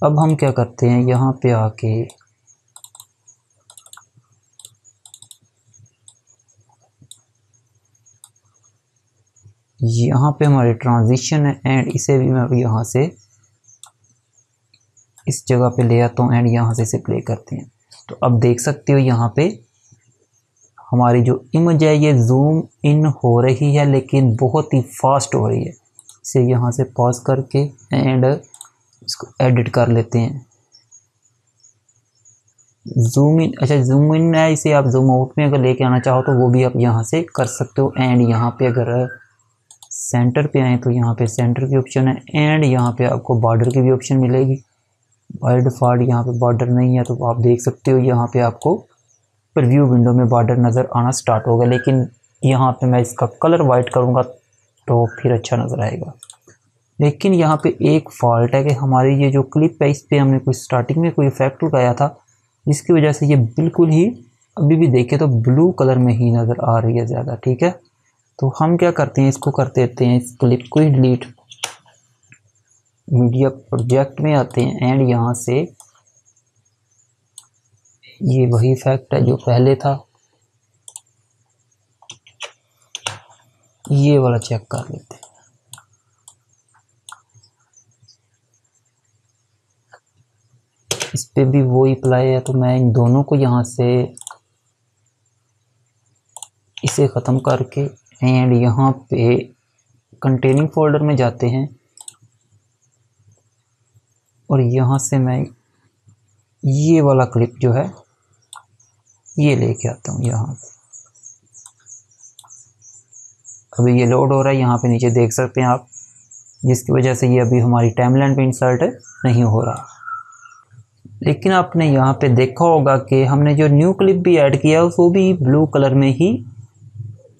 अब हम क्या करते हैं, यहाँ पे आके यहाँ पे हमारे ट्रांजिशन है एंड इसे भी मैं यहाँ से इस जगह पे ले आता हूँ एंड यहाँ से इसे प्ले करते हैं। तो अब देख सकते हो यहाँ पे हमारी जो इमेज है ये जूम इन हो रही है लेकिन बहुत ही फास्ट हो रही है। इसे यहाँ से पॉज करके एंड इसको एडिट कर लेते हैं। जूम इन, अच्छा जूम इन है, इसे आप जूम आउट में अगर लेके आना चाहो तो वो भी आप यहाँ से कर सकते हो। एंड यहाँ पे अगर सेंटर पे आए तो यहाँ पे सेंटर की ऑप्शन है एंड यहाँ पे आपको बॉर्डर की भी ऑप्शन मिलेगी। बाय डिफ़ॉल्ट यहाँ पे बॉर्डर नहीं है तो आप देख सकते हो यहाँ पे आपको प्रीव्यू विंडो में बॉर्डर नज़र आना स्टार्ट होगा। लेकिन यहाँ पे मैं इसका कलर वाइट करूँगा तो फिर अच्छा नज़र आएगा। लेकिन यहाँ पे एक फॉल्ट है कि हमारी ये जो क्लिप है इस पर हमने कोई स्टार्टिंग में कोई इफेक्ट लगाया था जिसकी वजह से ये बिल्कुल ही अभी भी देखे तो ब्लू कलर में ही नज़र आ रही है ज़्यादा, ठीक है। तो हम क्या करते हैं, इसको कर देते हैं इस क्लिप को ही डिलीट, मीडिया प्रोजेक्ट में आते हैं एंड यहाँ से ये वही इफेक्ट है जो पहले था, ये वाला चेक कर लेते हैं। इस पे भी वही अप्लाई है तो मैं इन दोनों को यहाँ से इसे ख़त्म करके एंड यहाँ पे कंटेनिंग फोल्डर में जाते हैं और यहाँ से मैं ये वाला क्लिप जो है ये लेके आता हूँ यहाँ पे। अभी ये लोड हो रहा है, यहाँ पे नीचे देख सकते हैं आप, जिसकी वजह से ये अभी हमारी टाइमलाइन पे इंसर्ट नहीं हो रहा। लेकिन आपने यहाँ पे देखा होगा कि हमने जो न्यू क्लिप भी ऐड किया है वो भी ब्लू कलर में ही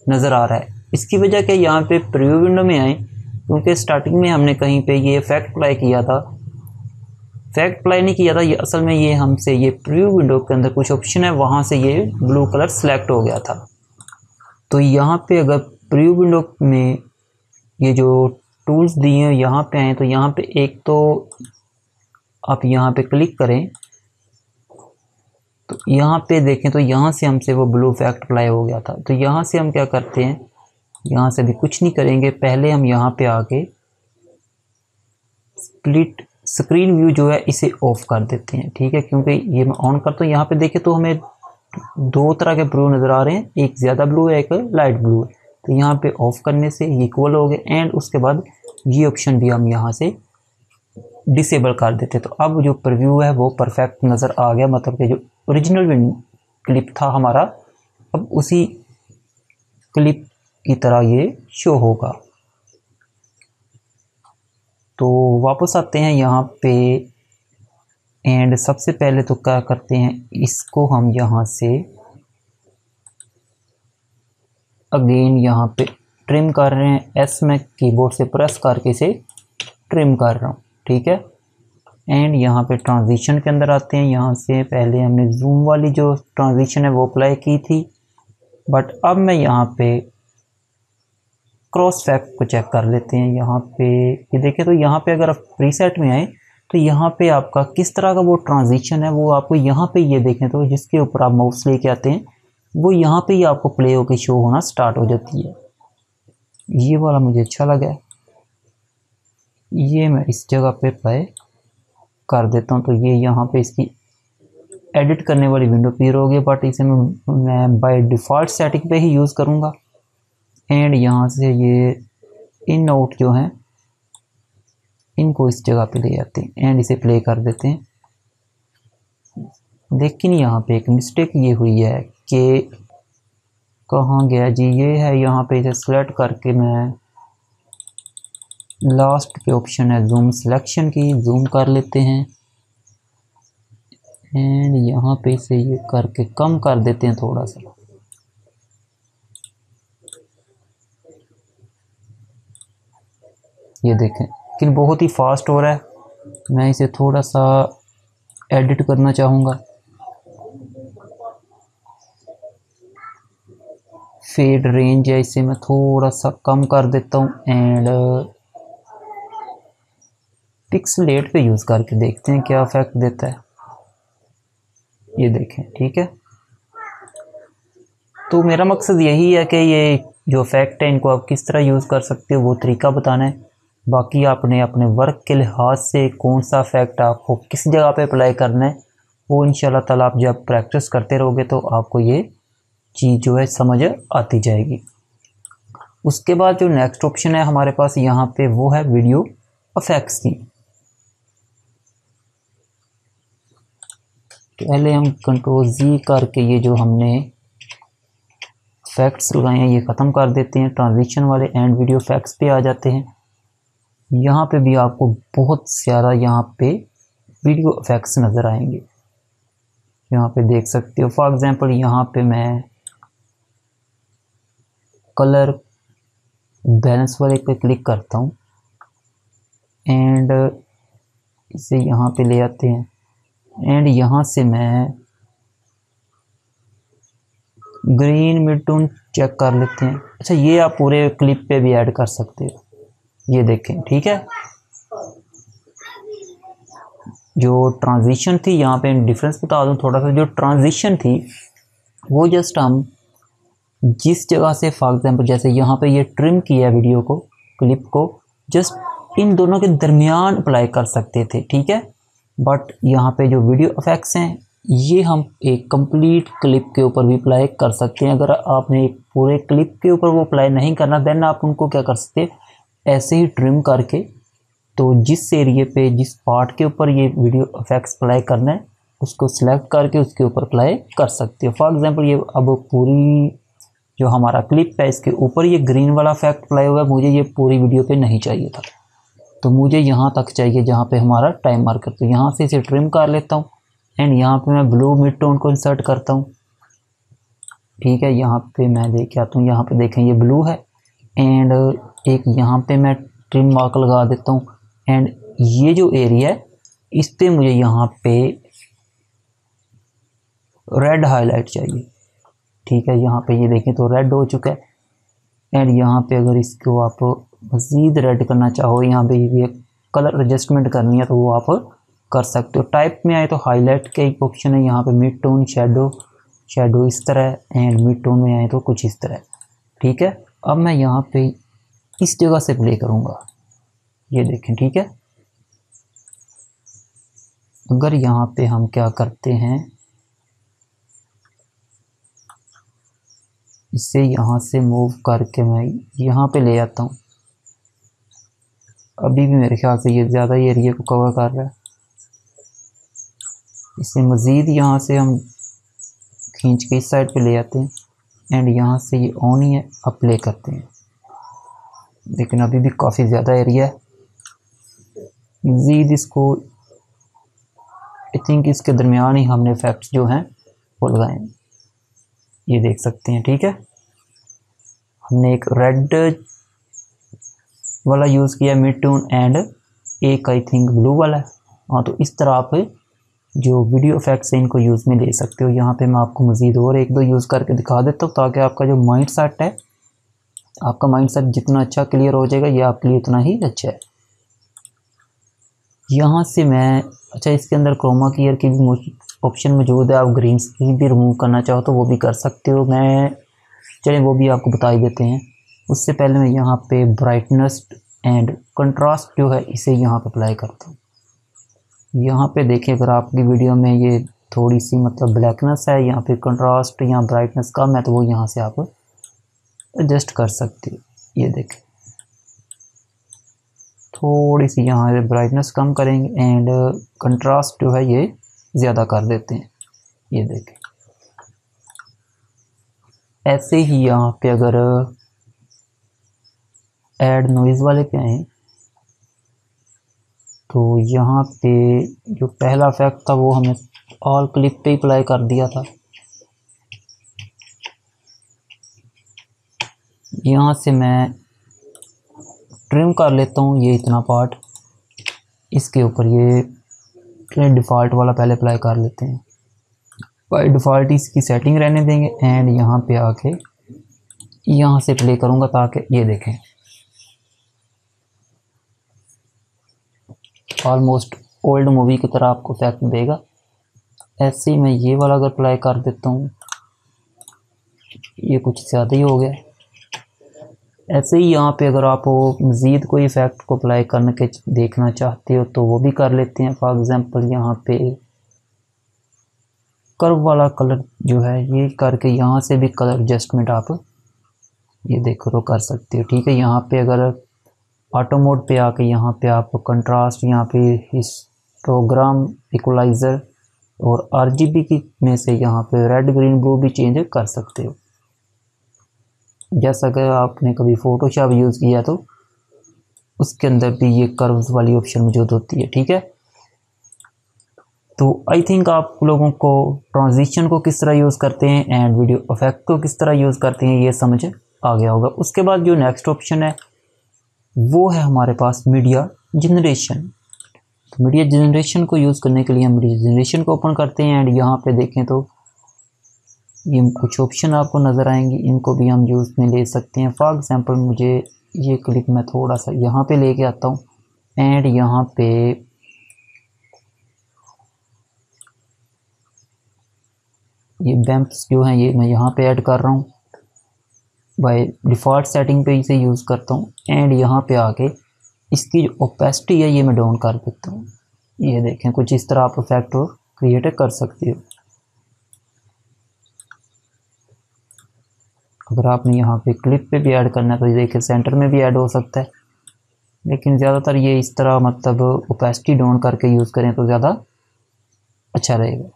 नज़र आ रहा है। इसकी वजह क्या, यहाँ पे प्रीव्यू विंडो में आए, क्योंकि स्टार्टिंग में हमने कहीं पे ये इफेक्ट अप्लाई किया था, इफेक्ट अप्लाई नहीं किया था, ये असल में ये हमसे ये प्रीव्यू विंडो के अंदर कुछ ऑप्शन है, वहाँ से ये ब्लू कलर सेलेक्ट हो गया था। तो यहाँ पे अगर प्रीव्यू विंडो में ये जो टूल्स दिए हैं यहाँ पे आए, तो यहाँ पे एक तो आप यहाँ पे क्लिक करें तो यहाँ पे देखें तो यहाँ से हमसे वो ब्लू इफेक्ट अप्लाई हो गया था। तो यहाँ से हम क्या करते हैं, यहाँ से भी कुछ नहीं करेंगे, पहले हम यहाँ पे आके स्प्लिट स्क्रीन व्यू जो है इसे ऑफ कर देते हैं, ठीक है। क्योंकि ये मैं ऑन करता हूँ, यहाँ पे देखें तो हमें दो तरह के ब्लू नज़र आ रहे हैं, एक ज़्यादा ब्लू है, एक लाइट ब्लू है। तो यहाँ पे ऑफ करने से ये इक्वल हो गए, एंड उसके बाद ये ऑप्शन भी हम यहाँ से डिसेबल कर देते। तो अब जो प्रीव्यू है वो परफेक्ट नज़र आ गया, मतलब कि जो ओरिजिनल क्लिप था हमारा अब उसी क्लिप की तरह ये शो होगा। तो वापस आते हैं यहाँ पे, एंड सबसे पहले तो क्या करते हैं, इसको हम यहाँ से अगेन यहाँ पे ट्रिम कर रहे हैं। एस में कीबोर्ड से प्रेस करके इसे ट्रिम कर रहा हूँ, ठीक है। एंड यहाँ पे ट्रांजिशन के अंदर आते हैं, यहाँ से पहले हमने जूम वाली जो ट्रांजिशन है वो अप्लाई की थी, बट अब मैं यहाँ पे क्रॉस फैक्ट को चेक कर लेते हैं। यहाँ पे ये देखें तो यहाँ पे अगर आप प्रीसेट में आए तो यहाँ पे आपका किस तरह का वो ट्रांजिशन है वो आपको यहाँ पे ये देखें तो जिसके ऊपर आप माउस लेके आते हैं वो यहाँ पे ही आपको प्ले होकर शो होना स्टार्ट हो जाती है। ये वाला मुझे अच्छा लगा है, ये मैं इस जगह पे प्ले कर देता हूँ। तो ये यहाँ पे इसकी एडिट करने वाली विंडो अपीयर होगी, बट इसे मैं बाय डिफ़ॉल्ट सेटिंग पे ही यूज़ करूँगा। एंड यहाँ से ये इन आउट जो हैं इनको इस जगह पे ले आते हैं एंड इसे प्ले कर देते हैं। लेकिन यहाँ पे एक मिस्टेक ये हुई है कि कहाँ गया जी, ये है यहाँ पे, इसे सेलेक्ट करके मैं लास्ट पे ऑप्शन है जूम सिलेक्शन की, जूम कर लेते हैं एंड यहाँ पे इसे ये करके कम कर देते हैं थोड़ा सा। ये देखें लेकिन बहुत ही फास्ट हो रहा है, मैं इसे थोड़ा सा एडिट करना चाहूँगा। फेड रेंज है, इसे मैं थोड़ा सा कम कर देता हूँ एंड पिक्सलेट पे यूज़ करके देखते हैं क्या इफेक्ट देता है। ये देखें, ठीक है। तो मेरा मकसद यही है कि ये जो इफेक्ट है इनको आप किस तरह यूज़ कर सकते हो वो तरीका बताना है। बाकी आपने अपने वर्क के लिहाज से कौन सा इफेक्ट आपको किस जगह पे अप्लाई करना है वो इंशाल्लाह ताला आप जब प्रैक्टिस करते रहोगे तो आपको ये चीज़ जो है समझ आती जाएगी। उसके बाद जो नेक्स्ट ऑप्शन है हमारे पास यहाँ पे वो है वीडियो इफेक्ट्स की। पहले हम कंट्रोल जी करके ये जो हमने इफेक्ट्स लगाए हैं ये ख़त्म कर देते हैं, ट्रांजिशन वाले एंड वीडियो इफेक्ट्स पे आ जाते हैं। यहाँ पे भी आपको बहुत सारा यहाँ पे वीडियो इफेक्ट्स नज़र आएंगे, यहाँ पे देख सकते हो। फॉर एग्जांपल यहाँ पे मैं कलर बैलेंस वाले पे क्लिक करता हूँ एंड इसे यहाँ पे ले आते हैं एंड यहाँ से मैं ग्रीन मिड टोन चेक कर लेते हैं। अच्छा, ये आप पूरे क्लिप पे भी ऐड कर सकते हो, ये देखें, ठीक है। जो ट्रांजिशन थी यहाँ पे डिफरेंस बता दूँ थोड़ा सा, जो ट्रांजिशन थी वो जस्ट हम जिस जगह से फॉर एग्जांपल जैसे यहाँ पे ये ट्रिम किया वीडियो को क्लिप को जस्ट इन दोनों के दरमियान अप्लाई कर सकते थे, ठीक है। बट यहाँ पे जो वीडियो इफेक्ट्स हैं ये हम एक कंप्लीट क्लिप के ऊपर भी अप्लाई कर सकते हैं। अगर आपने एक पूरे क्लिप के ऊपर वो अप्लाई नहीं करना देन आप उनको क्या कर सकते हैं, ऐसे ही ट्रिम करके तो जिस एरिए पे जिस पार्ट के ऊपर ये वीडियो इफेक्ट्स अप्लाई करना है उसको सिलेक्ट करके उसके ऊपर अप्लाई कर सकते हो। फॉर एग्जांपल ये अब पूरी जो हमारा क्लिप है इसके ऊपर ये ग्रीन वाला इफेक्ट अप्लाई हुआ है, मुझे ये पूरी वीडियो पे नहीं चाहिए था, तो मुझे यहाँ तक चाहिए जहाँ पे हमारा टाइम मार्कर। तो यहाँ से इसे ट्रिम कर लेता हूँ एंड यहाँ पे मैं ब्लू मिड टोन को इंसर्ट करता हूँ। ठीक है, यहाँ पे मैं देख आता हूँ, यहाँ पे देखें ये ब्लू है एंड एक यहाँ पे मैं ट्रिम मार्क लगा देता हूँ एंड ये जो एरिया है इस पे मुझे यहाँ पे रेड हाईलाइट चाहिए। ठीक है, यहाँ पे ये देखें तो रेड हो चुका है एंड यहाँ पे अगर इसको आप मज़ीद रेड करना चाहो, यहाँ पे ये कलर एडजस्टमेंट करनी है तो वो आप कर सकते हो। टाइप में आए तो हाईलाइट का एक ऑप्शन है, यहाँ पे मिड टोन शेडो इस तरह एंड मिड टोन में आए तो कुछ इस तरह। ठीक है, अब मैं यहाँ पे इस जगह से प्ले करूँगा, ये देखें। ठीक है, अगर यहाँ पे हम क्या करते हैं, इसे यहाँ से मूव करके मैं यहाँ पे ले आता हूँ। अभी भी मेरे ख्याल से ये ज़्यादा एरिया को कवर कर रहा है, इसे मज़ीद यहाँ से हम खींच के इस साइड पे ले आते हैं एंड यहाँ से ये ऑन ही है, अब प्ले करते हैं। लेकिन अभी भी काफ़ी ज़्यादा एरिया है, मज़ीद इसको आई थिंक इसके दरमियान ही हमने इफेक्ट्स जो हैं वो लगाए, ये देख सकते हैं। ठीक है, हमने एक रेड वाला यूज़ किया मिड टोन एंड एक आई थिंक ब्लू वाला है। हाँ, तो इस तरह आप जो वीडियो इफेक्ट्स हैं इनको यूज़ में ले सकते हो। यहाँ पे मैं आपको मज़ीद और एक दो यूज़ करके दिखा देता हूँ ताकि आपका जो माइंड सेट है, आपका माइंड सेट जितना अच्छा क्लियर हो जाएगा ये आपके लिए उतना ही अच्छा है। यहाँ से मैं इसके अंदर क्रोमा कीयर की भी ऑप्शन मौजूद है, आप ग्रीन स्क्रीन भी रिमूव करना चाहो तो वो भी कर सकते हो। चलें वो भी आपको बता ही देते हैं। उससे पहले मैं यहाँ पे ब्राइटनेस एंड कंट्रास्ट जो है इसे यहाँ पे अप्लाई करता हूँ। यहाँ पे देखिए, अगर आपकी वीडियो में ये थोड़ी सी मतलब ब्लैकनेस है, यहाँ पे कंट्रास्ट या ब्राइटनेस कम है तो वो यहाँ से आप एडजस्ट कर सकते हो। ये देखें, थोड़ी सी यहाँ पे ब्राइटनेस कम करेंगे एंड कंट्रास्ट जो है ये ज़्यादा कर देते हैं। ये देखें, ऐसे ही यहाँ पे अगर ऐड नॉइज़ वाले पे आए तो यहाँ पे जो पहला इफेक्ट था वो हमने ऑल क्लिप पे ही अप्लाई कर दिया था। यहाँ से मैं ट्रिम कर लेता हूँ ये इतना पार्ट, इसके ऊपर ये डिफ़ॉल्ट वाला पहले अप्लाई कर लेते हैं। बाय डिफ़ॉल्ट इसकी सेटिंग रहने देंगे एंड यहाँ पे आके यहाँ से प्ले करूँगा ताकि ये देखें ऑलमोस्ट ओल्ड मूवी की तरह आपको इफेक्ट देगा। ऐसे ही मैं ये वाला अगर अप्लाई कर देता हूँ, ये कुछ ज़्यादा ही हो गया। ऐसे ही यहाँ पे अगर आप मज़ीद कोई इफ़ेक्ट को अप्लाई करने के देखना चाहते हो तो वो भी कर लेते हैं। फॉर एग्ज़ाम्पल यहाँ पे कर्व वाला कलर जो है ये करके यहाँ से भी कलर एडजस्टमेंट आप ये देखो तो कर सकते हो। ठीक है, यहाँ पे अगर ऑटो मोड पे आके यहाँ पे आप कंट्रास्ट, यहाँ पे हिस्टोग्राम, इक्वलाइज़र और RGB की में से यहाँ पे रेड ग्रीन ब्लू भी चेंज कर सकते हो। जैसा कि आपने कभी फ़ोटोशॉप यूज़ किया तो उसके अंदर भी ये कर्व्स वाली ऑप्शन मौजूद होती है। ठीक है, तो आई थिंक आप लोगों को ट्रांजिशन को किस तरह यूज़ करते हैं एंड वीडियो इफेक्ट को किस तरह यूज़ करते हैं ये समझ आ गया होगा। उसके बाद जो नेक्स्ट ऑप्शन है वो है हमारे पास मीडिया जनरेशन। तो मीडिया जनरेशन को यूज़ करने के लिए हम मीडिया जनरेशन को ओपन करते हैं एंड यहाँ पे देखें तो ये कुछ ऑप्शन आपको नज़र आएंगी, इनको भी हम यूज़ में ले सकते हैं। फॉर एग्ज़ाम्पल मुझे ये क्लिप मैं थोड़ा सा यहाँ पे लेके आता हूँ एंड यहाँ पे ये बैम्प्स जो हैं ये मैं यहाँ पे ऐड कर रहा हूँ। बाय डिफ़ॉल्ट सेटिंग पे इसे यूज़ करता हूँ एंड यहाँ पे आके इसकी जो ओपेसिटी है ये मैं डाउन कर देता हूँ। ये देखें, कुछ इस तरह आप इफेक्ट क्रिएट कर सकते हो। अगर आपने यहाँ पे क्लिप पे भी ऐड करना है तो ये देखिए सेंटर में भी ऐड हो सकता है, लेकिन ज़्यादातर ये इस तरह मतलब ओपेसिटी डाउन करके यूज़ करें तो ज़्यादा अच्छा रहेगा।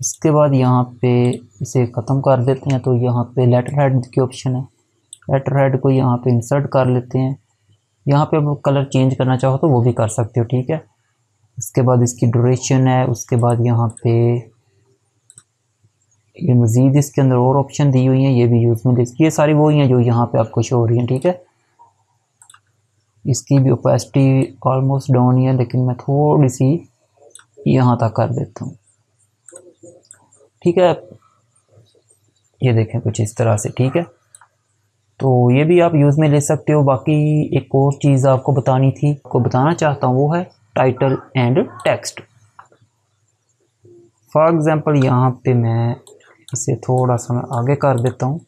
इसके बाद यहाँ पे इसे ख़त्म कर देते हैं। तो यहाँ पे लेटर हेड की ऑप्शन है, लेटर हेड को यहाँ पे इंसर्ट कर लेते हैं। यहाँ पे आप कलर चेंज करना चाहो तो वो भी कर सकते हो, ठीक है। उसके बाद इसकी ड्यूरेशन है, उसके बाद यहाँ पे ये मज़ीद इसके अंदर और ऑप्शन दी हुई हैं, ये भी यूज़ में ये सारी वही हैं जो यहाँ पे आपको शो हो रही हैं, ठीक है। इसकी भी ओपेसिटी ऑलमोस्ट डाउन ही है, लेकिन मैं थोड़ी सी यहाँ तक कर देता हूँ, ठीक है। ये देखें कुछ इस तरह से, ठीक है। तो ये भी आप यूज़ में ले सकते हो। बाकी एक और चीज़ आपको बतानी थी, आपको बताना चाहता हूँ, वो है title and text. For example यहाँ पे मैं इसे थोड़ा सा मैं आगे कर देता हूँ,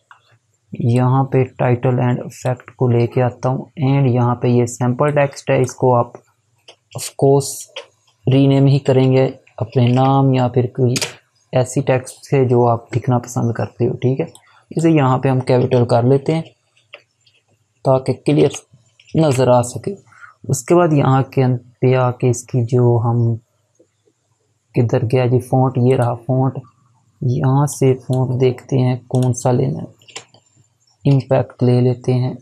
यहाँ पे टाइटल एंड इफेक्ट को लेके आता हूँ, एंड यहाँ पे ये सैम्पल टेक्स्ट है, इसको आप ऑफकोर्स रीनेम ही करेंगे अपने नाम या फिर कोई ऐसी टेक्स्ट से जो आप लिखना पसंद करते हो, ठीक है। इसे यहाँ पे हम कैपिटल कर लेते हैं ताकि क्लियर नज़र आ सके। उसके बाद यहाँ के पे आके इसकी जो हम किधर गया जी, फ़ॉन्ट, ये रहा फ़ॉन्ट। यहाँ से फ़ॉन्ट देखते हैं कौन सा लेना है, इम्पैक्ट ले लेते हैं,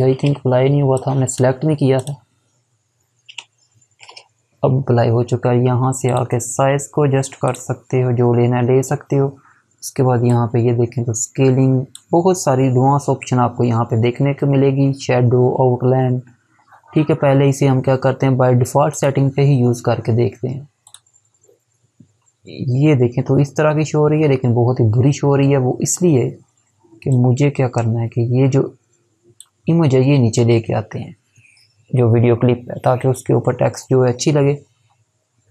आई थिंक अप्लाई नहीं हुआ था, हमने सेलेक्ट नहीं किया था, अब अप्लाई हो चुका है। यहाँ से आके साइज़ को एडजस्ट कर सकते हो, जो लेना ले सकते हो। उसके बाद यहाँ पे ये देखें तो स्केलिंग, बहुत सारी एडवांस ऑप्शन आपको यहाँ पे देखने को मिलेगी, शेडो, आउटलाइन, ठीक है। पहले इसे हम क्या करते हैं, बाय डिफ़ॉल्ट सेटिंग पे ही यूज़ करके देखते हैं। ये देखें तो इस तरह की शो हो रही है, लेकिन बहुत ही बुरी शो हो रही है। वो इसलिए कि मुझे क्या करना है कि ये जो इमेज है ये नीचे लेके आते हैं, जो वीडियो क्लिप है, ताकि उसके ऊपर टेक्स्ट जो है अच्छी लगे।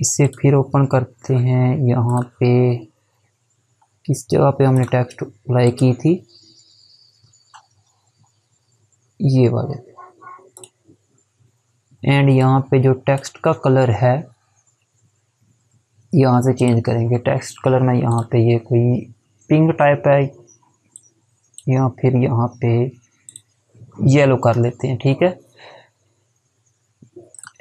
इससे फिर ओपन करते हैं, यहाँ पे किस जगह पे हमने टेक्स्ट अप्लाई की थी, ये वाले, एंड यहाँ पे जो टेक्स्ट का कलर है यहाँ से चेंज करेंगे। टेक्स्ट कलर में यहाँ पे ये कोई पिंक टाइप है, या फिर यहाँ पे येलो कर लेते हैं, ठीक है।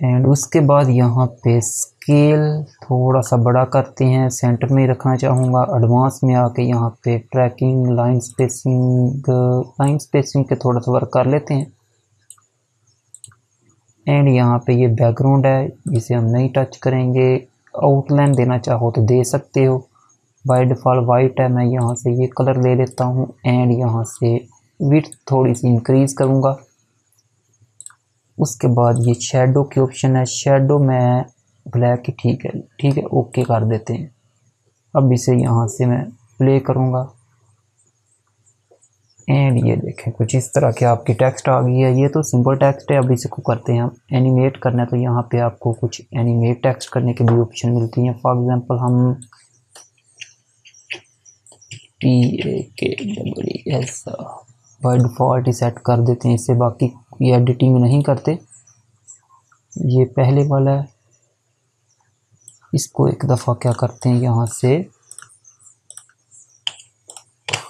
एंड उसके बाद यहाँ पे स्केल थोड़ा सा बड़ा करते हैं, सेंटर में रखना चाहूँगा। एडवांस में आके यहाँ पे ट्रैकिंग, लाइन स्पेसिंग पे थोड़ा सा वर्क कर लेते हैं। एंड यहाँ पे ये बैकग्राउंड है, जिसे हम नहीं टच करेंगे। आउटलाइन देना चाहो तो दे सकते हो, बाय डिफ़ॉल्ट वाइट है। मैं यहाँ से ये कलर ले लेता हूँ, एंड यहाँ से विड्थ थोड़ी सी इंक्रीज़ करूँगा। उसके बाद ये शेडो की ऑप्शन है, शेडो में ब्लैक ही ठीक है, ठीक है, ओके कर देते हैं। अब इसे यहाँ से मैं प्ले करूँगा, एंड ये देखें कुछ इस तरह की आपकी टेक्स्ट आ गई है। ये तो सिंपल टेक्स्ट है। अब इसको करते हैं हम एनिमेट करना है, तो यहाँ पे आपको कुछ एनिमेट टेक्स्ट करने के भी ऑप्शन मिलती हैं। फॉर एग्जांपल हम TAKES by default he set कर देते हैं इसे, बाकी ये एडिटिंग नहीं करते। ये पहले वाला है, इसको एक दफ़ा क्या करते हैं, यहाँ से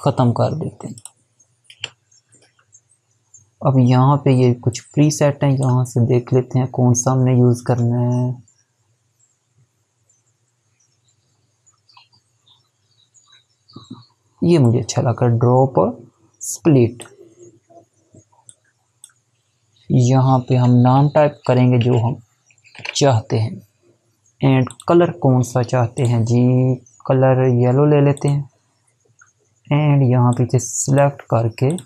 ख़त्म कर देते हैं। अब यहाँ पे ये कुछ प्रीसेट हैं, यहाँ से देख लेते हैं कौन सा हमने यूज़ करना है। ये मुझे अच्छा लगा, ड्रॉप स्प्लिट। यहाँ पे हम नाम टाइप करेंगे जो हम चाहते हैं, एंड कलर कौन सा चाहते हैं जी, कलर येलो ले लेते हैं। एंड यहाँ पे सिलेक्ट करके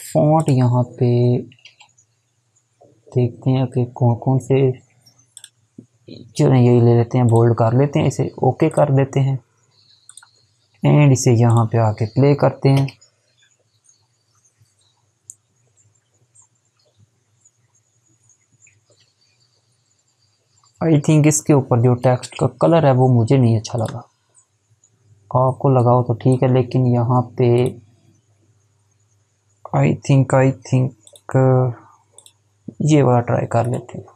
फ़ॉन्ट यहाँ पे देखते हैं कि कौन कौन से, चलो यही ले लेते हैं, बोल्ड कर लेते हैं, इसे ओके कर देते हैं, एंड इसे यहाँ पे आके प्ले करते हैं। आई थिंक इसके ऊपर जो टेक्स्ट का कलर है वो मुझे नहीं अच्छा लगा, आपको लगाओ तो ठीक है, लेकिन यहाँ पे आई थिंक ये वाला ट्राई कर लेते हैं।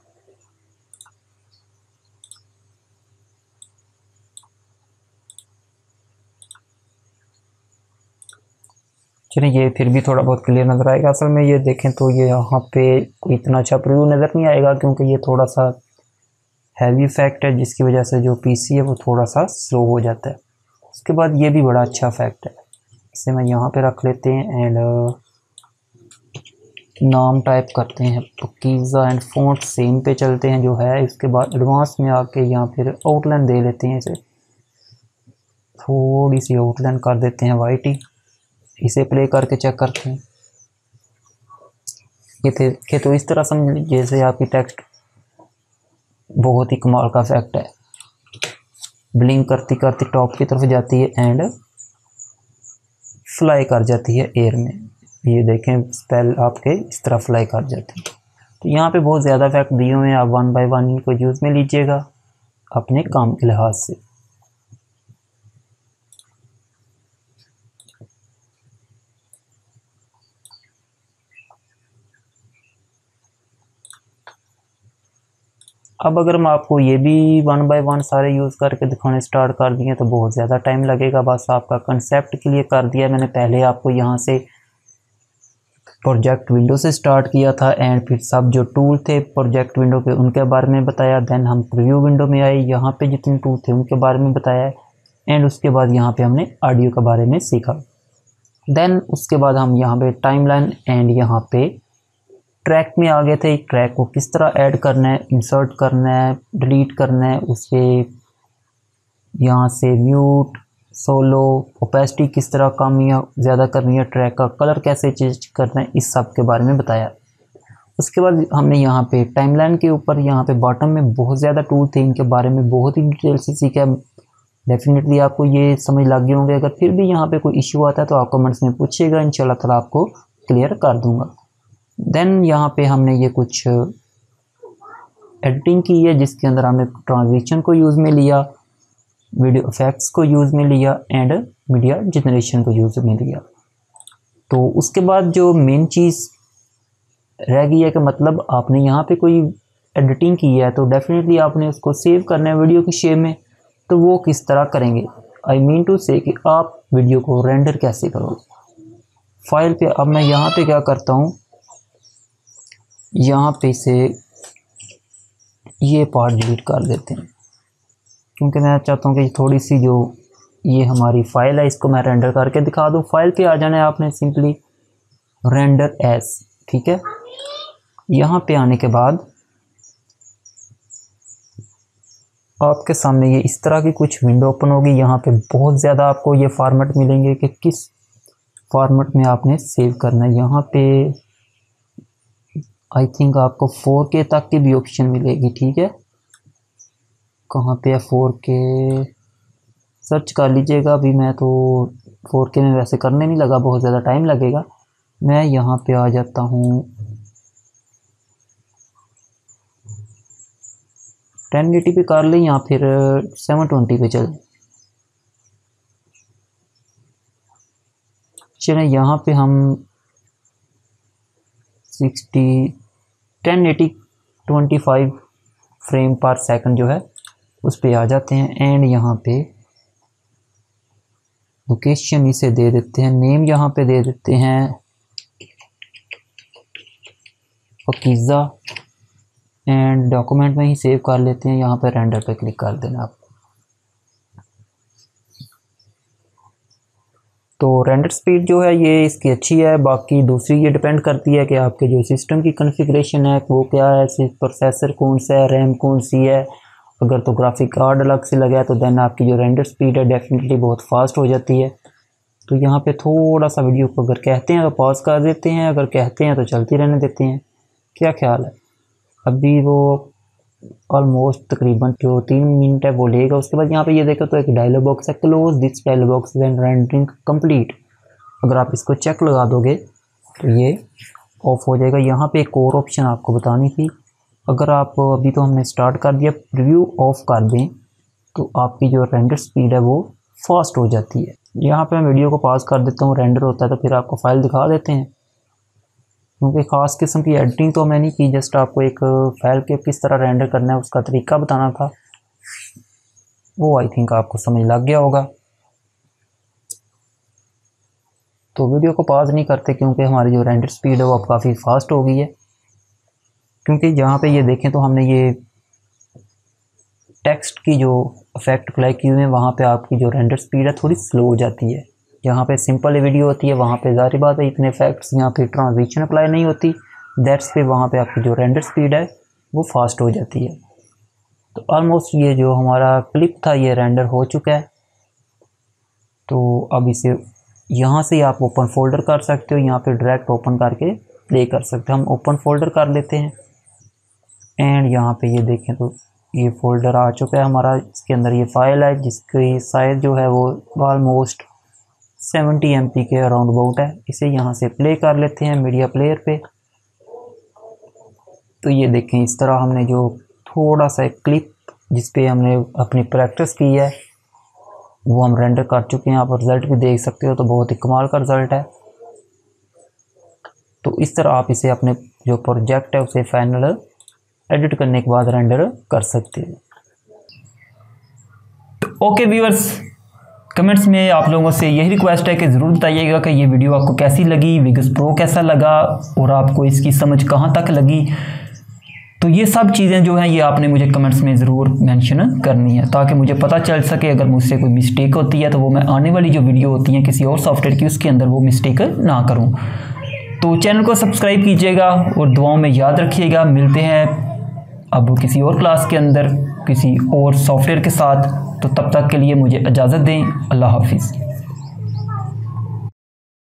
चलिए ये फिर भी थोड़ा बहुत क्लियर नज़र आएगा। असल में ये देखें तो ये यहाँ पे कोई इतना अच्छा प्रीव्यू नज़र नहीं आएगा, क्योंकि ये थोड़ा सा हैवी इफेक्ट है, जिसकी वजह से जो पीसी है वो थोड़ा सा स्लो हो जाता है। उसके बाद ये भी बड़ा अच्छा इफेक्ट है, इसे मैं यहाँ पे रख लेते हैं एंड नाम टाइप करते हैं पकीज़ा एंड फ़ॉन्ट सेम पे चलते हैं जो है। इसके बाद एडवांस में आके यहाँ फिर आउटलाइन दे लेते हैं, इसे थोड़ी सी आउटलाइन कर देते हैं वाइट ही। इसे प्ले करके चेक करते हैं। ये थे कि तो इस तरह समझ जैसे आपकी टेक्स्ट बहुत ही कमाल का इफेक्ट है। ब्लिंक करती करती टॉप की तरफ जाती है एंड फ्लाई कर जाती है एयर में। ये देखें स्पेल आपके इस तरह फ्लाई कर जाती है। तो यहाँ पे बहुत ज़्यादा इफेक्ट दिए हुए हैं, आप 1 बाय 1 इनको यूज़ में लीजिएगा अपने काम के लिहाज से। अब अगर मैं आपको ये भी 1 बाय 1 सारे यूज़ करके दिखाने स्टार्ट कर दिए तो बहुत ज़्यादा टाइम लगेगा। बस आपका कंसेप्ट के लिए कर दिया मैंने। पहले आपको यहाँ से प्रोजेक्ट विंडो से स्टार्ट किया था एंड फिर सब जो टूल थे प्रोजेक्ट विंडो पे उनके बारे में बताया। देन हम प्रीव्यू विंडो में आए, यहाँ पे जितने टूल थे उनके बारे में बताया एंड उसके बाद यहाँ पे हमने ऑडियो के बारे में सीखा। देन उसके बाद हम यहाँ पे टाइमलाइन एंड यहाँ पे ट्रैक में आ गए थे। ट्रैक को किस तरह ऐड करना है, इंसर्ट करना है, डिलीट करना है, उसके यहाँ से म्यूट, सोलो, ओपेसिटी किस तरह कम या ज़्यादा करनी है, ट्रैक का कलर कैसे चेंज करना है, इस सब के बारे में बताया। उसके बाद हमने यहाँ पे टाइमलाइन के ऊपर यहाँ पे बॉटम में बहुत ज़्यादा टूल थे, इनके बारे में बहुत ही डिटेल से सीखा। डेफिनेटली आपको ये समझ लग गए होंगे। अगर फिर भी यहाँ पे कोई इशू आता है तो आप कमेंट्स में पूछिएगा, इंशाल्लाह ताला आपको क्लियर कर दूँगा। देन यहाँ पे हमने ये कुछ एडिटिंग की है, जिसके अंदर हमने ट्रांजिशन को यूज़ में लिया, वीडियो इफेक्ट्स को यूज़ में लिया एंड मीडिया जनरेशन को यूज़ में लिया। तो उसके बाद जो मेन चीज़ रह गई है कि मतलब आपने यहाँ पे कोई एडिटिंग की है तो डेफिनेटली आपने उसको सेव करना है वीडियो की शेप में। तो वो किस तरह करेंगे, आई मीन टू से कि आप वीडियो को रेंडर कैसे करोगे फाइल पे। अब मैं यहाँ पे क्या करता हूँ, यहाँ पे से ये पार्ट डिलीट कर देते हैं, क्योंकि मैं चाहता हूँ कि थोड़ी सी जो ये हमारी फ़ाइल है इसको मैं रेंडर करके दिखा दूँ। फाइल पे आ जाना है आपने, सिंपली रेंडर एज, ठीक है। यहाँ पे आने के बाद आपके सामने ये इस तरह की कुछ विंडो ओपन होगी। यहाँ पे बहुत ज़्यादा आपको ये फॉर्मेट मिलेंगे कि किस फॉर्मेट में आपने सेव करना है। यहाँ पे आई थिंक आपको 4K तक की भी ऑप्शन मिलेगी, ठीक है। कहाँ पे है 4K, सर्च कर लीजिएगा। अभी मैं तो 4K में वैसे करने नहीं लगा, बहुत ज़्यादा टाइम लगेगा। मैं यहाँ पे आ जाता हूँ 1080 पे कर लें या फिर 720 पे चलें। चलें यहाँ पे हम 1080 25 फ्रेम पर सेकंड जो है उस पे आ जाते हैं एंड यहाँ पे लोकेशन इसे दे देते हैं, नेम यहाँ पे दे देते हैं पकीज़ा एंड डॉक्यूमेंट में ही सेव कर लेते हैं। यहाँ पे रेंडर पे क्लिक कर देना आप। तो रेंडर स्पीड जो है ये इसकी अच्छी है। बाकी दूसरी ये डिपेंड करती है कि आपके जो सिस्टम की कॉन्फ़िगरेशन है वो क्या है, प्रोसेसर कौन सा है, रैम कौन सी है। अगर तो ग्राफिक कार्ड अलग से लगा है तो देन आपकी जो रेंडर स्पीड है डेफिनेटली बहुत फास्ट हो जाती है। तो यहाँ पे थोड़ा सा वीडियो को अगर कहते हैं तो पॉज कर देते हैं, अगर कहते हैं तो चलती रहने देते हैं। क्या ख्याल है, अभी वो ऑलमोस्ट तकरीबन जो 3 मिनट है वो लेगा। उसके बाद यहाँ पे ये देखो तो एक डायलॉग बॉक्स है, close this dialogue box when rendering complete. अगर आप इसको चेक लगा दोगे तो ये ऑफ हो जाएगा। यहाँ पे एक और ऑप्शन आपको बतानी थी, अगर आप अभी तो हमने स्टार्ट कर दिया, प्रीव्यू ऑफ कर दें तो आपकी जो रेंडर स्पीड है वो फास्ट हो जाती है। यहाँ पे मैं वीडियो को पॉज कर देता हूँ, रेंडर होता है तो फिर आपको फाइल दिखा देते हैं, क्योंकि ख़ास किस्म की एडिटिंग तो मैंने की, जस्ट आपको एक फाइल के किस तरह रेंडर करना है उसका तरीका बताना था। वो आई थिंक आपको समझ लग गया होगा। तो वीडियो को पॉज नहीं करते क्योंकि हमारी जो रेंडर स्पीड है वो अब काफ़ी फास्ट हो गई है। क्योंकि जहाँ पे ये देखें तो हमने ये टेक्स्ट की जो इफेक्ट अप्लाई किए हुए हैं वहाँ पे आपकी जो रेंडर स्पीड है थोड़ी स्लो हो जाती है। जहाँ पे सिंपल वीडियो होती है वहाँ पे ज़ाहिर बात है इतने इफेक्ट्स यहाँ पे ट्रांजिशन अप्लाई नहीं होती, दैट्स पे वहाँ पे आपकी जो रेंडर स्पीड है वो फास्ट हो जाती है। तो ऑलमोस्ट ये जो हमारा क्लिप था ये रेंडर हो चुका है। तो अब इसे यहाँ से आप ओपन फोल्डर कर सकते हो, यहाँ पे डायरेक्ट ओपन करके प्ले कर सकते हो। हम ओपन फोल्डर कर लेते हैं एंड यहाँ पे ये देखें तो ये फोल्डर आ चुका है हमारा। इसके अंदर ये फाइल है जिसकी साइज़ जो है वो ऑलमोस्ट 70 MB के अराउंड अबाउट है। इसे यहाँ से प्ले कर लेते हैं मीडिया प्लेयर पे। तो ये देखें इस तरह हमने जो थोड़ा सा क्लिप जिस पे हमने अपनी प्रैक्टिस की है वो हम रेंडर कर चुके हैं। आप रिज़ल्ट भी देख सकते हो, तो बहुत ही कमाल का रिज़ल्ट है। तो इस तरह आप इसे अपने जो प्रोजेक्ट है उसे फाइनल एडिट करने के बाद रेंडर कर सकते हैं। तो ओके व्यूअर्स, कमेंट्स में आप लोगों से यही रिक्वेस्ट है कि ज़रूर बताइएगा कि ये वीडियो आपको कैसी लगी, विगस प्रो कैसा लगा और आपको इसकी समझ कहाँ तक लगी। तो ये सब चीज़ें जो हैं ये आपने मुझे कमेंट्स में ज़रूर मेंशन करनी है ताकि मुझे पता चल सके अगर मुझसे कोई मिस्टेक होती है तो वो मैं आने वाली जो वीडियो होती है किसी और सॉफ्टवेयर की उसके अंदर वो मिस्टेक ना करूँ। तो चैनल को सब्सक्राइब कीजिएगा और दुआओं में याद रखिएगा। मिलते हैं अब किसी और क्लास के अंदर किसी और सॉफ्टवेयर के साथ। तो तब तक के लिए मुझे इजाज़त दें। अल्लाह हाफिज़।